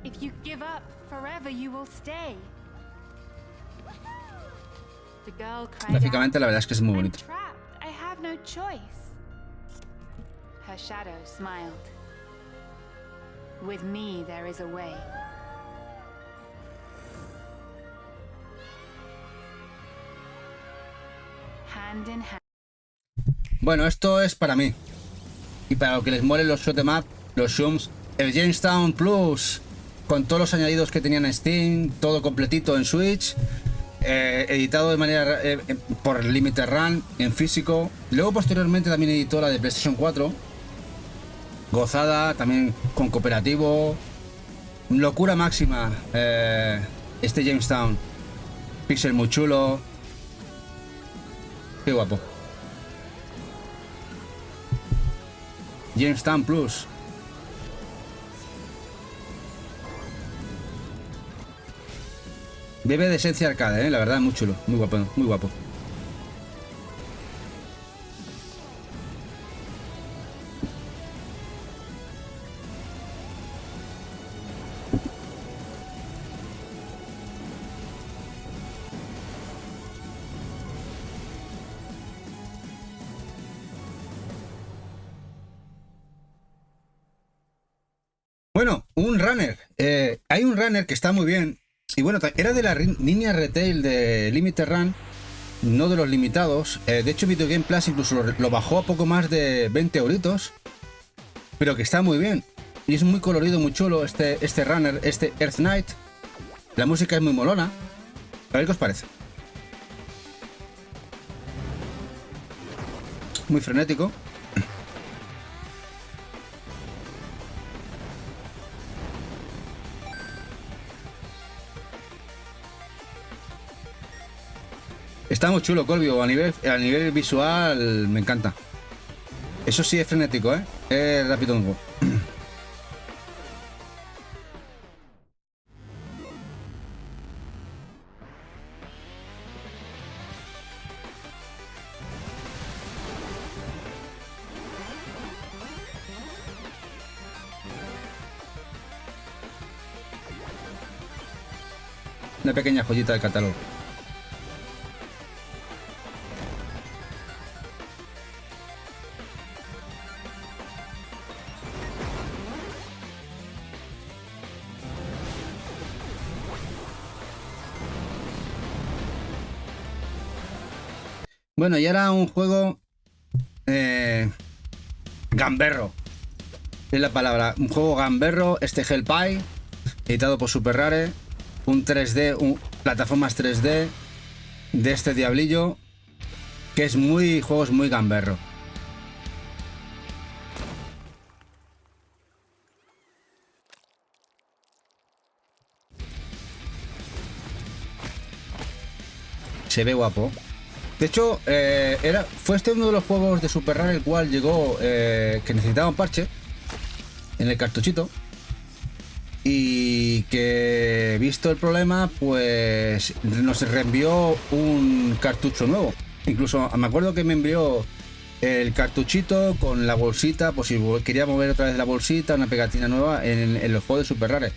Speaker 3: If you give up, forever you will stay.
Speaker 1: Gráficamente la verdad es que es muy bonito.
Speaker 3: I have no choice. Her shadow smiled. With me there is a way. Hand in hand.
Speaker 1: Bueno, esto es para mí. Y para lo que les molen los shoot 'em up, los Shums, el Jamestown Plus, con todos los añadidos que tenían en Steam, todo completito en Switch. Editado de manera por Limited Run en físico. Luego posteriormente también editó la de PlayStation 4. Gozada, también con cooperativo. Locura máxima. Este Jamestown. Pixel muy chulo. Qué guapo. Jamestown Plus. Bebe de esencia arcade, la verdad, muy chulo, muy guapo, muy guapo. Bueno, un runner. Hay un runner que está muy bien. Y bueno, era de la línea retail de Limited Run, no de los limitados. De hecho, Video Game Plus incluso lo bajó a poco más de 20 euritos, pero que está muy bien. Y es muy colorido, muy chulo este runner, este Earth Knight. La música es muy molona. A ver qué os parece. Muy frenético. Está muy chulo, Colvio. A nivel visual me encanta. Eso sí es frenético, ¿eh? Es rápido. Una pequeña joyita del catálogo. Bueno, y ahora un juego gamberro. Es la palabra. Un juego gamberro, este Hellpie, editado por Super Rare. Un 3D, plataformas 3D de este diablillo, que es juegos muy gamberro. Se ve guapo. De hecho, fue este uno de los juegos de Super Rare el cual llegó que necesitaba un parche en el cartuchito. Y que, visto el problema, pues nos reenvió un cartucho nuevo. Incluso me acuerdo que me envió el cartuchito con la bolsita, por si quería mover otra vez la bolsita, una pegatina nueva en los juegos de Super Rare.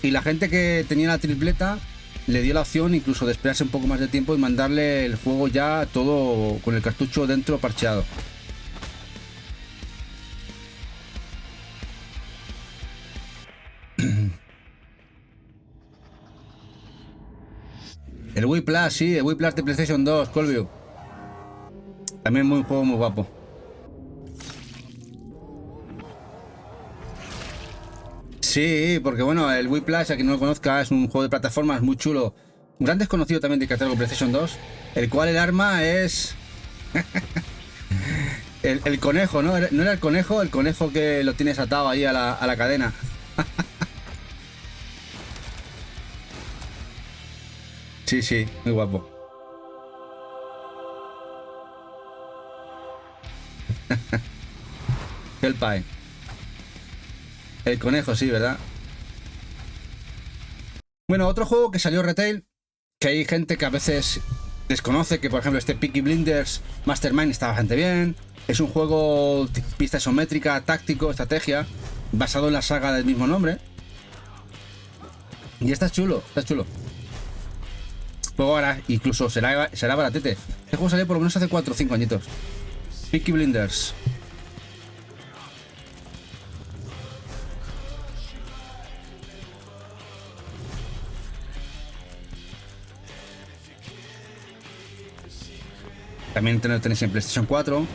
Speaker 1: Y la gente que tenía la tripleta le dio la opción incluso de esperarse un poco más de tiempo y mandarle el juego ya todo con el cartucho dentro parcheado. El Wii Plus, sí, el Wii Plus de PlayStation 2, Colview. También un juego muy guapo. Sí, porque bueno, el Wii Plus, a quien no lo conozca, es un juego de plataformas muy chulo. Un gran desconocido también de catálogo PlayStation 2, el cual el arma es... el conejo, ¿no? ¿No era el conejo que lo tienes atado ahí a la cadena? Sí, sí, muy guapo. Hellpie. El conejo, sí, ¿verdad? Bueno, otro juego que salió retail, que hay gente que a veces desconoce, que por ejemplo este Peaky Blinders Mastermind está bastante bien. Es un juego pista isométrica, táctico, estrategia, basado en la saga del mismo nombre. Y está chulo, está chulo. Juego ahora incluso será baratete. Este juego salió por lo menos hace 4 o 5 añitos. Peaky Blinders. También tenéis en PlayStation 4.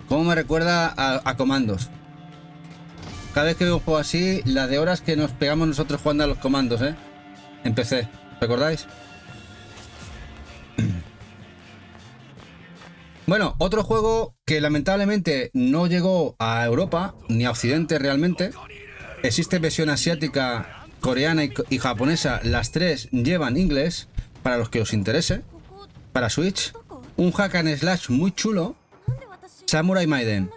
Speaker 1: ¿Cómo me recuerda a Comandos? Cada vez que veo un juego así, la de horas que nos pegamos nosotros jugando a los Comandos, ¿eh? En PC, ¿recordáis? Bueno, otro juego que lamentablemente no llegó a Europa, ni a Occidente realmente. Existe versión asiática, coreana y japonesa. Las tres llevan inglés, para los que os interese. Para Switch. Un hack and slash muy chulo. Samurai Maiden.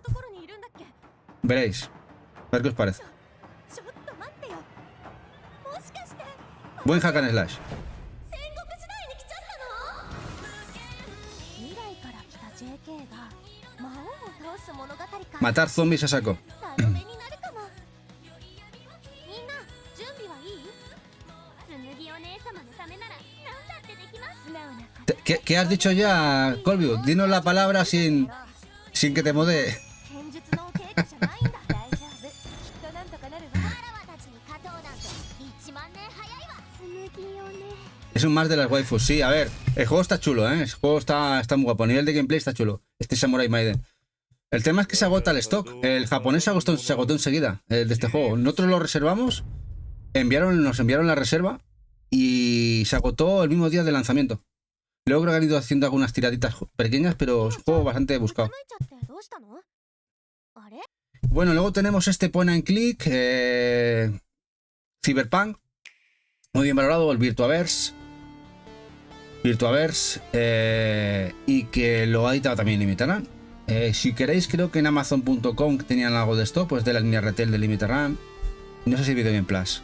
Speaker 1: Veréis. A ver qué os parece. Buen hack and slash. Matar zombies a saco. ¿Qué has dicho ya, Colby? Dinos la palabra sin que te modee. Es un más de las waifus, sí. A ver, el juego está chulo, ¿eh? El juego está muy guapo. A nivel de gameplay está chulo. Este Samurai Maiden. El tema es que se agota el stock. El japonés se agotó enseguida, el de este juego. Nosotros lo reservamos, nos enviaron la reserva y se agotó el mismo día de lanzamiento. Luego creo que han ido haciendo algunas tiraditas pequeñas, pero es un juego bastante buscado. Bueno, luego tenemos este point and click, Cyberpunk, muy bien valorado, el Virtuaverse, y que lo ha editado también Limited Run. Si queréis, creo que en Amazon.com tenían algo de esto, pues de la línea retail de Limited Run. No sé si Video Game Plus.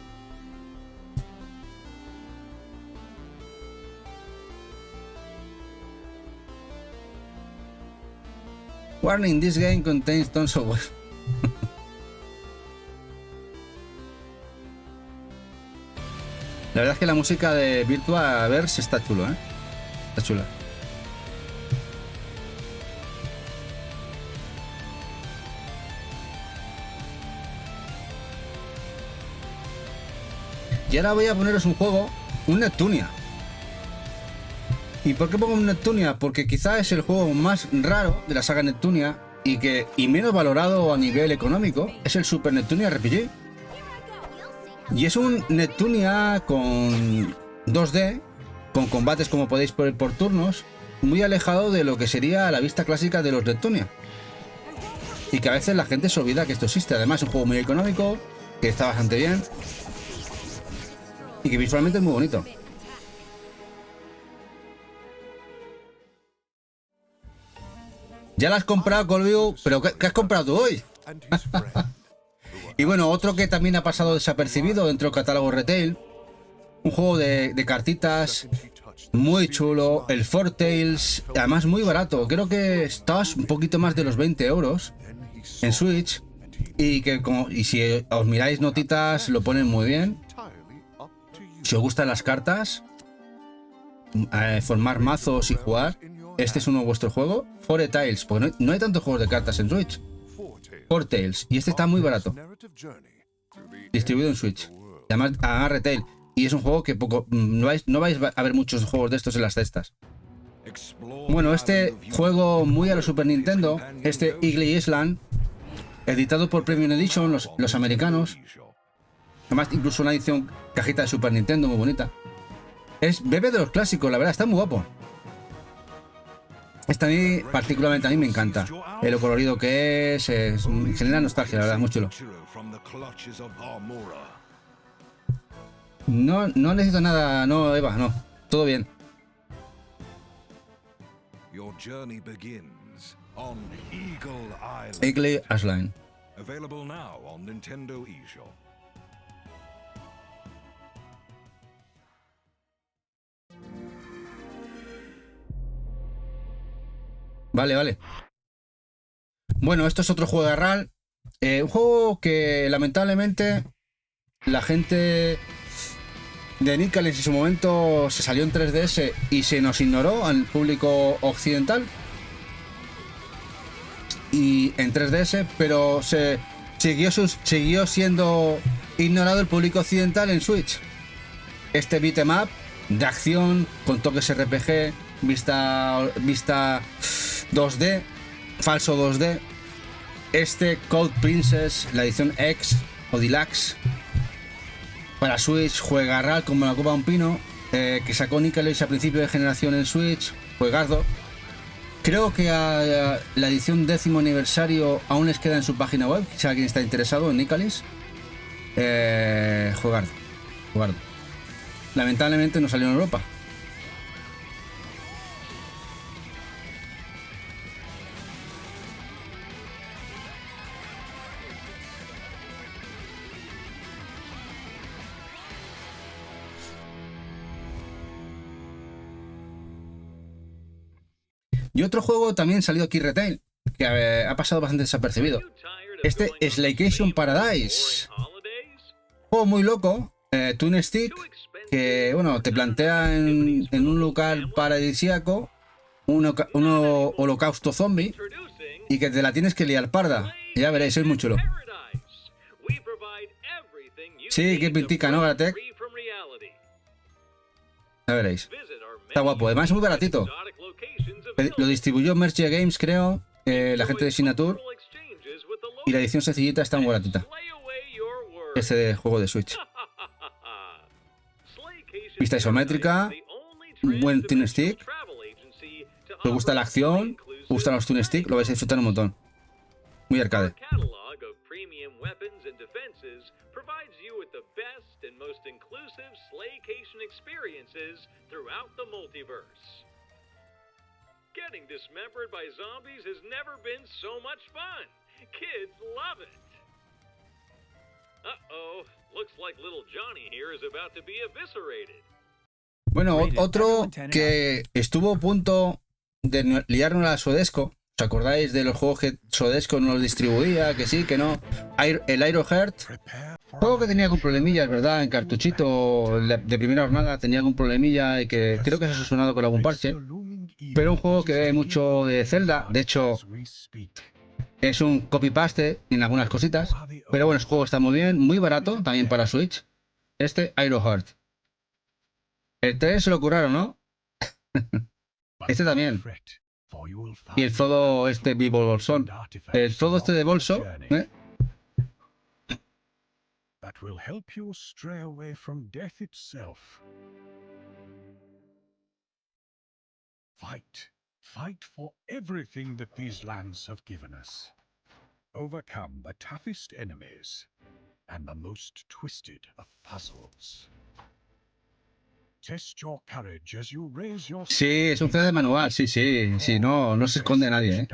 Speaker 1: Warning, this game contains tons of... La verdad es que la música de Virtuaverse está chulo, ¿eh? Está chula. Y ahora voy a poneros un juego, un Neptunia. ¿Y por qué pongo un Neptunia? Porque quizá es el juego más raro de la saga Neptunia y menos valorado a nivel económico. Es el Super Neptunia RPG. Y es un Neptunia con 2D, con combates como podéis ver por turnos, muy alejado de lo que sería la vista clásica de los Neptunia. Y que a veces la gente se olvida que esto existe. Además es un juego muy económico, que está bastante bien y que visualmente es muy bonito. Ya la has comprado, Colby, pero ¿qué has comprado tú hoy? Y bueno, otro que también ha pasado desapercibido dentro del catálogo retail, un juego de cartitas muy chulo, el Four Tales, además muy barato, creo que estabas un poquito más de los 20 euros en Switch, y si os miráis notitas lo ponen muy bien. Si os gustan las cartas, formar mazos y jugar, este es uno de vuestro juego. Four Tales, porque no hay tantos juegos de cartas en Switch. Four Tales, y este está muy barato, distribuido en Switch, además a retail, y es un juego que no vais a ver muchos juegos de estos en las cestas. Bueno, este juego muy a lo Super Nintendo, este Eagle Island, editado por Premium Edition, los americanos, además incluso una edición cajita de Super Nintendo muy bonita. Bebe de los clásicos, la verdad, está muy guapo. Este a mí, particularmente a mí me encanta. Lo colorido que es genera nostalgia, la verdad, muy chulo. No necesito nada, no, Eva, no. Todo bien. Eagle Island. Vale. Bueno, esto es otro juego de RAL. Un juego que lamentablemente la gente de Nicalis en su momento se salió en 3DS y se nos ignoró al público occidental. Y en 3DS, pero se siguió siendo ignorado el público occidental en Switch. Este beat'em up de acción con toques RPG, vista 2D, falso 2D. Este Code Princess, la edición X o Deluxe para Switch, juega RAL como la copa de un pino, que sacó Nicalis a principio de generación en Switch, juegardo. Creo que a la edición 10º aniversario aún les queda en su página web, si alguien está interesado en Nicalis. Jugardo. Lamentablemente no salió en Europa. Y otro juego también salió aquí retail, que ha pasado bastante desapercibido. Este es Slaycation Paradise. Juego muy loco, Twin Stick, que bueno, te plantea en un lugar paradisíaco un holocausto zombie y que te la tienes que liar parda. Ya veréis, es muy chulo. Sí, qué pintica, ¿no, Garatec? Ya veréis. Está guapo, además es muy baratito. Lo distribuyó Merge Games, creo, la gente de Signature. Y la edición sencillita está muy baratita. Este juego de Switch. Vista isométrica, un buen Twin Stick. ¿Os gusta la acción? ¿Os gustan los Twin Stick? Lo vais a disfrutar un montón. Muy arcade.
Speaker 2: Getting dismembered by zombies has never been so much fun. Kids love it. Uh-oh, looks like little Johnny here is about to be eviscerated.
Speaker 1: Bueno, otro que estuvo a punto de liarnos a Sodesco. ¿Os acordáis de los juegos que Sodesco nos distribuía? Que sí, que no. El Ironheart. Juego que tenía algún problemilla, es verdad, en cartuchito de primera jornada tenía algún problemilla y que creo que se ha solucionado con algún parche. Pero un juego que ve mucho de Zelda, de hecho es un copy-paste en algunas cositas. Pero bueno, el juego está muy bien, muy barato, también para Switch. Este Ironheart. El 3 se lo curaron, ¿no? Este también. Y el Frodo este Bolsón. El Frodo este de bolso, ¿eh?
Speaker 4: That will help you stray away from death itself. Fight. Fight for everything that these lands have given us. Overcome the toughest enemies and the most twisted of puzzles. Test your courage as you raise your...
Speaker 1: Sí, es un CD manual, sí, no se esconde a nadie, ¿eh?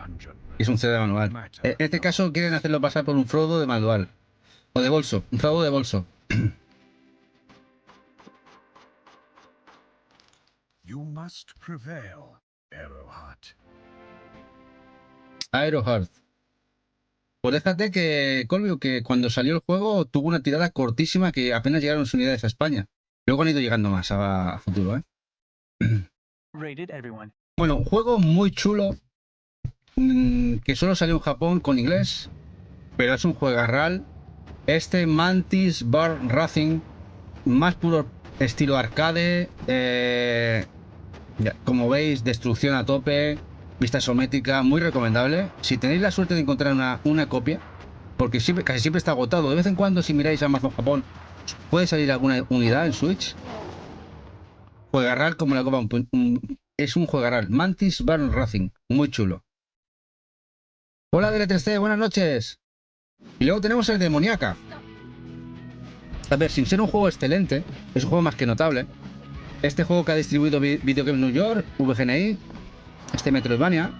Speaker 1: Es un CD manual. En este caso quieren hacerlo pasar por un Frodo de manual. O de bolso, un Frodo de bolso.
Speaker 4: You must prevail, Arrowheart.
Speaker 1: Ironheart. Pues déjate que, Colvio, que cuando salió el juego tuvo una tirada cortísima que apenas llegaron sus unidades a España. Luego han ido llegando más a futuro, ¿eh? Bueno, un juego muy chulo que solo salió en Japón con inglés, pero es un juegarral. Este Mantis Bar Racing, más puro estilo arcade, como veis, destrucción a tope, vista isométrica, muy recomendable. Si tenéis la suerte de encontrar una copia, porque casi siempre está agotado, de vez en cuando si miráis Amazon Japón, puede salir alguna unidad en Switch. Juegarral como la copa, es un juegarral. Mantis Bar Racing, muy chulo. Hola DL3C, buenas noches. Y luego tenemos el Demoniaca. A ver, sin ser un juego excelente, es un juego más que notable. Este juego que ha distribuido Video Game New York, VGNI, este Metroidvania.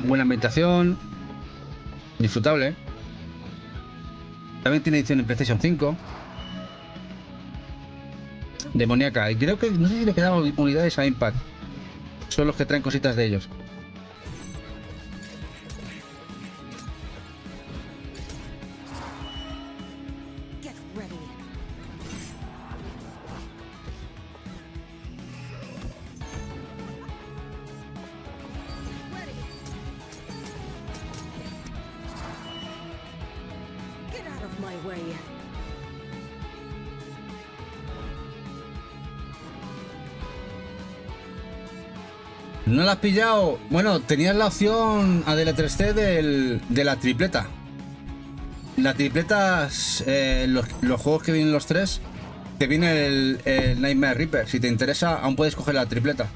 Speaker 1: Buena ambientación, disfrutable. También tiene edición en PlayStation 5. Demoniaca. Y creo que, no sé si le quedaban unidades a Impact. Son los que traen cositas de ellos. ¿No la has pillado? Bueno, tenías la opción a DL3C de la tripleta. La tripleta, los juegos que vienen los tres, te viene el Nightmare Reaper. Si te interesa, aún puedes coger la tripleta.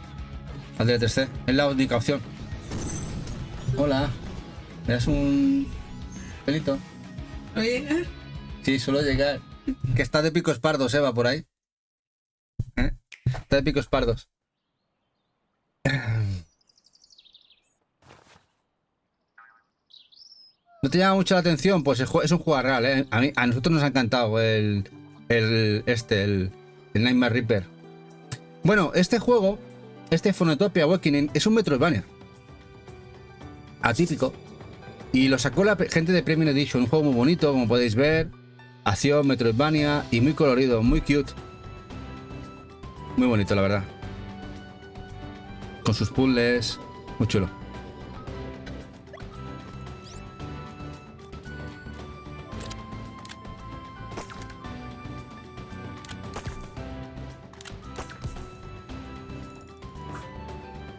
Speaker 1: A DL3C, es la única opción. Hola. ¿Me das un pelito?
Speaker 5: ¿No llegar?
Speaker 1: Sí, suelo llegar. Que está de picos pardos, Eva, por ahí. ¿Eh? Está de picos pardos. ¿No te llama mucho la atención? Pues es un juegarral, ¿eh? A nosotros nos ha encantado el Nightmare Reaper. Bueno, este juego, este Phonotopia Awakening, es un Metroidvania atípico. Y lo sacó la gente de Premium Edition. Un juego muy bonito, como podéis ver. Acción, Metroidvania y muy colorido, muy cute. Muy bonito, la verdad. con sus puzzles. Muy chulo.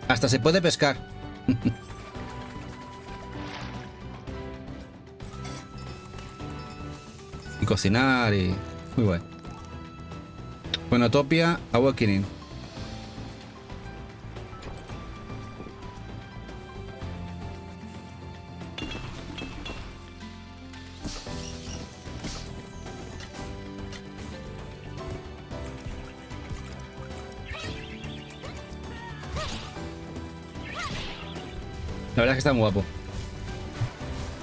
Speaker 1: Hasta se puede pescar. Y cocinar y... Muy guay. Bueno, Topia Awakening. La verdad es que está muy guapo.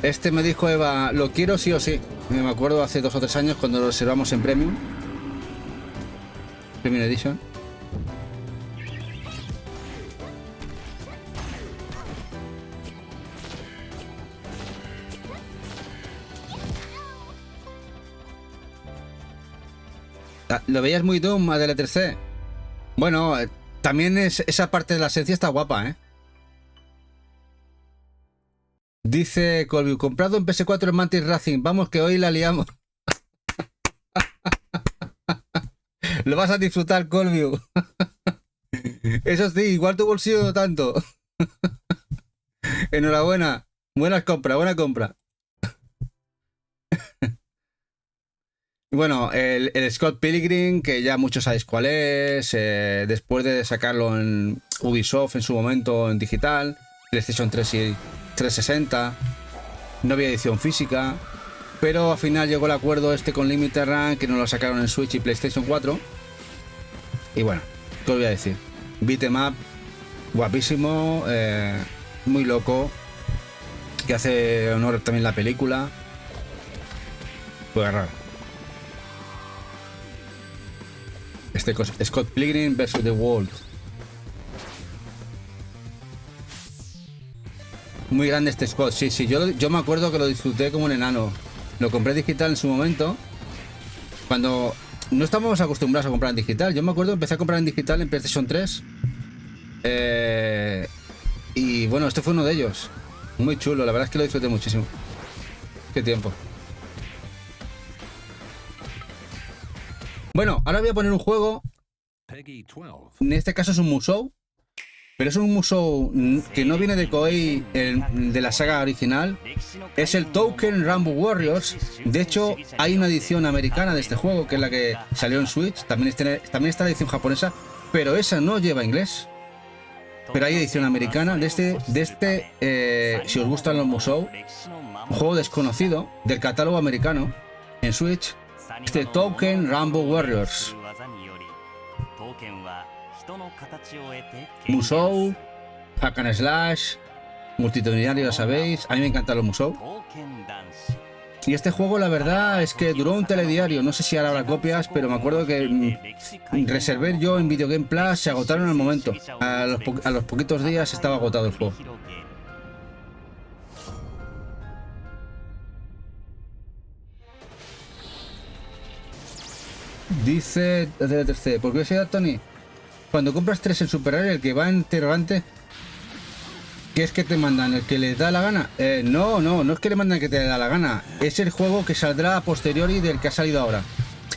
Speaker 1: Este me dijo Eva, lo quiero sí o sí. Me acuerdo hace 2 o 3 años cuando lo reservamos en Premium. Premium Edition. ¿Lo veías muy Doom a DL3C? Bueno, también esa parte de la esencia está guapa, ¿eh? Dice Colby, comprado en PS4 en Mantis Racing. Vamos que hoy la liamos. Lo vas a disfrutar, Colby. Eso sí, igual tu bolsillo no tanto. Enhorabuena. Buena compra. Bueno, el Scott Pilgrim, que ya muchos sabéis cuál es, después de sacarlo en Ubisoft en su momento en digital, PlayStation 3 y 360, no había edición física, pero al final llegó el acuerdo este con Limited Run, que nos lo sacaron en Switch y PlayStation 4. Y bueno, ¿qué os voy a decir? Beat 'em up, guapísimo, muy loco, que hace honor también la película. Pues raro. Este Scott Pilgrim vs. The World. Muy grande este Scott, sí, yo me acuerdo que lo disfruté como un enano. Lo compré digital en su momento. Cuando no estábamos acostumbrados a comprar en digital. Yo me acuerdo que empecé a comprar en digital en PlayStation 3. Y bueno, este fue uno de ellos. Muy chulo, la verdad es que lo disfruté muchísimo. Qué tiempo. Bueno, ahora voy a poner un juego. En este caso es un Musou. Pero es un Musou que no viene de Koei, de la saga original. Es el Touken Ranbu Warriors. De hecho, hay una edición americana de este juego, que es la que salió en Switch. También está la edición japonesa, pero esa no lleva inglés. Pero hay edición americana de este, si os gustan los Musou, un juego desconocido del catálogo americano en Switch. Este Touken Ranbu Warriors. Musou, Hack and Slash, multitudinario, ya sabéis. A mí me encantan los Musou. Y este juego, la verdad, es que duró un telediario. No sé si ahora habrá copias, pero me acuerdo que reservé yo en Video Game Plus. Se agotaron al momento. A los poquitos días estaba agotado el juego. Dice DLTC, ¿por curiosidad, Tony? Cuando compras 3 en Super Rare, el que va en interrogante, ¿qué es que te mandan? ¿El que les da la gana? No es que le mandan que te da la gana. Es el juego que saldrá a posteriori del que ha salido ahora.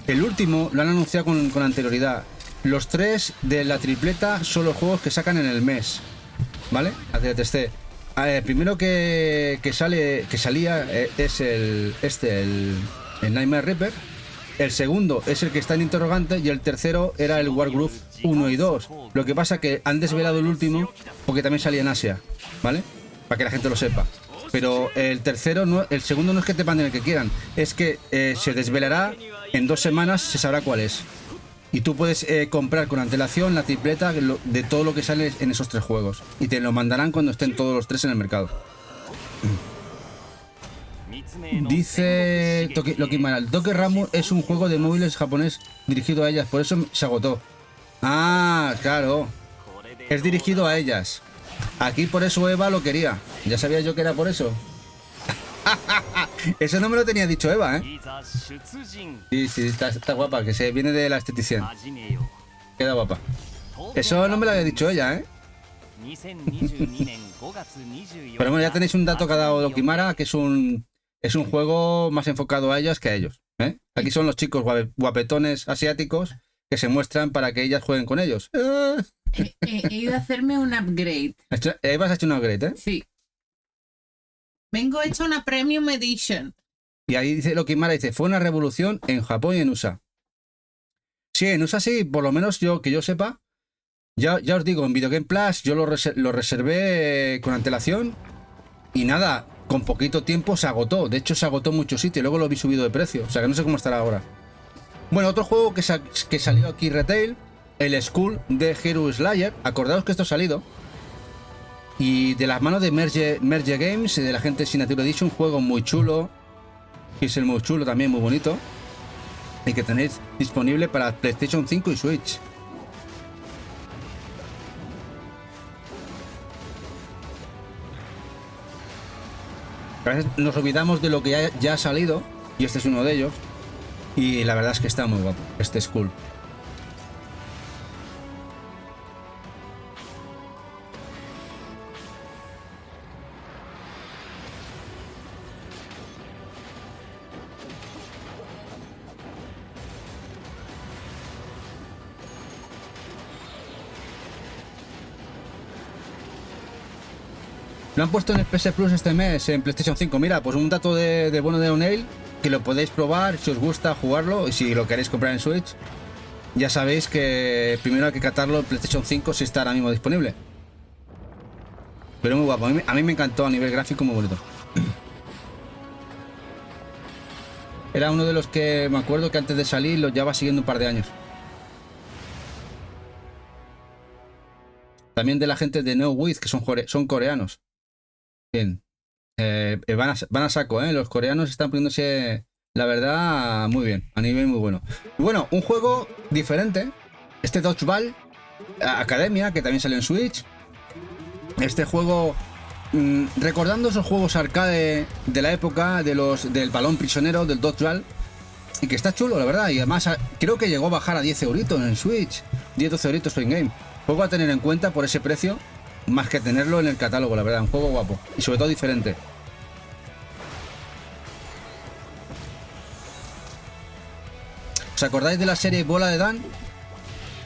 Speaker 1: El último lo han anunciado con anterioridad. Los 3 de la tripleta son los juegos que sacan en el mes, ¿vale? DLTC. Primero que salía es el Nightmare Reaper. El segundo es el que está en interrogante y el tercero era el Wargroove 1 y 2. Lo que pasa que han desvelado el último porque también salía en Asia, ¿vale? Para que la gente lo sepa. Pero el tercero, no, el segundo no es que te manden el que quieran, es que se desvelará en 2 semanas, se sabrá cuál es. Y tú puedes comprar con antelación la tripleta de todo lo que sale en esos 3 juegos. Y te lo mandarán cuando estén todos los 3 en el mercado. Dice Lokimara, el Touken Ranbu es un juego de móviles japonés dirigido a ellas, por eso se agotó. Ah, claro. Es dirigido a ellas. Aquí por eso Eva lo quería. Ya sabía yo que era por eso. Eso no me lo tenía dicho Eva, ¿eh? Sí, está guapa, que se viene de la esteticien. Queda guapa. Eso no me lo había dicho ella, ¿eh? Pero bueno, ya tenéis un dato que ha dado Dokimara, que es un juego más enfocado a ellas que a ellos. Aquí son los chicos guapetones asiáticos que se muestran para que ellas jueguen con ellos.
Speaker 5: He ido a hacerme un upgrade.
Speaker 1: Eva has hecho un upgrade, ¿eh?
Speaker 5: Sí. Vengo hecho una Premium Edition.
Speaker 1: Y ahí dice Dokimara, dice, fue una revolución en Japón y en USA. Sí, en USA sí, por lo menos que yo sepa. Ya os digo, en Video Game Plus yo lo reservé con antelación y nada, con poquito tiempo se agotó. De hecho, se agotó en muchos sitios. Luego lo vi subido de precio. O sea que no sé cómo estará ahora. Bueno, otro juego que salió aquí retail, el School de Hero Slayer. Acordaos que esto ha salido. Y de las manos de Merge Games, de la gente de Signature Edition, un juego muy chulo. Pixel muy chulo también, muy bonito. Y que tenéis disponible para PlayStation 5 y Switch. A veces nos olvidamos de lo que ya ha salido, y este es uno de ellos, y la verdad es que está muy guapo, este es cool. Lo han puesto en el PS Plus este mes en PlayStation 5. Mira, pues un dato de bueno de O'Neill, que lo podéis probar si os gusta jugarlo y si lo queréis comprar en Switch. Ya sabéis que primero hay que catarlo en PlayStation 5 si está ahora mismo disponible. Pero muy guapo, a mí me encantó a nivel gráfico, muy bonito. Era uno de los que me acuerdo que antes de salir lo llevaba siguiendo un par de años. También de la gente de No With, que son coreanos. Bien. Van a saco, ¿eh? Los coreanos están poniéndose, la verdad, muy bien, a nivel muy bueno. Y bueno, un juego diferente. Este Dodgeball Academia, que también salió en Switch. Este juego, recordando esos juegos arcade de la época del balón prisionero, del Dodgeball. Y que está chulo, la verdad. Y además creo que llegó a bajar a 10 euritos en el Switch. 10-12 euritos en game. Juego a tener en cuenta por ese precio. Más que tenerlo en el catálogo, la verdad. Un juego guapo. Y sobre todo diferente. ¿Os acordáis de la serie Bola de Dan?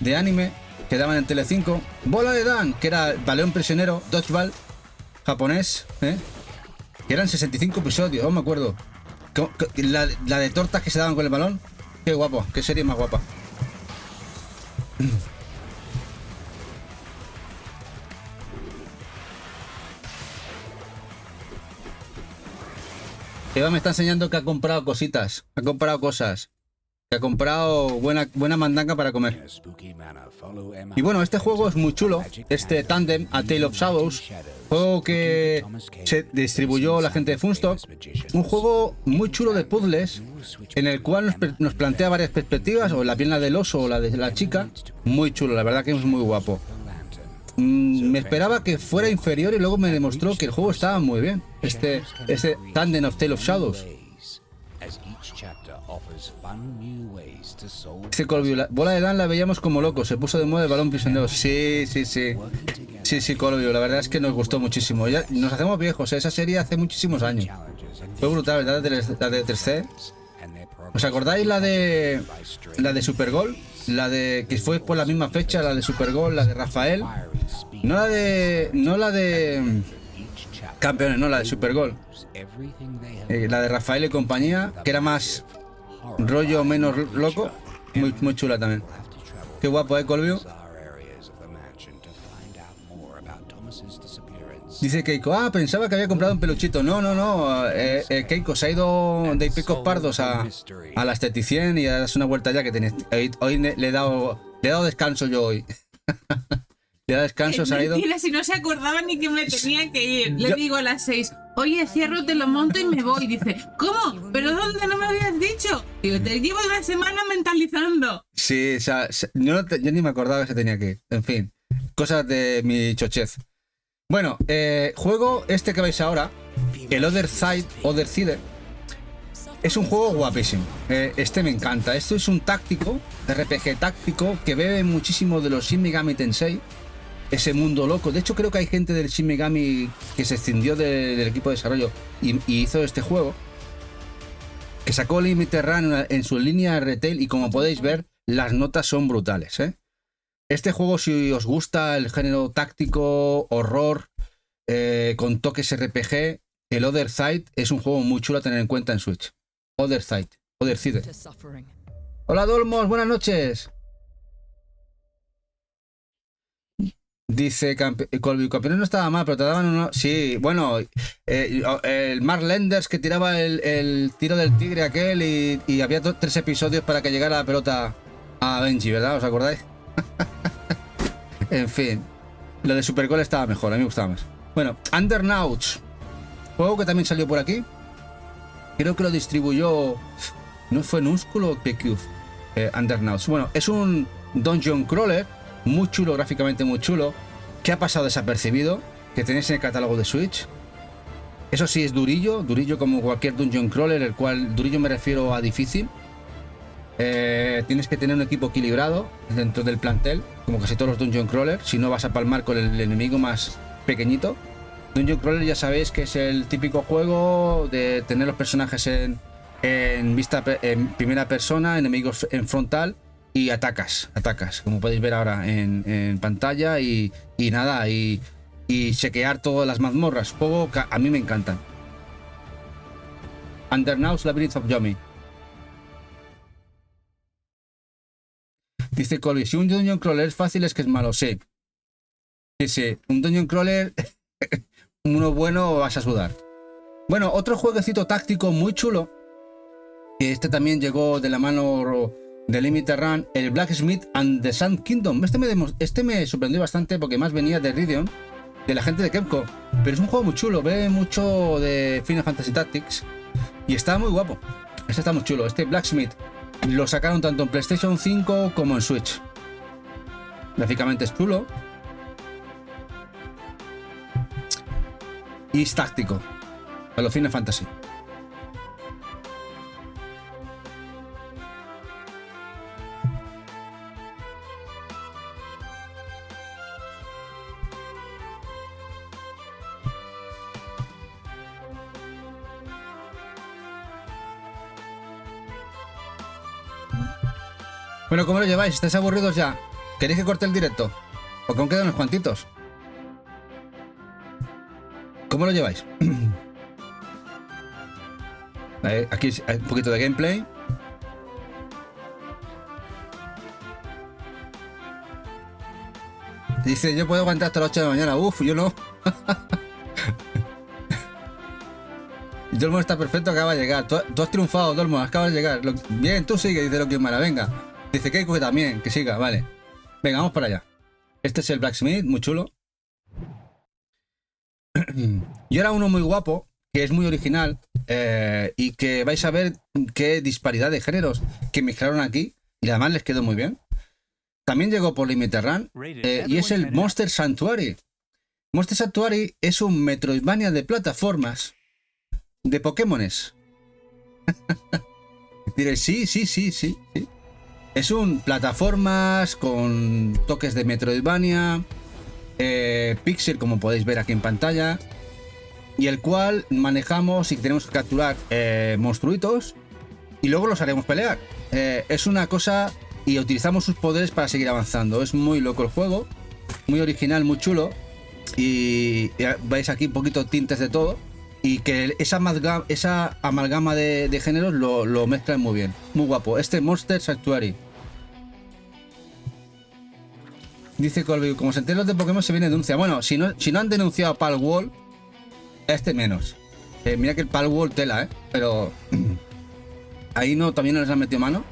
Speaker 1: De anime. Que daban en Telecinco. Bola de Dan, que era balón prisionero, Dodgeball japonés, ¿eh? Que eran 65 episodios, me acuerdo. La de tortas que se daban con el balón. Qué guapo, qué serie más guapa. Eva me está enseñando que ha comprado cositas. Ha comprado cosas. Que ha comprado buena mandanga para comer. Y bueno, este juego es muy chulo. Este Tandem, A Tale of Shadows. Juego que se distribuyó la gente de Funstock. Un juego muy chulo de puzzles. En el cual nos plantea varias perspectivas. O la pierna del oso o la de la chica. Muy chulo, la verdad que es muy guapo. Me esperaba que fuera inferior y luego me demostró que el juego estaba muy bien. Este Tandem of Tale of Shadows. Dice Colvio, Bola de Dan la veíamos como loco, se puso de moda el balón prisionero. Sí, Colvio, la verdad es que nos gustó muchísimo. Ya nos hacemos viejos, esa serie hace muchísimos años. Fue brutal, ¿verdad? La de 3C. ¿Os acordáis la de Supergol? La de que fue por la misma fecha, la de Supergol, la de Rafael. No la de Campeones, no, la de Supergol. La de Rafael y compañía, que era más rollo menos loco. Muy chula también. Qué guapo, Colvio. Dice Keiko, pensaba que había comprado un peluchito. No. Keiko se ha ido de picos pardos a la esteticien y a darse una vuelta ya que tenéis. Hoy le he dado descanso yo hoy. Le he dado descanso, se ha ido.
Speaker 5: Mira, si no se acordaba ni que me tenía que ir. Le digo a las 6, oye, cierro, te lo monto y me voy. Dice, ¿cómo? ¿Pero dónde no me habías dicho? Digo, te llevo una semana mentalizando.
Speaker 1: Sí, o sea, yo ni me acordaba que se tenía que ir. En fin, cosas de mi chochez. Bueno, juego este que veis ahora, el Other Side, es un juego guapísimo. Este me encanta. Esto es un táctico, RPG táctico, que bebe muchísimo de los Shin Megami Tensei. ese mundo loco. De hecho, creo que hay gente del Shin Megami que se escindió del equipo de desarrollo y hizo este juego, que sacó Limited Run en su línea retail, y como podéis ver, las notas son brutales, ¿eh? Este juego, si os gusta el género táctico, horror, con toques RPG, el Other Side es un juego muy chulo a tener en cuenta en Switch. Other Side. Hola Dolmos, buenas noches. Dice, Colby, campeón no estaba mal, pero te daban uno... Sí, bueno, el Mark Lenders que tiraba el tiro del tigre aquel, y había 3 episodios para que llegara la pelota a Benji, ¿verdad? ¿Os acordáis? En fin, lo de Supergol estaba mejor, a mí me gustaba más. Bueno, Undernauts, juego que también salió por aquí. Creo que lo distribuyó... ¿No fue Núsculo o PQ? Undernauts. Bueno, es un dungeon crawler muy chulo, gráficamente muy chulo, que ha pasado desapercibido, que tenéis en el catálogo de Switch. Eso sí, es durillo como cualquier dungeon crawler, el cual durillo me refiero a difícil. Tienes que tener un equipo equilibrado dentro del plantel, como casi todos los dungeon crawler, si no vas a palmar con el enemigo más pequeñito. Dungeon crawler ya sabéis que es el típico juego de tener los personajes en primera persona, enemigos en frontal, y atacas, como podéis ver ahora en pantalla, y nada, y chequear todas las mazmorras. Juego que a mí me encantan. Undernauts Labyrinth of Yomi. Dice Colby, si un dungeon crawler es fácil es que es malo. Sí, un dungeon crawler uno bueno vas a sudar. Bueno, otro jueguecito táctico muy chulo, que este también llegó de la mano de Limited Run, el Blacksmith and the Sand Kingdom. Este me sorprendió bastante porque más venía de Ridion, de la gente de Capcom, pero es un juego muy chulo, ve mucho de Final Fantasy Tactics y está muy guapo. Este está muy chulo. Este Blacksmith lo sacaron tanto en PlayStation 5 como en Switch. Gráficamente es chulo y es táctico a los Final Fantasy. Bueno, ¿cómo lo lleváis? ¿Estáis aburridos ya? ¿Queréis que corte el directo? ¿O que aún quedan unos cuantitos? ¿Cómo lo lleváis? Aquí hay un poquito de gameplay. Dice, yo puedo aguantar hasta las 8 de la mañana. Uf, yo no. Dolmo está perfecto, acaba de llegar. Tú has triunfado, Dolmo, acabas de llegar. Bien, tú sigue, dice Loki Mara, venga. Dice Keiko que también, que siga, vale. Venga, vamos para allá. Este es el Blacksmith, muy chulo. Y ahora uno muy guapo, que es muy original, y que vais a ver qué disparidad de géneros que mezclaron aquí, y además les quedó muy bien. También llegó por Limited Run, y es el Monster Sanctuary. Monster Sanctuary es un Metroidvania de plataformas de Pokémones. Diréis, sí. Es un plataformas con toques de Metroidvania, pixel, como podéis ver aquí en pantalla, y el cual manejamos y tenemos que capturar monstruitos y luego los haremos pelear. Es una cosa, y utilizamos sus poderes para seguir avanzando. Es muy loco el juego, muy original, muy chulo, y veis aquí un poquito tintes de todo, y que esa amalgama de géneros lo mezclan muy bien, muy guapo. Este Monster Sanctuary. Dice Colby, como se enteran los de Pokémon se viene denuncia. Bueno, si no han denunciado a Palworld, este menos. Mira que el Palworld tela, pero ahí no, también no les han metido mano.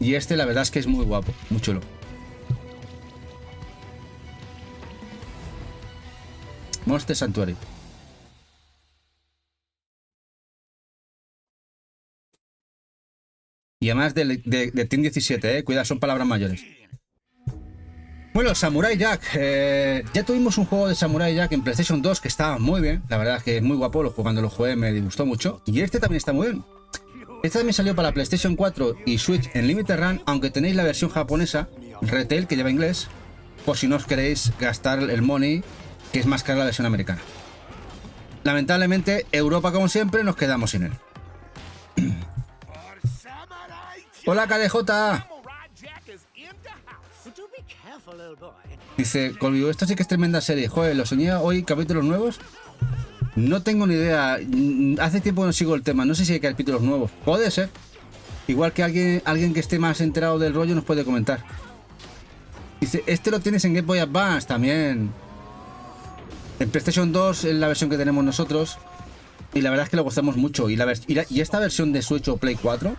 Speaker 1: Y este la verdad es que es muy guapo, muy chulo. Monster Sanctuary. Y además de Team 17, cuidado, son palabras mayores. Bueno, Samurai Jack. Ya tuvimos un juego de Samurai Jack en PlayStation 2 que estaba muy bien. La verdad es que es muy guapo. Cuando lo jugué me gustó mucho. Y este también está muy bien. Este también salió para PlayStation 4 y Switch en Limited Run, aunque tenéis la versión japonesa, retail, que lleva inglés. por si no os queréis gastar el money, que es más cara la versión americana. Lamentablemente, Europa, como siempre, nos quedamos sin él. Hola, KDJ. Dice Colby, esto sí que es tremenda serie. Joder, ¿lo soñé hoy capítulos nuevos? No tengo ni idea. Hace tiempo que no sigo el tema. No sé si hay capítulos nuevos. Puede ser. Igual que alguien que esté más enterado del rollo nos puede comentar. Dice, este lo tienes en Game Boy Advance también. En PlayStation 2 es la versión que tenemos nosotros. Y la verdad es que lo gozamos mucho. Y esta versión de Switch o Play 4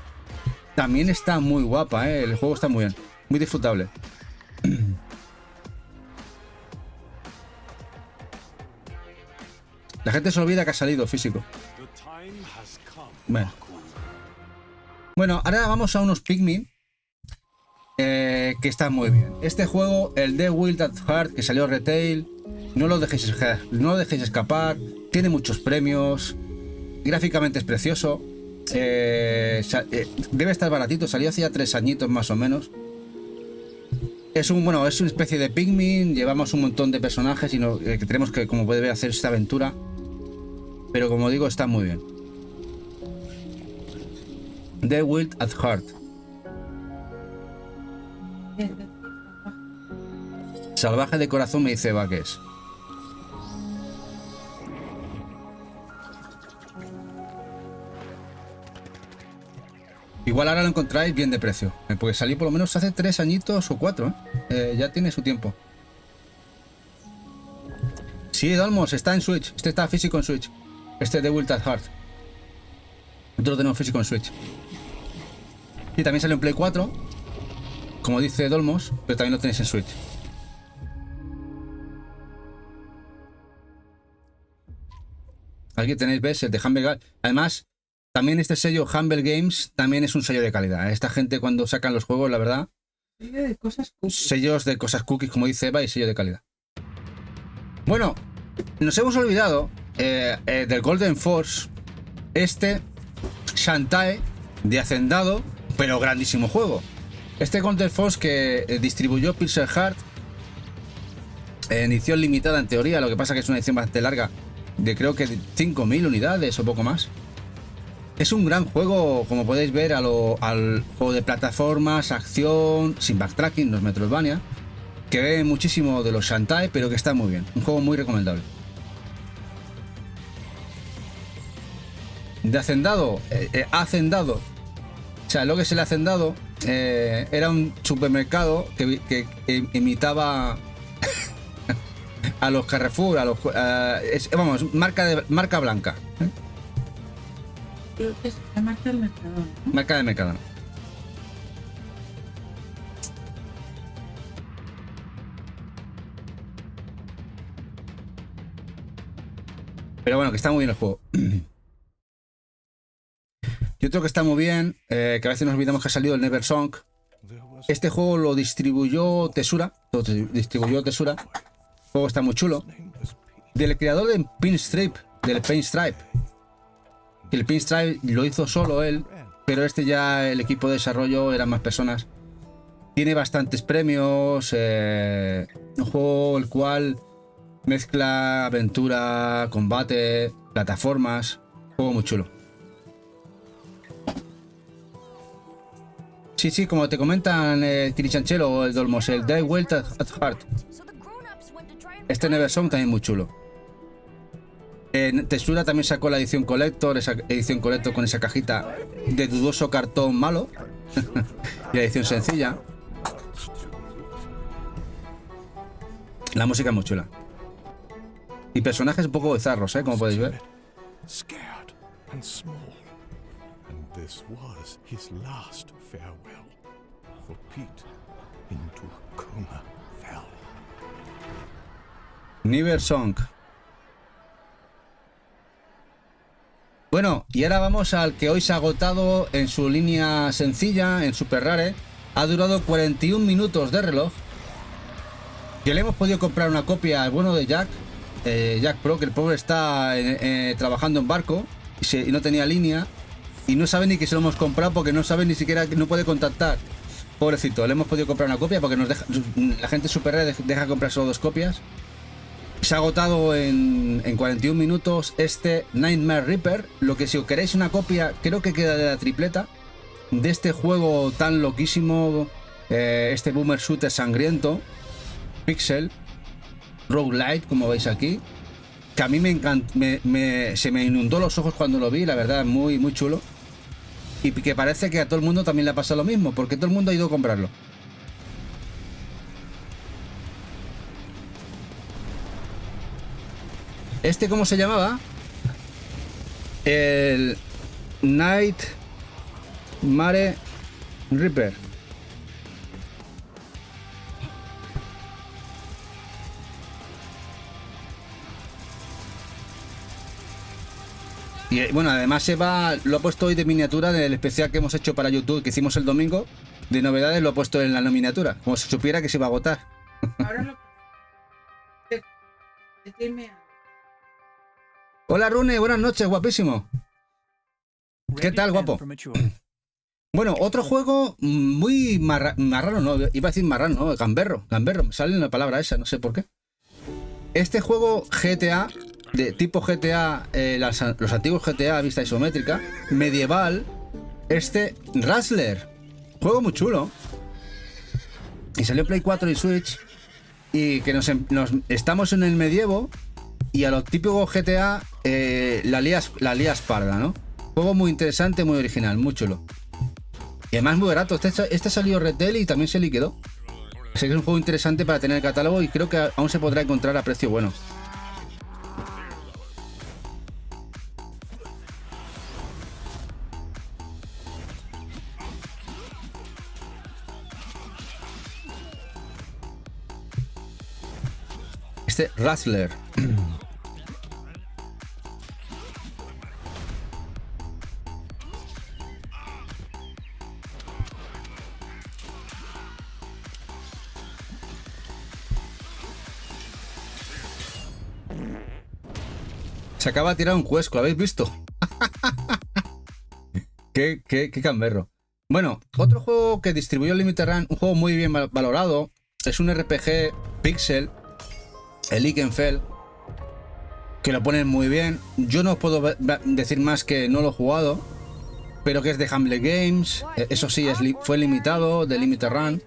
Speaker 1: también está muy guapa, ¿eh? El juego está muy bien. Muy disfrutable. La gente se olvida que ha salido físico. Bueno, ahora vamos a unos Pikmin que están muy bien. Este juego, el The Wild at Heart, que salió retail, no lo dejéis escapar. Tiene muchos premios. Gráficamente es precioso. Debe estar baratito. Salió hace ya 3 añitos más o menos. Es una especie de Pikmin. Llevamos un montón de personajes y que tenemos que, como puede ver, hacer esta aventura. Pero como digo, está muy bien. The Wild at Heart. Salvaje de corazón, me dice Eva que es. Igual ahora lo encontráis bien de precio, porque salió por lo menos hace 3 añitos o 4, ¿eh? Ya tiene su tiempo. Sí, Dolmos, está en Switch. Este está físico en Switch. Este de Wild at Heart. Nosotros lo tenemos físico en Switch. Y también salió en Play 4, como dice Dolmos, pero también lo tenéis en Switch. Aquí tenéis, ¿ves? El de Humble Games. Además, también este sello Humble Games también es un sello de calidad. Esta gente cuando sacan los juegos, la verdad, sellos de cosas cookies, como dice Eva, y sello de calidad. Bueno, nos hemos olvidado del Golden Force, este Shantae de Hacendado, pero grandísimo juego. Este Golden Force que distribuyó Pixel Heart en edición limitada en teoría, lo que pasa que es una edición bastante larga, de creo que 5.000 unidades o poco más. Es un gran juego, como podéis ver, al juego de plataformas, acción, sin backtracking, no es Metroidvania, que ve muchísimo de los Shantae, pero que está muy bien. Un juego muy recomendable. De Hacendado, Hacendado. O sea, lo que es el Hacendado era un supermercado que imitaba a los Carrefour, vamos, marca blanca.
Speaker 5: Creo que es la marca del Mercadona, ¿no?
Speaker 1: Marca de Mercadona. Pero bueno, que está muy bien el juego. Y otro que está muy bien, que a veces nos olvidamos que ha salido el Never Song. Este juego lo distribuyó Tesura. El juego está muy chulo. Del creador de Pinstripe, del Pinstripe. El Pinstripe lo hizo solo él, pero este ya el equipo de desarrollo eran más personas. Tiene bastantes premios. Un juego el cual mezcla aventura, combate, plataformas. Juego muy chulo. Sí, como te comentan Kirichanchelo o el Dolmos, el The Wild at Heart. Este Never Song también muy chulo. Tesura también sacó la edición Collector, esa edición Collector con esa cajita de dudoso cartón malo. Y la edición sencilla. La música es muy chula. Y personajes un poco bizarros, como podéis ver.
Speaker 6: Scared and small. And this was his last farewell. For Pete into a coma fell.
Speaker 1: Never Song. Bueno, y ahora vamos al que hoy se ha agotado en su línea sencilla, en Super Rare. Ha durado 41 minutos de reloj. Que le hemos podido comprar una copia al bueno de Jack Pro, que el pobre está trabajando en barco y no tenía línea. Y no sabe ni que se lo hemos comprado porque no sabe ni siquiera, no puede contactar. Pobrecito, le hemos podido comprar una copia porque nos deja, la gente Super Rare deja comprar solo 2 copias. Se ha agotado en 41 minutos este Nightmare Reaper. Lo que si os queréis una copia, creo que queda de la tripleta de este juego tan loquísimo, este boomer shooter sangriento, pixel, roguelite, como veis aquí, que a mí me encanta, se me inundó los ojos cuando lo vi, la verdad, muy, muy chulo. Y que parece que a todo el mundo también le ha pasado lo mismo, porque todo el mundo ha ido a comprarlo. Este, ¿cómo se llamaba? El Nightmare Reaper. Y bueno, además lo he puesto hoy de miniatura del especial que hemos hecho para YouTube, que hicimos el domingo, de novedades, lo he puesto en la miniatura, como si supiera que se iba a agotar.
Speaker 5: Ahora lo... Decirme...
Speaker 1: Hola Rune, buenas noches, guapísimo. ¿Qué tal, guapo? Bueno, otro juego muy marrano, no, iba a decir marrano, no, gamberro, me sale una palabra esa, no sé por qué. Este juego GTA, de tipo GTA, los antiguos GTA, vista isométrica, medieval, este Razzler, juego muy chulo. Y salió Play 4 y Switch, y que estamos en el medievo, y a lo típico GTA la lías parda, ¿no? Juego muy interesante, muy original, muy chulo. Y además muy barato. Este salió retail y también se liquidó. Sé que es un juego interesante para tener el catálogo y creo que aún se podrá encontrar a precio bueno. Este Razzler. Se acaba de tirar un cuesco, ¿lo habéis visto? qué camberro. Bueno, otro juego que distribuyó Limited Run, un juego muy bien valorado, es un RPG pixel, el Ikenfell, que lo ponen muy bien. Yo no os puedo decir más que no lo he jugado, pero que es de Hamlet Games, eso sí, fue limitado, de Limited Run.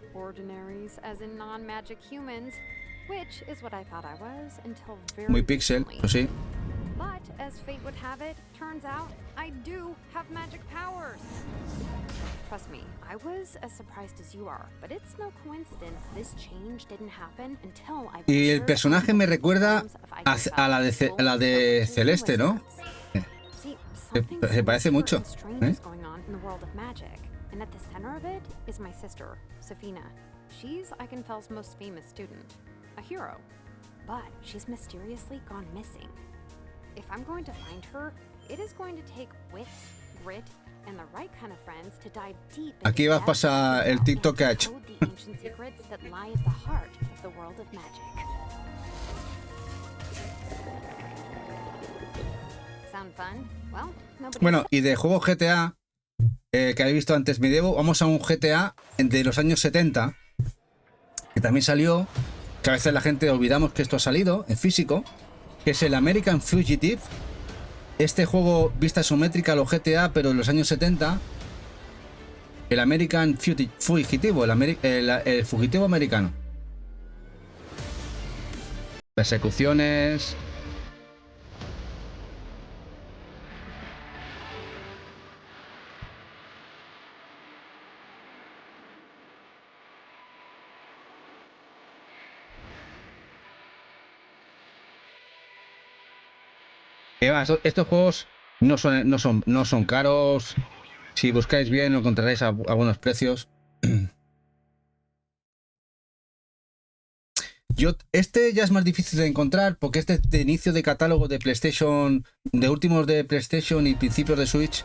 Speaker 1: Muy pixel, eso sí.
Speaker 7: But as fate would have it, turns out I do have magic powers. Trust me, I was as surprised as you are, but it's no coincidence this change didn't happen until I...
Speaker 1: Y el personaje me recuerda a la de Celeste, ¿no? Se parece mucho, ¿eh?
Speaker 7: And at the center of it is my sister, Safina. She's Ikenfell's most famous student, a hero, but she's mysteriously gone missing. If I'm going to find her, it is going to take wits, grit, and the right kind of friends to dive deep.
Speaker 1: Aquí va a pasar el TikTok que ha hecho. Bueno, y de juego GTA que habéis visto antes medievo, vamos a un GTA de los años 70 que también salió, que a veces la gente olvidamos que esto ha salido en físico, que es el American Fugitive. Este juego vista isométrica a los GTA, pero en los años 70. El American Fugitivo, el fugitivo americano. Persecuciones. Estos juegos no son caros. Si buscáis bien, lo encontraréis a buenos precios. Este ya es más difícil de encontrar porque este es de inicio de catálogo de PlayStation, de últimos de PlayStation y principios de Switch.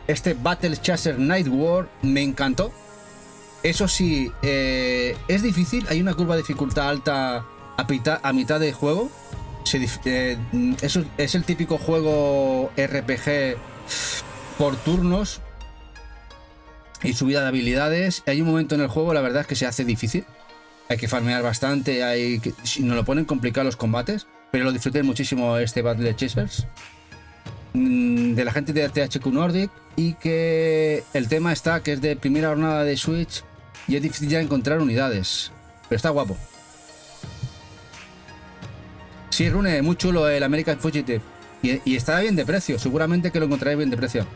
Speaker 1: Este Battle Chaser Night War me encantó. Eso sí, es difícil. Hay una curva de dificultad alta a mitad de juego. Es el típico juego RPG por turnos. y subida de habilidades. Hay un momento en el juego, la verdad es que se hace difícil. Hay que farmear bastante, nos lo ponen complicado los combates, pero lo disfruté muchísimo este Battle Chasers de la gente de THQ Nordic, y que el tema está que es de primera jornada de Switch y es difícil ya encontrar unidades, pero está guapo. Sí, Rune, muy chulo el American Fugitive y está bien de precio, seguramente que lo encontraréis bien de precio.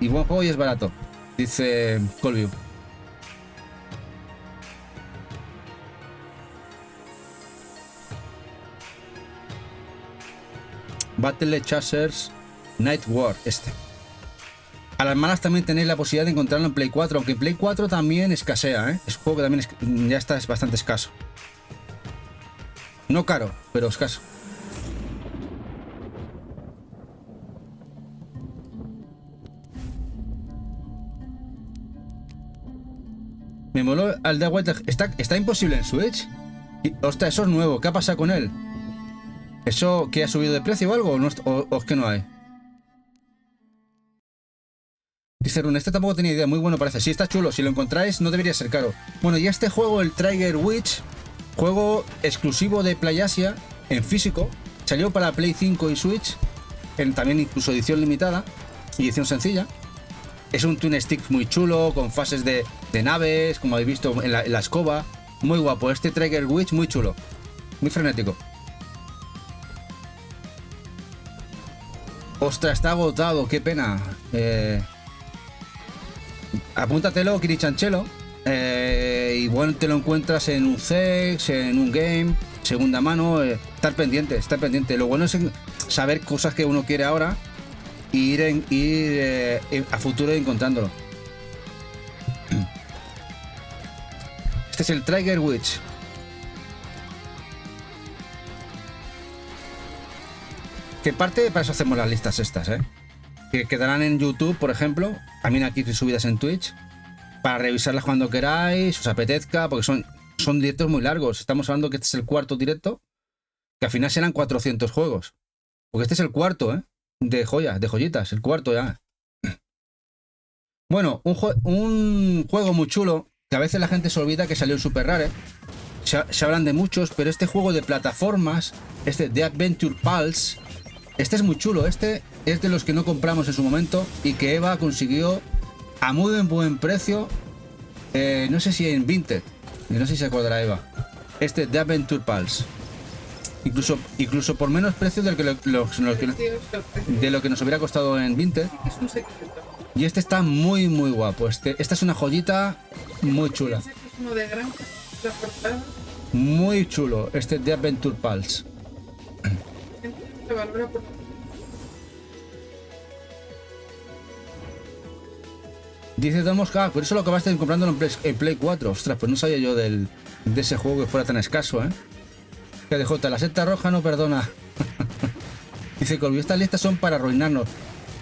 Speaker 1: Y buen juego y es barato, dice Colview. Battle Chasers Night War, A las malas también tenéis la posibilidad de encontrarlo en Play 4, aunque en Play 4 también escasea, ¿eh? Es un juego que también ya está, es bastante escaso. No caro, pero escaso. Me moló al de White. ¿Está imposible en Switch? Ostras, eso es nuevo. ¿Qué ha pasado con él? ¿Eso que ha subido de precio o algo? ¿O es que no hay? Dice Rune, tampoco tenía idea. Muy bueno parece. Sí, está chulo. Si lo encontráis, no debería ser caro. Bueno, y este juego, el Trigger Witch, juego exclusivo de PlayAsia en físico. Salió para Play 5 y Switch. También incluso edición limitada y edición sencilla. Es un twin stick muy chulo, con fases de naves, como habéis visto en la escoba. Muy guapo. Este Trigger Witch, muy chulo. Muy frenético. Ostras, está agotado. Qué pena. Apúntatelo, Kirichanchelo. Y bueno, te lo encuentras en un CEX, en un game, segunda mano. Estar pendiente. Lo bueno es saber cosas que uno quiere ahora y ir a futuro encontrándolo. Este es el Trigger Witch. Que parte, para eso hacemos las listas estas, que quedarán en YouTube, por ejemplo, también aquí subidas en Twitch, para revisarlas cuando queráis, os apetezca, porque son directos muy largos. Estamos hablando que este es el cuarto directo, que al final serán 400 juegos, porque este es el cuarto, de joyitas, el cuarto ya. Bueno, un juego muy chulo, que a veces la gente se olvida que salió en Super Rare. Se hablan de muchos, pero este juego de plataformas, The Adventure Pulse, este es muy chulo. Este es de los que no compramos en su momento y que Eva consiguió a muy buen precio. No sé si en Vinted, no sé si se acordará Eva. The Adventure Pulse. Incluso por menos precio de lo que nos hubiera costado en Vinted.
Speaker 5: Es un secreto.
Speaker 1: Y este está muy guapo. Esta es una joyita muy chula.
Speaker 5: Es uno de granja, la portada.
Speaker 1: Muy chulo, The Adventure Pulse.
Speaker 5: Se valora por...
Speaker 1: Dice Don Mosca, por eso lo acabaste comprándolo en Play 4. Ostras, pues no sabía yo de ese juego que fuera tan escaso, Que DJ, la secta roja no perdona. Dice Colby, estas listas son para arruinarnos.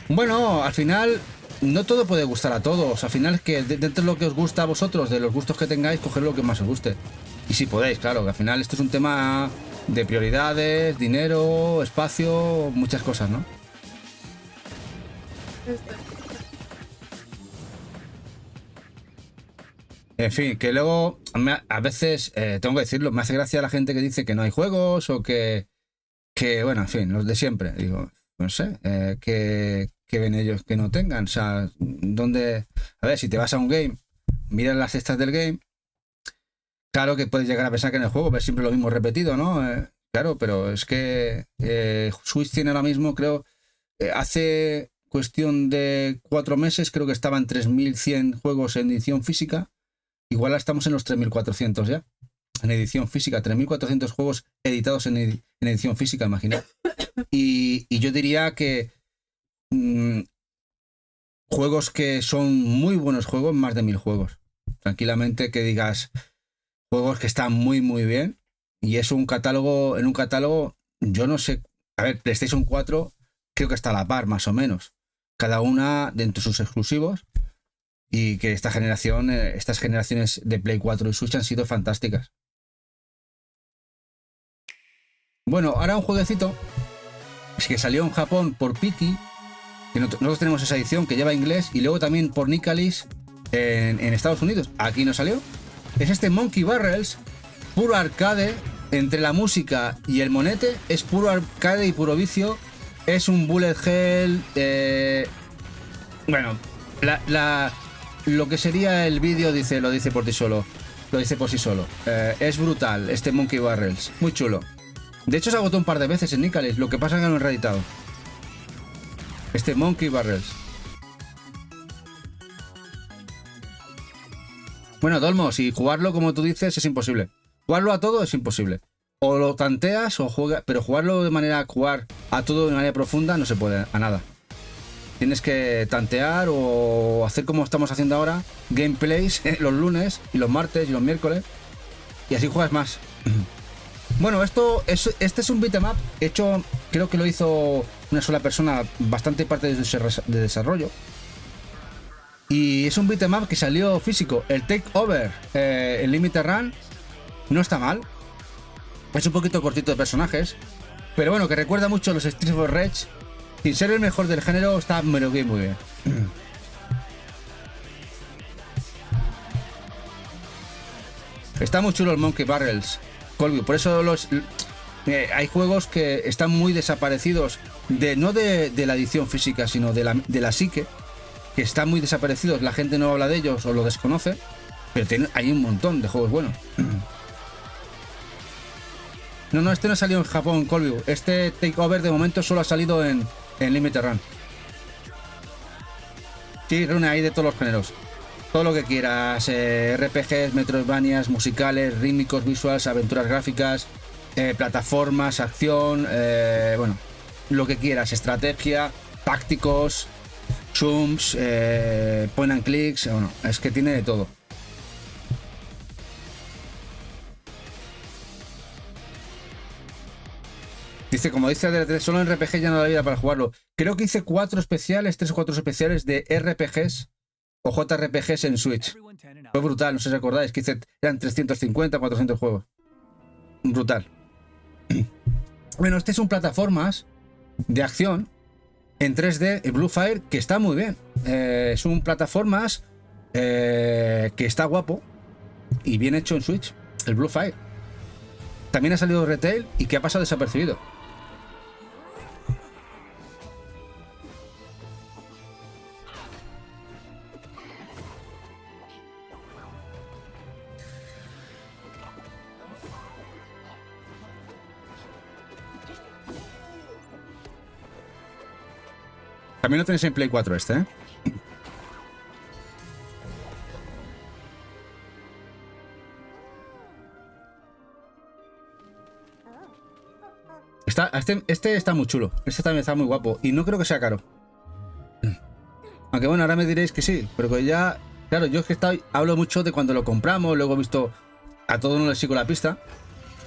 Speaker 1: Bueno, al final no todo puede gustar a todos. Al final es que dentro de lo que os gusta a vosotros, de los gustos que tengáis, coger lo que más os guste. Y si podéis, claro, que al final esto es un tema de prioridades, dinero, espacio, muchas cosas, ¿no? En fin, que luego a veces, tengo que decirlo, me hace gracia la gente que dice que no hay juegos o que bueno, en fin, los de siempre. Digo, no sé, que ven ellos que no tengan. O sea, ¿dónde? A ver, si te vas a un game, miras las cestas del game, claro que puedes llegar a pensar que en el juego ves siempre lo mismo repetido, ¿no? Claro, pero es que Switch tiene ahora mismo, creo, hace cuestión de 4 meses, creo que estaban 3.100 juegos en edición física. Igual estamos en los 3.400 ya, en edición física, 3.400 juegos editados en edición física, imaginad. Y yo diría que juegos que son muy buenos juegos, más de 1.000 juegos. Tranquilamente que digas juegos que están muy bien. Y es un catálogo, yo no sé, a ver, PlayStation 4 creo que está a la par, más o menos. Cada una dentro de sus exclusivos. Y que estas generaciones de Play 4 y Switch han sido fantásticas. Bueno, ahora un jueguecito que salió en Japón por Piki Que nosotros tenemos esa edición que lleva inglés y luego también por Nicalis en Estados Unidos. Aquí no salió. Es este Monkey Barrels, puro arcade. Entre la música y el monete es puro arcade y puro vicio. Es un bullet hell. Bueno, lo que sería el vídeo lo dice por sí solo. Lo dice por sí solo. Es brutal este Monkey Barrels. Muy chulo. De hecho se agotó un par de veces en Nicalis. Lo que pasa es que no lo han reeditado. Este Monkey Barrels. Bueno, Dolmo, si jugarlo como tú dices es imposible. Jugarlo a todo es imposible. O lo tanteas o juegas, pero jugar a todo de manera profunda no se puede, a nada. Tienes que tantear o hacer como estamos haciendo ahora, gameplays los lunes y los martes y los miércoles, y así juegas más. Bueno, este es un beat'em up hecho, creo que lo hizo una sola persona, bastante parte de su desarrollo. Y es un beat'em up que salió físico. El Takeover, el Limited Run, no está mal. Es un poquito cortito de personajes, pero bueno, que recuerda mucho a los Streets of Rage. Sin ser el mejor del género, está muy bien. Está muy chulo el Monkey Barrels, Colby. Por eso hay juegos que están muy desaparecidos, no de la edición física, sino de la psique, que están muy desaparecidos. La gente no habla de ellos o lo desconoce, pero hay un montón de juegos buenos. No, este no ha salido en Japón, Colby. Este Takeover de momento solo ha salido en Limited Run. Sí, reúne ahí de todos los géneros. Todo lo que quieras. RPGs, Metroidvanias, musicales, rítmicos, visuals, aventuras gráficas, plataformas, acción, bueno, lo que quieras. Estrategia, tácticos, chumps, point and clicks. Bueno, es que tiene de todo. Dice, como dice, solo en RPG ya no da vida para jugarlo. Creo que hice 3 o 4 especiales de RPGs o JRPGs en Switch. Fue brutal, no sé si acordáis, que eran 350, 400 juegos. Brutal. Bueno, este es un plataformas de acción en 3D, el Blue Fire, que está muy bien. Es un plataformas que está guapo y bien hecho en Switch, el Blue Fire. También ha salido retail y que ha pasado desapercibido. También lo tenéis en Play 4 este, ¿eh? Este está muy chulo. Este también está muy guapo. Y no creo que sea caro. Aunque bueno, ahora me diréis que sí. Pero que ya... Claro, yo es que hablo mucho de cuando lo compramos. Luego he visto... A todo no le sigo la pista.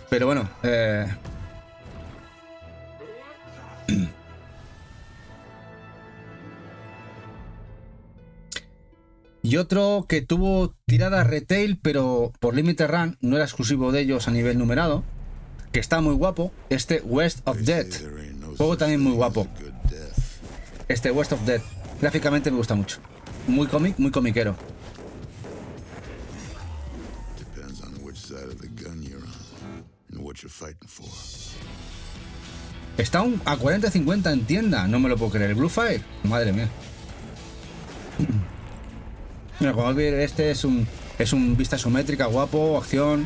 Speaker 1: Pero bueno, Y otro que tuvo tirada retail, pero por Limited Run, no era exclusivo de ellos a nivel numerado, que está muy guapo, este West of Death. Juego también muy guapo. Este West of Death. Gráficamente me gusta mucho. Muy cómic, muy comiquero. Está a 40-50 en tienda, no me lo puedo creer. El Blue Fire, madre mía. Mira, como ver, este es un vista isométrica, guapo, acción.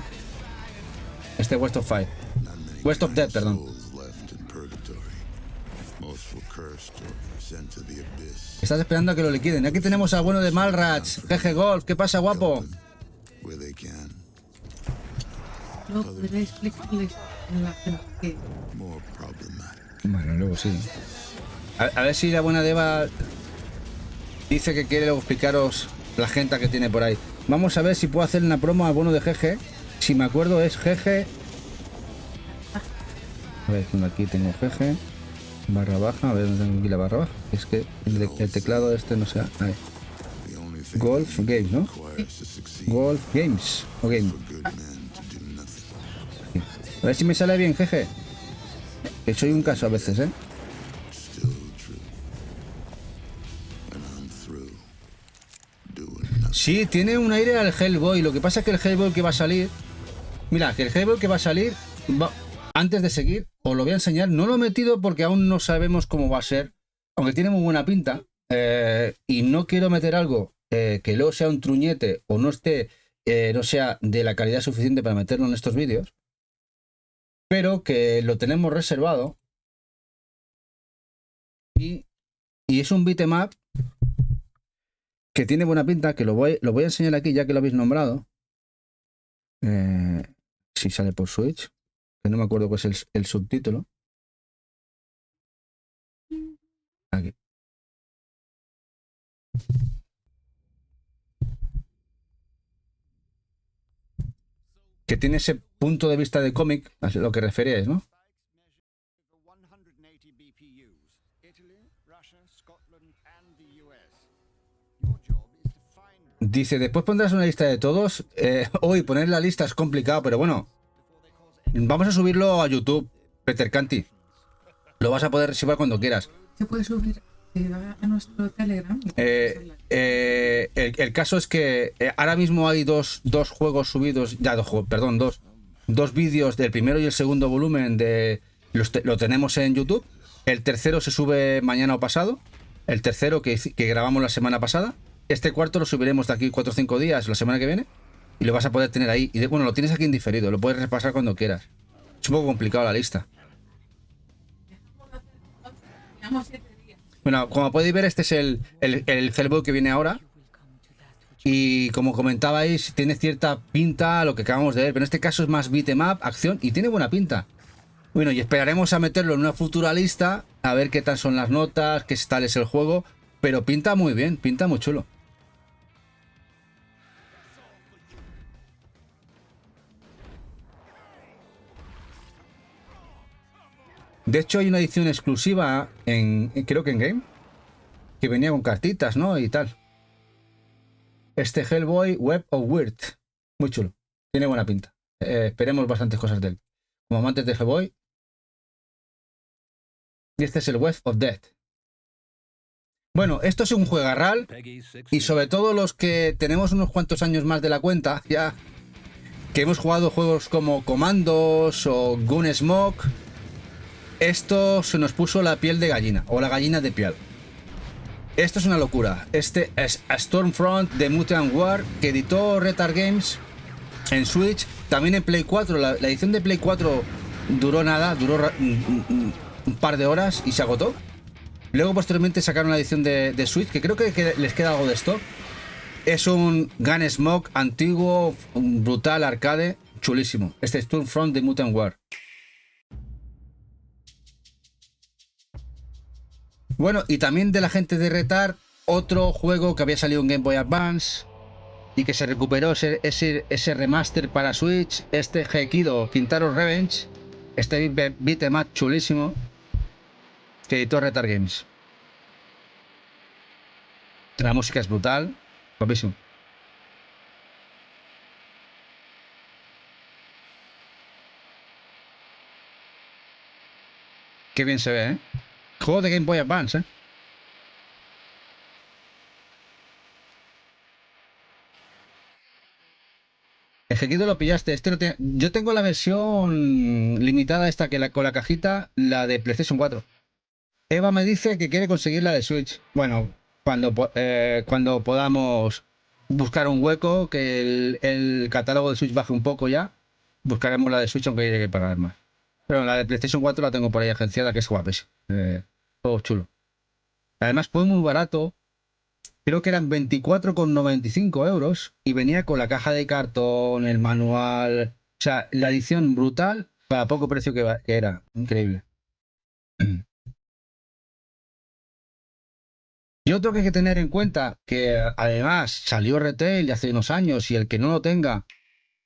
Speaker 1: Este West of Death, perdón. Estás esperando a que lo liquiden. Aquí tenemos al bueno de Malrats, GG Golf. ¿Qué pasa, guapo?
Speaker 5: No podré explicarles a la gente que...
Speaker 1: Bueno, luego sí. A ver si la buena Deva dice que quiere luego explicaros la gente que tiene por ahí. Vamos a ver si puedo hacer una promo al bono de GG. Si me acuerdo es GG. A ver, aquí tengo GG barra baja. A ver dónde tengo aquí la barra baja. Es que el teclado este no sé. Ahí. Golf Games, ¿no? Golf Games o Game. A ver si me sale bien, GG. Que soy un caso a veces, ¿eh? Sí, tiene un aire al Hellboy. Lo que pasa es que el Hellboy que va a salir... Mira, que el Hellboy que va a salir... Antes de seguir, os lo voy a enseñar. No lo he metido porque aún no sabemos cómo va a ser. Aunque tiene muy buena pinta. Y no quiero meter algo que luego sea un truñete o no esté... no sea de la calidad suficiente para meterlo en estos vídeos. Pero que lo tenemos reservado. Y es un beat'em up que tiene buena pinta, que lo voy a enseñar aquí ya que lo habéis nombrado. Si sale por Switch, que no me acuerdo cuál es el subtítulo. Aquí. Que tiene ese punto de vista de cómic, a lo que referíais, ¿no? Dice, después pondrás una lista de todos. Hoy poner la lista es complicado, pero bueno. Vamos a subirlo a YouTube, Peter Canty. Lo vas a poder reservar cuando quieras.
Speaker 5: Se puede subir a nuestro Telegram.
Speaker 1: El caso es que ahora mismo hay dos juegos subidos. Ya, dos vídeos del primero y el segundo volumen lo tenemos en YouTube. El tercero se sube mañana o pasado. El tercero que grabamos la semana pasada. Este cuarto lo subiremos de aquí 4 o 5 días, la semana que viene, y lo vas a poder tener ahí. Y bueno, lo tienes aquí en diferido, lo puedes repasar cuando quieras. Es un poco complicado la lista. Bueno, como podéis ver, este es el Hellboy que viene ahora. Y como comentabais, tiene cierta pinta a lo que acabamos de ver, pero en este caso es más beat'em up, acción, y tiene buena pinta. Bueno, y esperaremos a meterlo en una futura lista, a ver qué tal son las notas, qué tal es el juego, pero pinta muy bien, pinta muy chulo. De hecho, hay una edición exclusiva creo que en Game, que venía con cartitas, ¿no? Y tal. Este Hellboy Web of Weird. Muy chulo. Tiene buena pinta. Esperemos bastantes cosas de él. Como amantes de Hellboy. Y este es el Web of Death. Bueno, esto es un juegarral. Y sobre todo los que tenemos unos cuantos años más de la cuenta, ya que hemos jugado juegos como Commandos o Gunsmoke. Esto se nos puso la piel de gallina, o la gallina de piel. Esto es una locura. Este es a Stormfront de Mutant War, que editó Retard Games en Switch, también en Play 4. La edición de Play 4 duró nada, duró un par de horas y se agotó. Luego posteriormente sacaron la edición de Switch, que creo que les queda algo de stock. Es un Gunsmoke antiguo, brutal, arcade, chulísimo. Este Stormfront de Mutant War. Bueno, y también de la gente de Retard, otro juego que había salido en Game Boy Advance y que se recuperó ese remaster para Switch, este Hekido Kintaro Revenge, este beat'em up chulísimo que editó Retard Games. La música es brutal, guapísimo. Qué bien se ve, ¿eh? Juego de Game Boy Advance, ¿eh? El Hekido lo pillaste. Yo tengo la versión limitada esta con la cajita, la de PlayStation 4. Eva me dice que quiere conseguir la de Switch. Bueno, cuando podamos buscar un hueco, que el catálogo de Switch baje un poco ya, buscaremos la de Switch aunque haya que pagar más. Pero la de PlayStation 4 la tengo por ahí agenciada, que es guapísima. Todo chulo. Además fue muy barato. Creo que eran 24,95 euros. Y venía con la caja de cartón, el manual. O sea, la edición brutal para poco precio que era. Increíble. Y otro que hay que tener en cuenta, que además salió retail hace unos años y el que no lo tenga,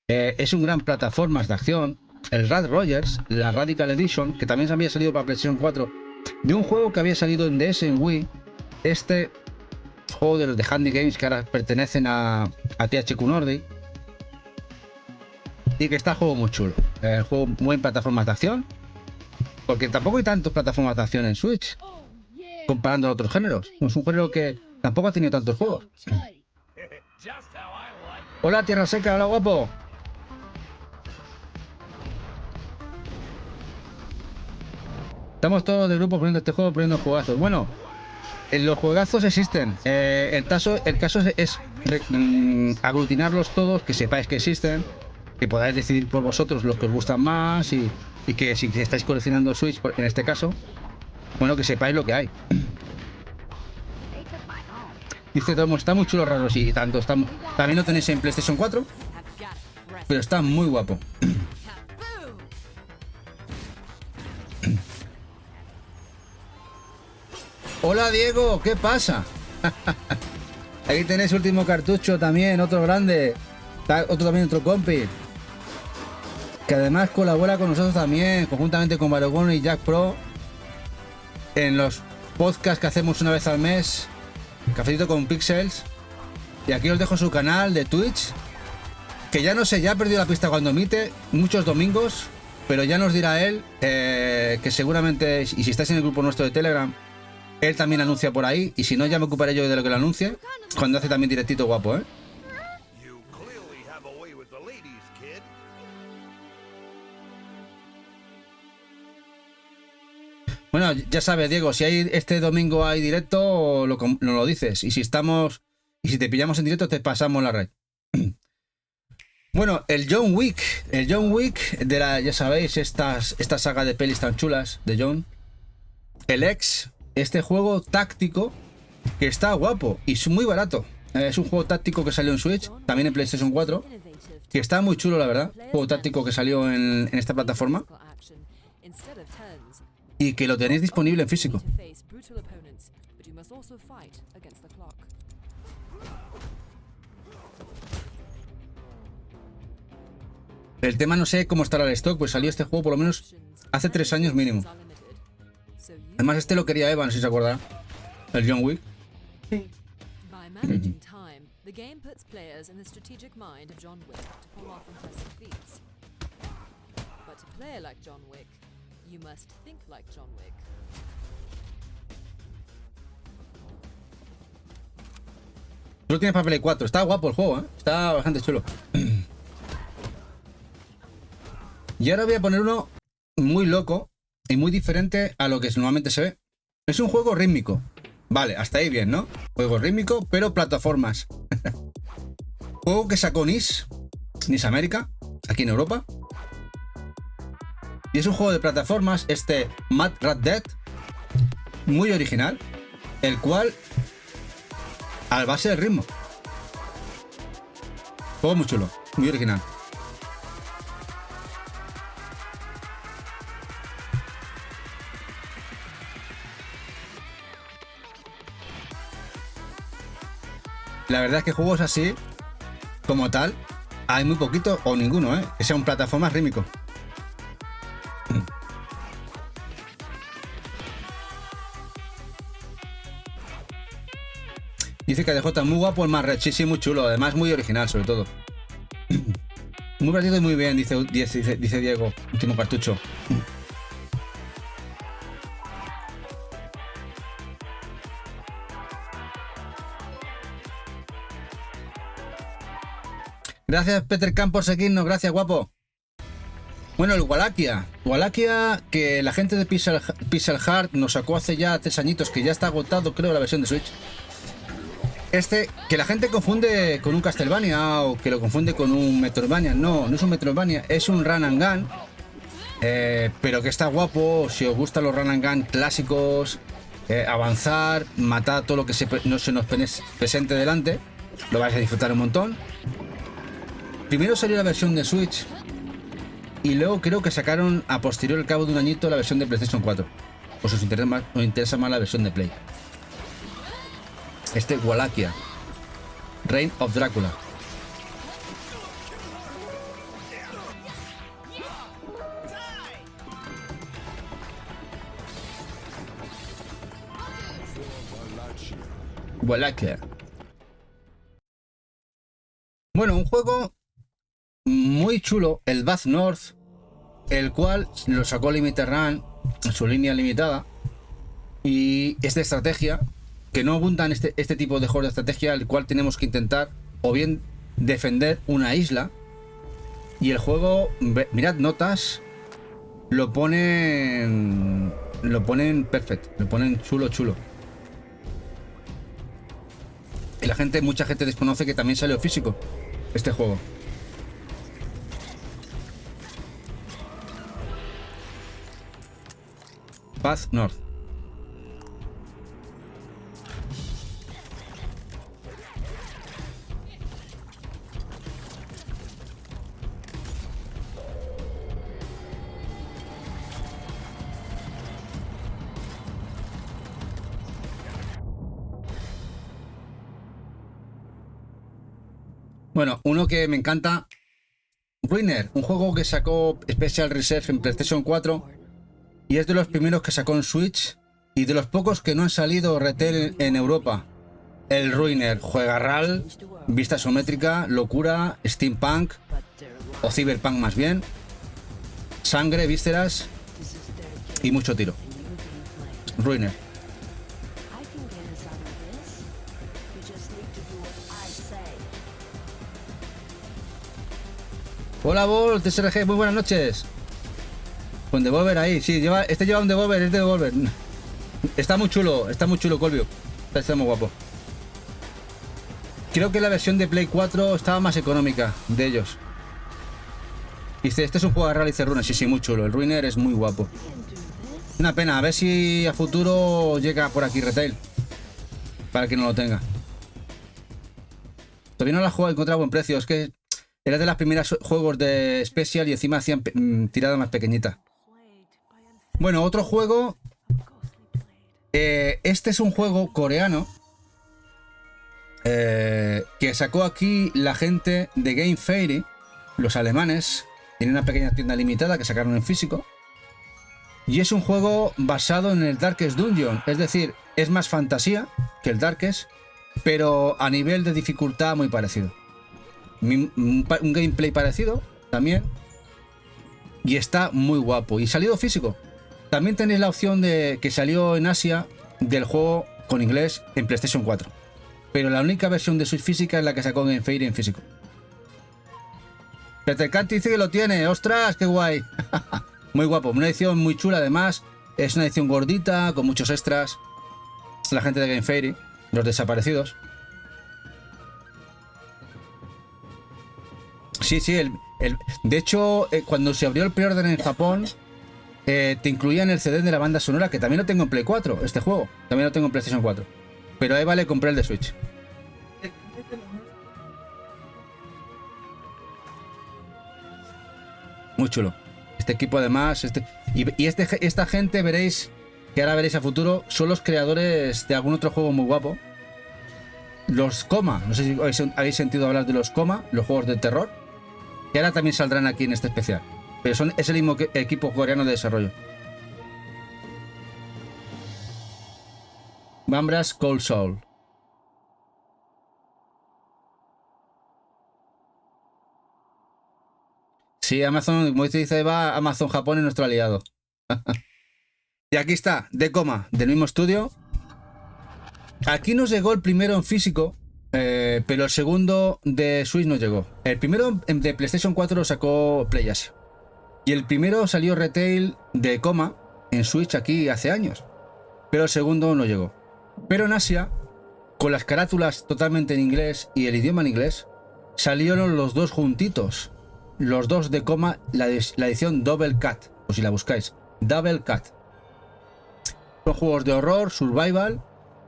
Speaker 1: es un gran plataformas de acción. El Rad Rogers, la Radical Edition, que también había salido para PlayStation 4, de un juego que había salido en DS, en Wii. Este juego de los de Handy Games, que ahora pertenecen a THQ Nordic, y que está el juego muy chulo. El juego muy en plataformas de acción, porque tampoco hay tantas plataformas de acción en Switch comparando a otros géneros. Es un género que tampoco ha tenido tantos juegos. Hola, Tierra Seca, hola, guapo. Estamos todos de grupo poniendo este juego, poniendo juegazos. Bueno, los juegazos existen. El caso es aglutinarlos todos, que sepáis que existen, que podáis decidir por vosotros los que os gustan más y que si estáis coleccionando Switch, en este caso, bueno, que sepáis lo que hay. Dice Tomo, está muy chulo, raro, sí, tanto. También lo tenéis en PlayStation 4, pero está muy guapo. Hola Diego, ¿qué pasa? Aquí tenéis último cartucho también, otro grande. Otro compi. Que además colabora con nosotros también, conjuntamente con Barogono y Jack Pro. En los podcasts que hacemos una vez al mes. Cafecito con Pixels. Y aquí os dejo su canal de Twitch. Que ya no sé, ya ha perdido la pista cuando emite. Muchos domingos. Pero ya nos dirá él que seguramente, y si estáis en el grupo nuestro de Telegram, él también anuncia por ahí, y si no ya me ocuparé yo de lo que lo anuncie, cuando hace también directito guapo, ¿eh? Bueno, ya sabes, Diego, si hay este domingo hay directo, nos lo dices, y si te pillamos en directo te pasamos la red. Bueno, el John Wick de ya sabéis, esta saga de pelis tan chulas de John, el ex. Este juego táctico que está guapo y es muy barato. Es un juego táctico que salió en Switch, también en PlayStation 4, que está muy chulo, la verdad. Juego táctico que salió en esta plataforma y que lo tenéis disponible en físico. El tema no sé cómo estará el stock, pues salió este juego por lo menos hace 3 años mínimo. Además este lo quería Eva, no sé si se acordará. El John Wick.
Speaker 8: By managing time, the game puts players in the strategic mind of John Wick to pull off impressive feats. But to play like John Wick, you must think like John Wick.
Speaker 1: Solo tiene para Play 4. Está guapo el juego, ¿eh? Está bastante chulo. Y ahora voy a poner uno muy loco y muy diferente a lo que normalmente se ve. Es un juego rítmico. Vale, hasta ahí bien, ¿no? Juego rítmico, pero plataformas. Juego que sacó NIS América, aquí en Europa. Y es un juego de plataformas, Mad Rat Dead, muy original, el cual, al base del ritmo. Juego muy chulo, muy original. La verdad es que juegos así, como tal, hay muy poquito o ninguno, ¿eh? Que sean plataformas rítmicos. Dice que DJ muy guapo el más red, sí, muy chulo, además muy original sobre todo. Muy partido y muy bien, dice Diego, último cartucho. Gracias, Peter Camp, por seguirnos. Gracias, guapo. Bueno, el Wallachia, que la gente de Pixel Heart nos sacó hace ya 3 añitos, que ya está agotado, creo, la versión de Switch. Que la gente confunde con un Castlevania o que lo confunde con un Metroidvania. No es un Metroidvania, es un Run and Gun. Pero que está guapo, si os gustan los Run and Gun clásicos, avanzar, matar todo lo que no se nos presente delante, lo vais a disfrutar un montón. Primero salió la versión de Switch y luego creo que sacaron a posterior, al cabo de un añito, la versión de PlayStation 4. Pues os interesa más la versión de Play. Wallachia, Reign of Drácula. Wallachia. Bueno, un juego muy chulo, el Bad North, el cual lo sacó Limited Run en su línea limitada, y es de estrategia, que no abundan este tipo de juegos de estrategia, el cual tenemos que intentar o bien defender una isla. Y el juego, mirad notas, lo ponen perfecto, lo ponen chulo. Y mucha gente desconoce que también salió físico este juego. Path North. Bueno, uno que me encanta, Ruiner, un juego que sacó Special Reserve en PlayStation 4 y es de los primeros que sacó en Switch y de los pocos que no han salido retail en Europa. El Ruiner, juegarral, vista isométrica, locura, steampunk o cyberpunk más bien, sangre, vísceras y mucho tiro. Ruiner. Hola, Vol, TSRG, muy buenas noches. Con Devolver ahí, sí, lleva un Devolver, es de Devolver. Está muy chulo, Colvio. Está muy guapo. Creo que la versión de Play 4 estaba más económica de ellos. Dice, este es un juego de Rally Ruiner, sí, muy chulo. El Ruiner es muy guapo. Una pena, a ver si a futuro llega por aquí retail. Para que no lo tenga. Todavía no la he encontrado a buen precio, es que era de las primeras juegos de Special y encima hacían tirada más pequeñita. Bueno, otro juego. Este es un juego coreano que sacó aquí la gente de Game Fairy, los alemanes. Tienen una pequeña tienda limitada que sacaron en físico. Y es un juego basado en el Darkest Dungeon. Es decir, es más fantasía que el Darkest, pero a nivel de dificultad muy parecido. Un gameplay parecido también. Y está muy guapo. Y salido físico. También tenéis la opción de que salió en Asia del juego con inglés en PlayStation 4. Pero la única versión de Switch física es la que sacó Game Fairy en físico. Peter Cat dice que lo tiene. ¡Ostras! ¡Qué guay! Muy guapo. Una edición muy chula además. Es una edición gordita con muchos extras. La gente de Game Fairy. Los desaparecidos. Sí, de hecho, cuando se abrió el pre-order en Japón, te incluían el CD de la banda sonora, que también lo tengo en Play 4, este juego. También lo tengo en PlayStation 4. Pero ahí vale comprar el de Switch. Muy chulo. Este equipo además, esta gente veréis, que ahora veréis a futuro, son los creadores de algún otro juego muy guapo. Los Coma, no sé si habéis sentido hablar de los Coma, los juegos de terror, que ahora también saldrán aquí en este especial. Pero es el mismo equipo coreano de desarrollo. Bambras Cold Soul. Sí, Amazon, como dice Eva, Amazon Japón es nuestro aliado. Y aquí está, de Coma, del mismo estudio. Aquí nos llegó el primero en físico, pero el segundo de Switch no llegó. El primero de PlayStation 4 lo sacó PlayAsia. Y el primero salió retail de Coma en Switch aquí hace años. Pero el segundo no llegó. Pero en Asia, con las carátulas totalmente en inglés y el idioma en inglés, salieron los dos juntitos. Los dos de Coma, la edición Double Cut, o si la buscáis, Double Cut. Son juegos de horror, survival,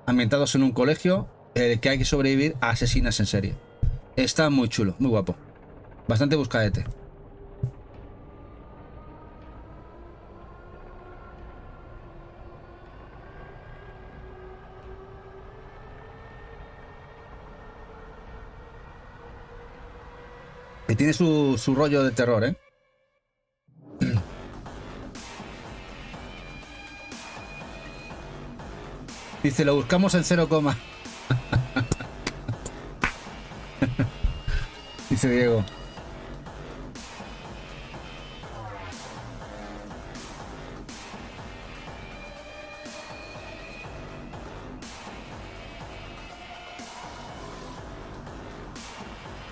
Speaker 1: ambientados en un colegio, que hay que sobrevivir a asesinas en serie. Está muy chulo, muy guapo. Bastante buscadete. Que tiene su rollo de terror, ¿eh? Dice, lo buscamos en 0, dice Diego.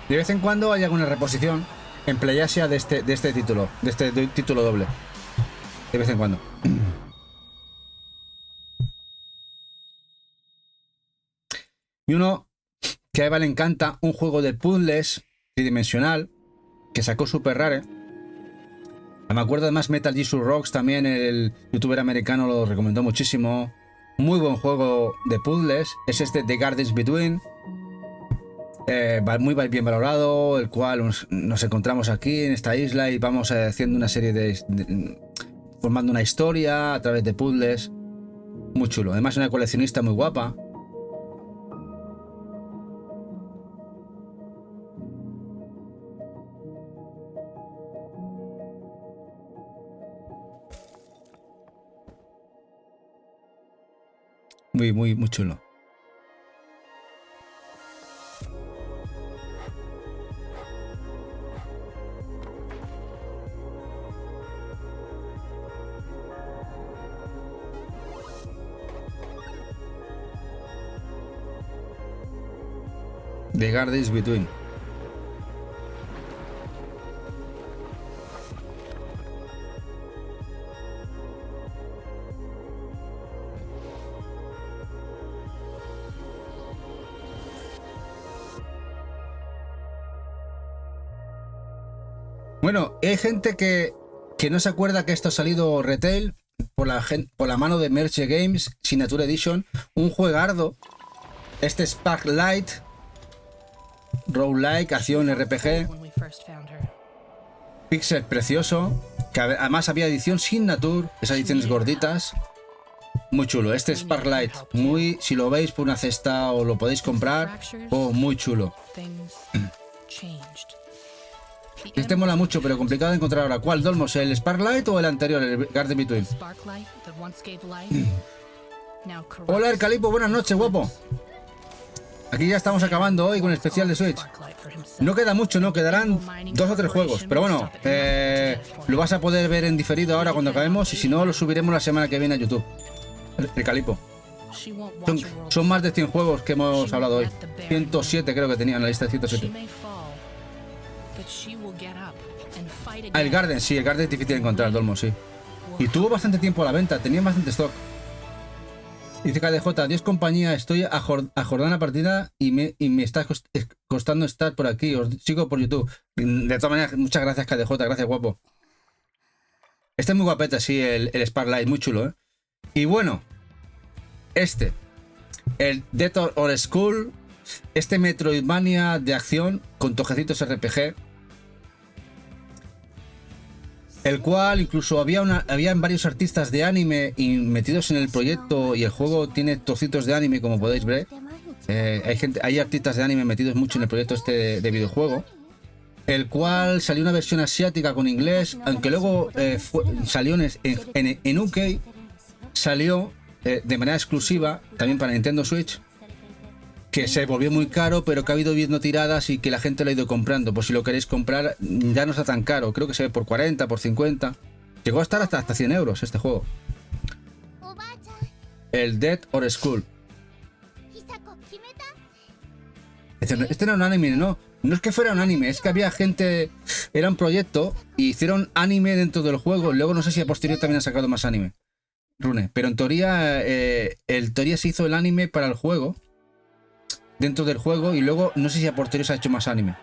Speaker 1: De vez en cuando hay alguna reposición en PlayAsia de este título, de este título doble. De vez en cuando. Y uno que a Eva le encanta, un juego de puzzles tridimensional que sacó Super Rare. Me acuerdo además Metal Gear Rocks también, el youtuber americano lo recomendó muchísimo. Muy buen juego de puzzles. Es este The Gardens Between. Muy bien valorado, el cual nos encontramos aquí en esta isla y vamos haciendo una serie formando una historia a través de puzzles. Muy chulo. Además una coleccionista muy guapa. Muy chulo. The Gardens Between. Bueno, hay gente que no se acuerda que esto ha salido retail por la mano de Merge Games, Signature Edition, un juegardo. Este Sparklight, roguelike, acción RPG, pixel precioso, que además había edición Signature, esas ediciones gorditas, muy chulo. Este Sparklight, si lo veis por una cesta o lo podéis comprar, muy chulo. Este mola mucho, pero complicado de encontrar ahora. ¿Cuál, Dolmos? ¿El Sparklight o el anterior, el Garden Between? Hola, El Calipo, buenas noches, guapo. Aquí ya estamos acabando hoy con el especial de Switch. No queda mucho, no, quedarán 2 o 3 juegos. Pero bueno, lo vas a poder ver en diferido ahora cuando acabemos. Y si no, lo subiremos la semana que viene a YouTube. El Calipo. Son más de 100 juegos que hemos hablado hoy. 107 creo que tenía en la lista de 107. El Garden, sí, el Garden es difícil de encontrar, Dolmo, sí. Y tuvo bastante tiempo a la venta, tenía bastante stock. Dice KDJ, Dios compañía, estoy a Jordana partida y me está costando estar por aquí, os sigo por YouTube. De todas maneras, muchas gracias KDJ, gracias guapo. Este es muy guapeta, sí, el Sparklight, muy chulo, ¿eh? Y bueno, el Death or School, este Metroidvania de acción con tojecitos RPG, el cual incluso habían varios artistas de anime metidos en el proyecto y el juego tiene trocitos de anime, como podéis ver. Hay artistas de anime metidos mucho en el proyecto de videojuego, el cual salió una versión asiática con inglés, aunque luego salió en UK, salió de manera exclusiva también para Nintendo Switch, que se volvió muy caro, pero que ha habido viendo tiradas y que la gente lo ha ido comprando. Por si lo queréis comprar, ya no está tan caro. Creo que se ve por 40, por 50. Llegó a estar hasta 100 euros este juego. El Death or School. Este era un anime, ¿no? No es que fuera un anime, es que había gente... Era un proyecto y hicieron anime dentro del juego. Luego no sé si a posteriori también han sacado más anime. Rune. Pero en teoría, se hizo el anime para el juego. Dentro del juego y luego no sé si a posteriori se ha hecho más anime.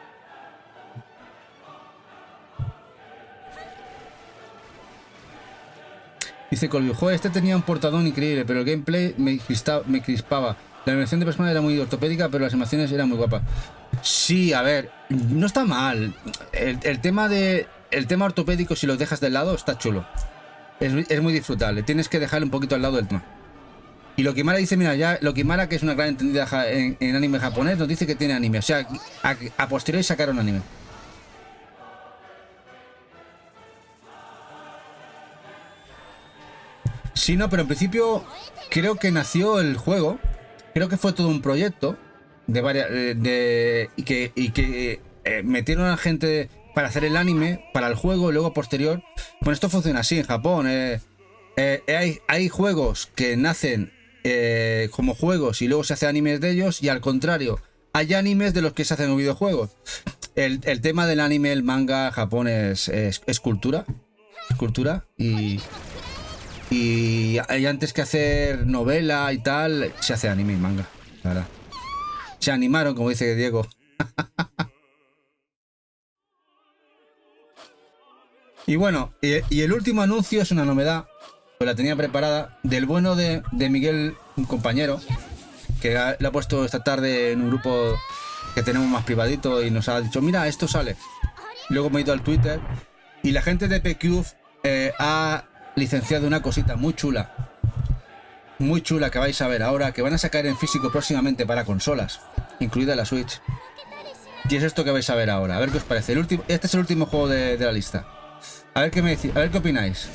Speaker 1: Dice Colby, joder, este tenía un portadón increíble, pero el gameplay me crispaba. La animación de personaje era muy ortopédica, pero las animaciones eran muy guapas. Sí, a ver, no está mal. El tema ortopédico, si lo dejas de lado, está chulo. Es muy disfrutable. Tienes que dejarlo un poquito al lado del tema. Y Lokimara dice, mira, ya Lokimara, que es una gran entendida en anime japonés, nos dice que tiene anime. O sea, a posteriori sacaron anime. Sí, no, pero en principio creo que nació el juego. Creo que fue todo un proyecto de varias y que metieron a gente para hacer el anime para el juego y luego posterior. Bueno, esto funciona así en Japón. Hay juegos que nacen como juegos y luego se hace animes de ellos, y al contrario, hay animes de los que se hacen videojuegos. El tema del anime, el manga, Japón es cultura. Es cultura. Y antes que hacer novela y tal, se hace anime y manga. La verdad. Se animaron, como dice Diego. Y bueno, y el último anuncio es una novedad, pues la tenía preparada, del bueno de Miguel, un compañero, que le ha puesto esta tarde en un grupo que tenemos más privadito y nos ha dicho, mira, esto sale. Luego me he ido al Twitter y la gente de PQ ha licenciado una cosita muy chula que vais a ver ahora, que van a sacar en físico próximamente para consolas, incluida la Switch. Y es esto que vais a ver ahora, a ver qué os parece. Este es el último juego de la lista. A ver qué me decís, a ver qué opináis.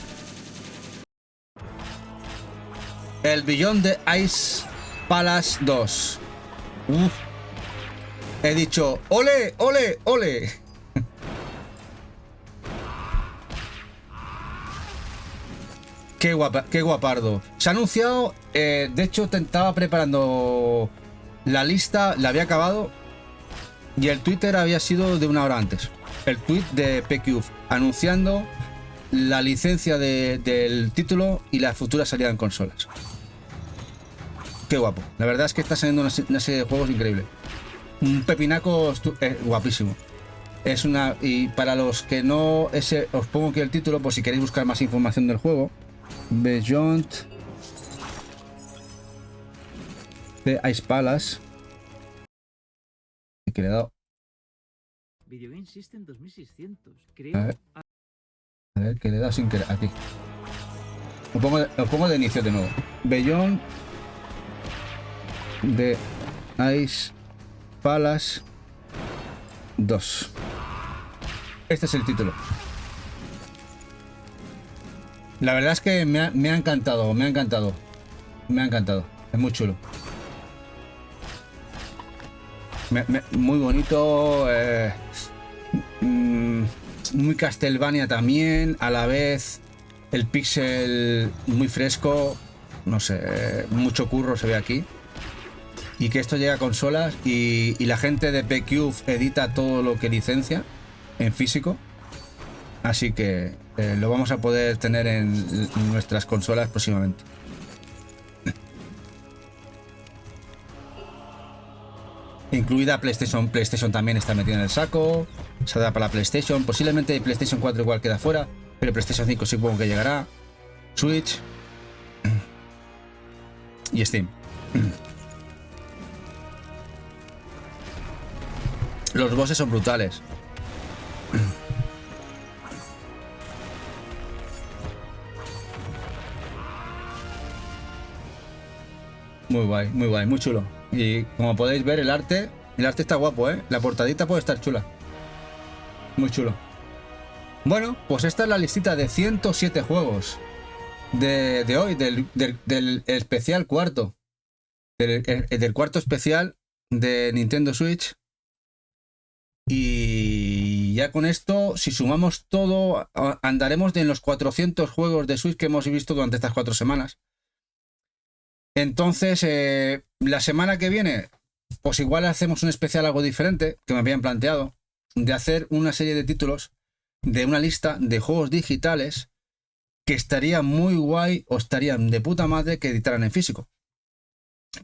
Speaker 1: El Beyond the Ice Palace 2. He dicho, ¡ole, ole, ole! Qué guapardo. Se ha anunciado, de hecho estaba preparando la lista, la había acabado y el Twitter había sido de una hora antes. El tweet de PQ anunciando la licencia del título y la futura salida en consolas. Qué guapo. La verdad es que está saliendo una serie de juegos increíble. Un pepinaco guapísimo. Es una... Y para los que no... os pongo aquí el título por si queréis buscar más información del juego. Beyond the Ice Palace. Que le he dado.
Speaker 9: Video Game System 2600.
Speaker 1: A ver, que le he dado sin querer. Aquí. Lo pongo de inicio de nuevo. Beyond the Ice Palace 2. Este es el título. La verdad es que me ha encantado, me ha encantado. Es muy chulo. Muy bonito. Muy Castlevania también. A la vez el pixel muy fresco. No sé, mucho curro se ve aquí. Y que esto llega a consolas y la gente de PQ edita todo lo que licencia en físico. Así que lo vamos a poder tener en nuestras consolas próximamente. Incluida PlayStation. PlayStation también está metida en el saco. Se da para la PlayStation. Posiblemente PlayStation 4 igual queda fuera, pero PlayStation 5 supongo que llegará. Switch y Steam. Los bosses son brutales. Muy guay, muy chulo. Y como podéis ver, el arte está guapo, ¿eh? La portadita puede estar chula. Muy chulo. Bueno, pues esta es la listita de 107 juegos de hoy, del especial cuarto. Del cuarto especial de Nintendo Switch. Y ya con esto, si sumamos todo, andaremos en los 400 juegos de Switch que hemos visto durante estas 4 semanas. Entonces, la semana que viene, pues igual hacemos un especial algo diferente, que me habían planteado, de hacer una serie de títulos de una lista de juegos digitales que estaría muy guay o estarían de puta madre que editaran en físico.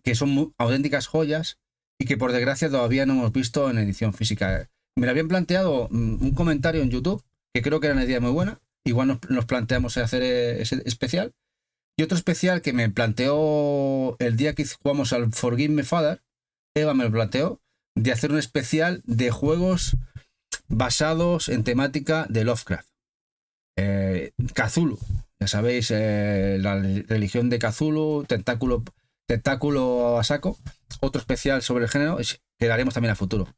Speaker 1: Que son auténticas joyas y que por desgracia todavía no hemos visto en edición física. Me lo habían planteado un comentario en YouTube, que creo que era una idea muy buena. Igual nos planteamos hacer ese especial. Y otro especial que me planteó el día que jugamos al Forgive Me Father, Eva me lo planteó, de hacer un especial de juegos basados en temática de Lovecraft. Cthulhu, ya sabéis, la religión de Cthulhu, tentáculo a saco. Otro especial sobre el género que haremos también a futuro.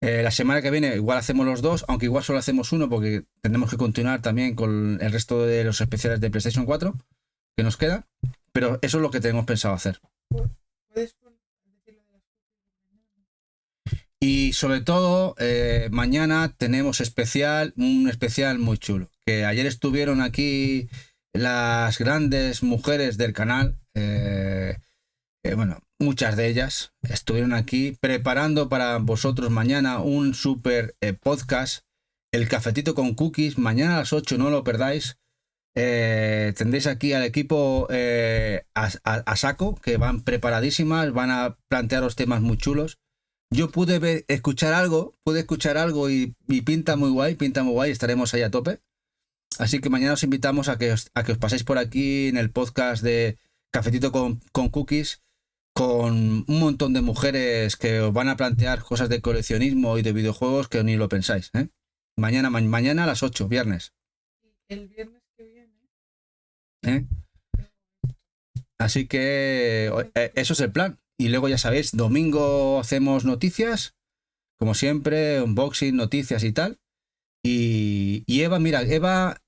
Speaker 1: La semana que viene igual hacemos los dos, aunque igual solo hacemos uno porque tenemos que continuar también con el resto de los especiales de PlayStation 4 que nos queda, pero eso es lo que tenemos pensado hacer. Y sobre todo, mañana tenemos un especial muy chulo, que ayer estuvieron aquí las grandes mujeres del canal, bueno, muchas de ellas estuvieron aquí preparando para vosotros mañana un super podcast, el cafetito con cookies, mañana a las 8, no lo perdáis. Tendréis aquí al equipo a saco, que van preparadísimas, van a plantearos temas muy chulos. Yo pude escuchar algo y pinta muy guay, estaremos ahí a tope. Así que mañana os invitamos a que os paséis por aquí en el podcast de Cafetito con Cookies, con un montón de mujeres que os van a plantear cosas de coleccionismo y de videojuegos que ni lo pensáis, ¿eh? Mañana a las 8, viernes.
Speaker 5: El viernes que viene.
Speaker 1: ¿Eh? Así que eso es el plan. Y luego ya sabéis, domingo hacemos noticias, como siempre, unboxing, noticias y tal. Y Eva, mira, Eva,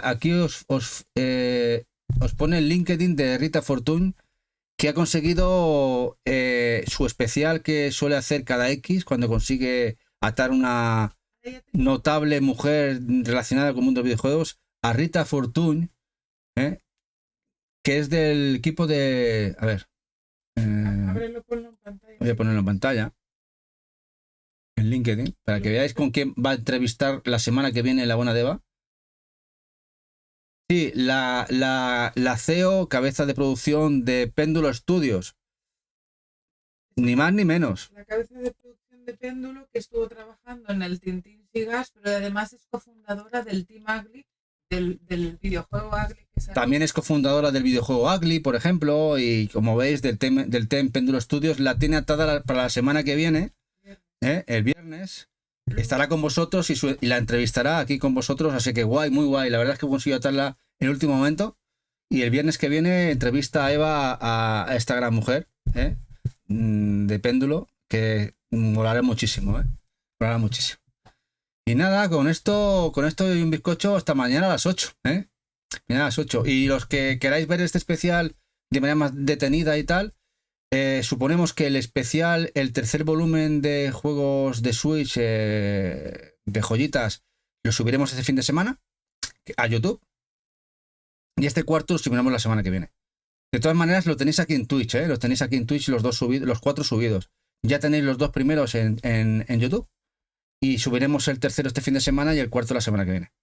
Speaker 1: aquí os pone el LinkedIn de Rita Fortune, que ha conseguido su especial que suele hacer cada X cuando consigue atar una notable mujer relacionada con el mundo de videojuegos, a Rita Fortune, que es del equipo de... A ver.
Speaker 5: Ponlo en pantalla.
Speaker 1: Voy a ponerlo en pantalla. En LinkedIn, para que veáis con quién va a entrevistar la semana que viene la buena Deva. Sí, la CEO, cabeza de producción de Péndulo Studios. Ni más ni menos.
Speaker 5: La cabeza de producción de Péndulo, que estuvo trabajando en el Tintín Sigas, pero además es cofundadora del Team Ugly, del videojuego Ugly.
Speaker 1: También es cofundadora del videojuego Ugly, por ejemplo, y como veis, del Team Péndulo Studios, la tiene atada para la semana que viene, el viernes. Estará con vosotros y la entrevistará aquí con vosotros, así que guay, muy guay. La verdad es que consiguió atarla en el último momento. Y el viernes que viene entrevista a Eva, a esta gran mujer de Péndulo, que molará muchísimo, molará muchísimo. Y nada, con esto y un bizcocho hasta mañana a las 8, Mañana a las 8. Y los que queráis ver este especial de manera más detenida y tal, suponemos que el especial, el tercer volumen de juegos de Switch, de joyitas, lo subiremos este fin de semana a YouTube. Y este cuarto lo subiremos la semana que viene. De todas maneras, lo tenéis aquí en Twitch, Los tenéis aquí en Twitch los 4 subidos. Ya tenéis los 2 primeros en YouTube. Y subiremos el tercero este fin de semana y el cuarto la semana que viene.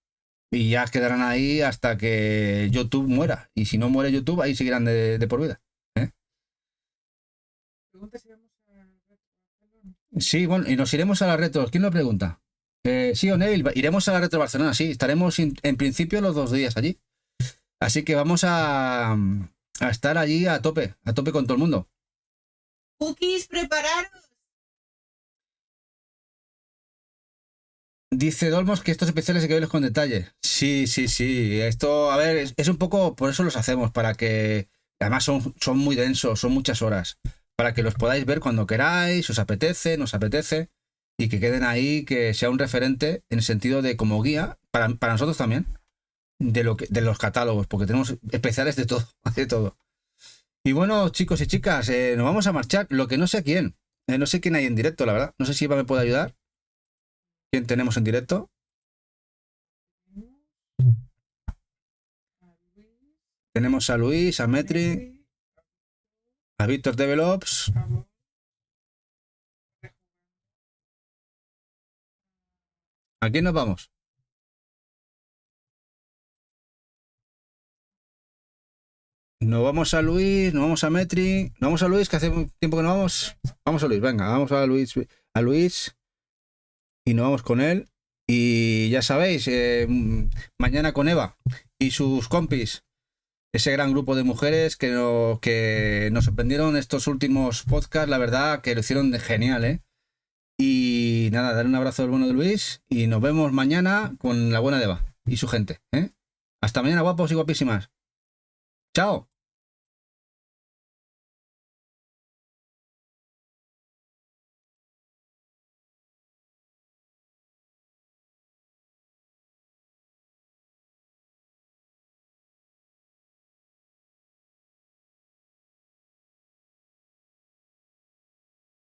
Speaker 1: Y ya quedarán ahí hasta que YouTube muera. Y si no muere YouTube, ahí seguirán de por vida. Sí, bueno, y nos iremos a la retro. ¿Quién lo pregunta? Sí, O'Neill, iremos a la retro Barcelona, sí. Estaremos en principio los 2 días allí. Así que vamos a estar allí a tope con todo el mundo.
Speaker 5: Cookies, prepararos.
Speaker 1: Dice Dolmos que estos especiales hay que verlos con detalle. Sí. Esto, a ver, es un poco, por eso los hacemos, para que, además son muy densos, son muchas horas, para que los podáis ver cuando queráis, os apetece, nos apetece, y que queden ahí, que sea un referente en el sentido de como guía, para nosotros también, de los catálogos, porque tenemos especiales de todo. Y bueno, chicos y chicas, nos vamos a marchar. Lo que no sé quién, no sé quién hay en directo, la verdad. No sé si Eva me puede ayudar. ¿Quién tenemos en directo? Tenemos a Luis, a Metri, a Víctor Develops. ¿A quién nos vamos? Nos vamos a Luis, nos vamos a Metri, nos vamos a Luis, que hace tiempo que no vamos. Vamos a Luis, venga, vamos a Luis y nos vamos con él. Y ya sabéis, mañana con Eva y sus compis, ese gran grupo de mujeres que nos sorprendieron estos últimos podcasts, la verdad que lo hicieron de genial, Y nada, darle un abrazo al bueno de Luis y nos vemos mañana con la buena de Eva y su gente, Hasta mañana, guapos y guapísimas. ¡Chao!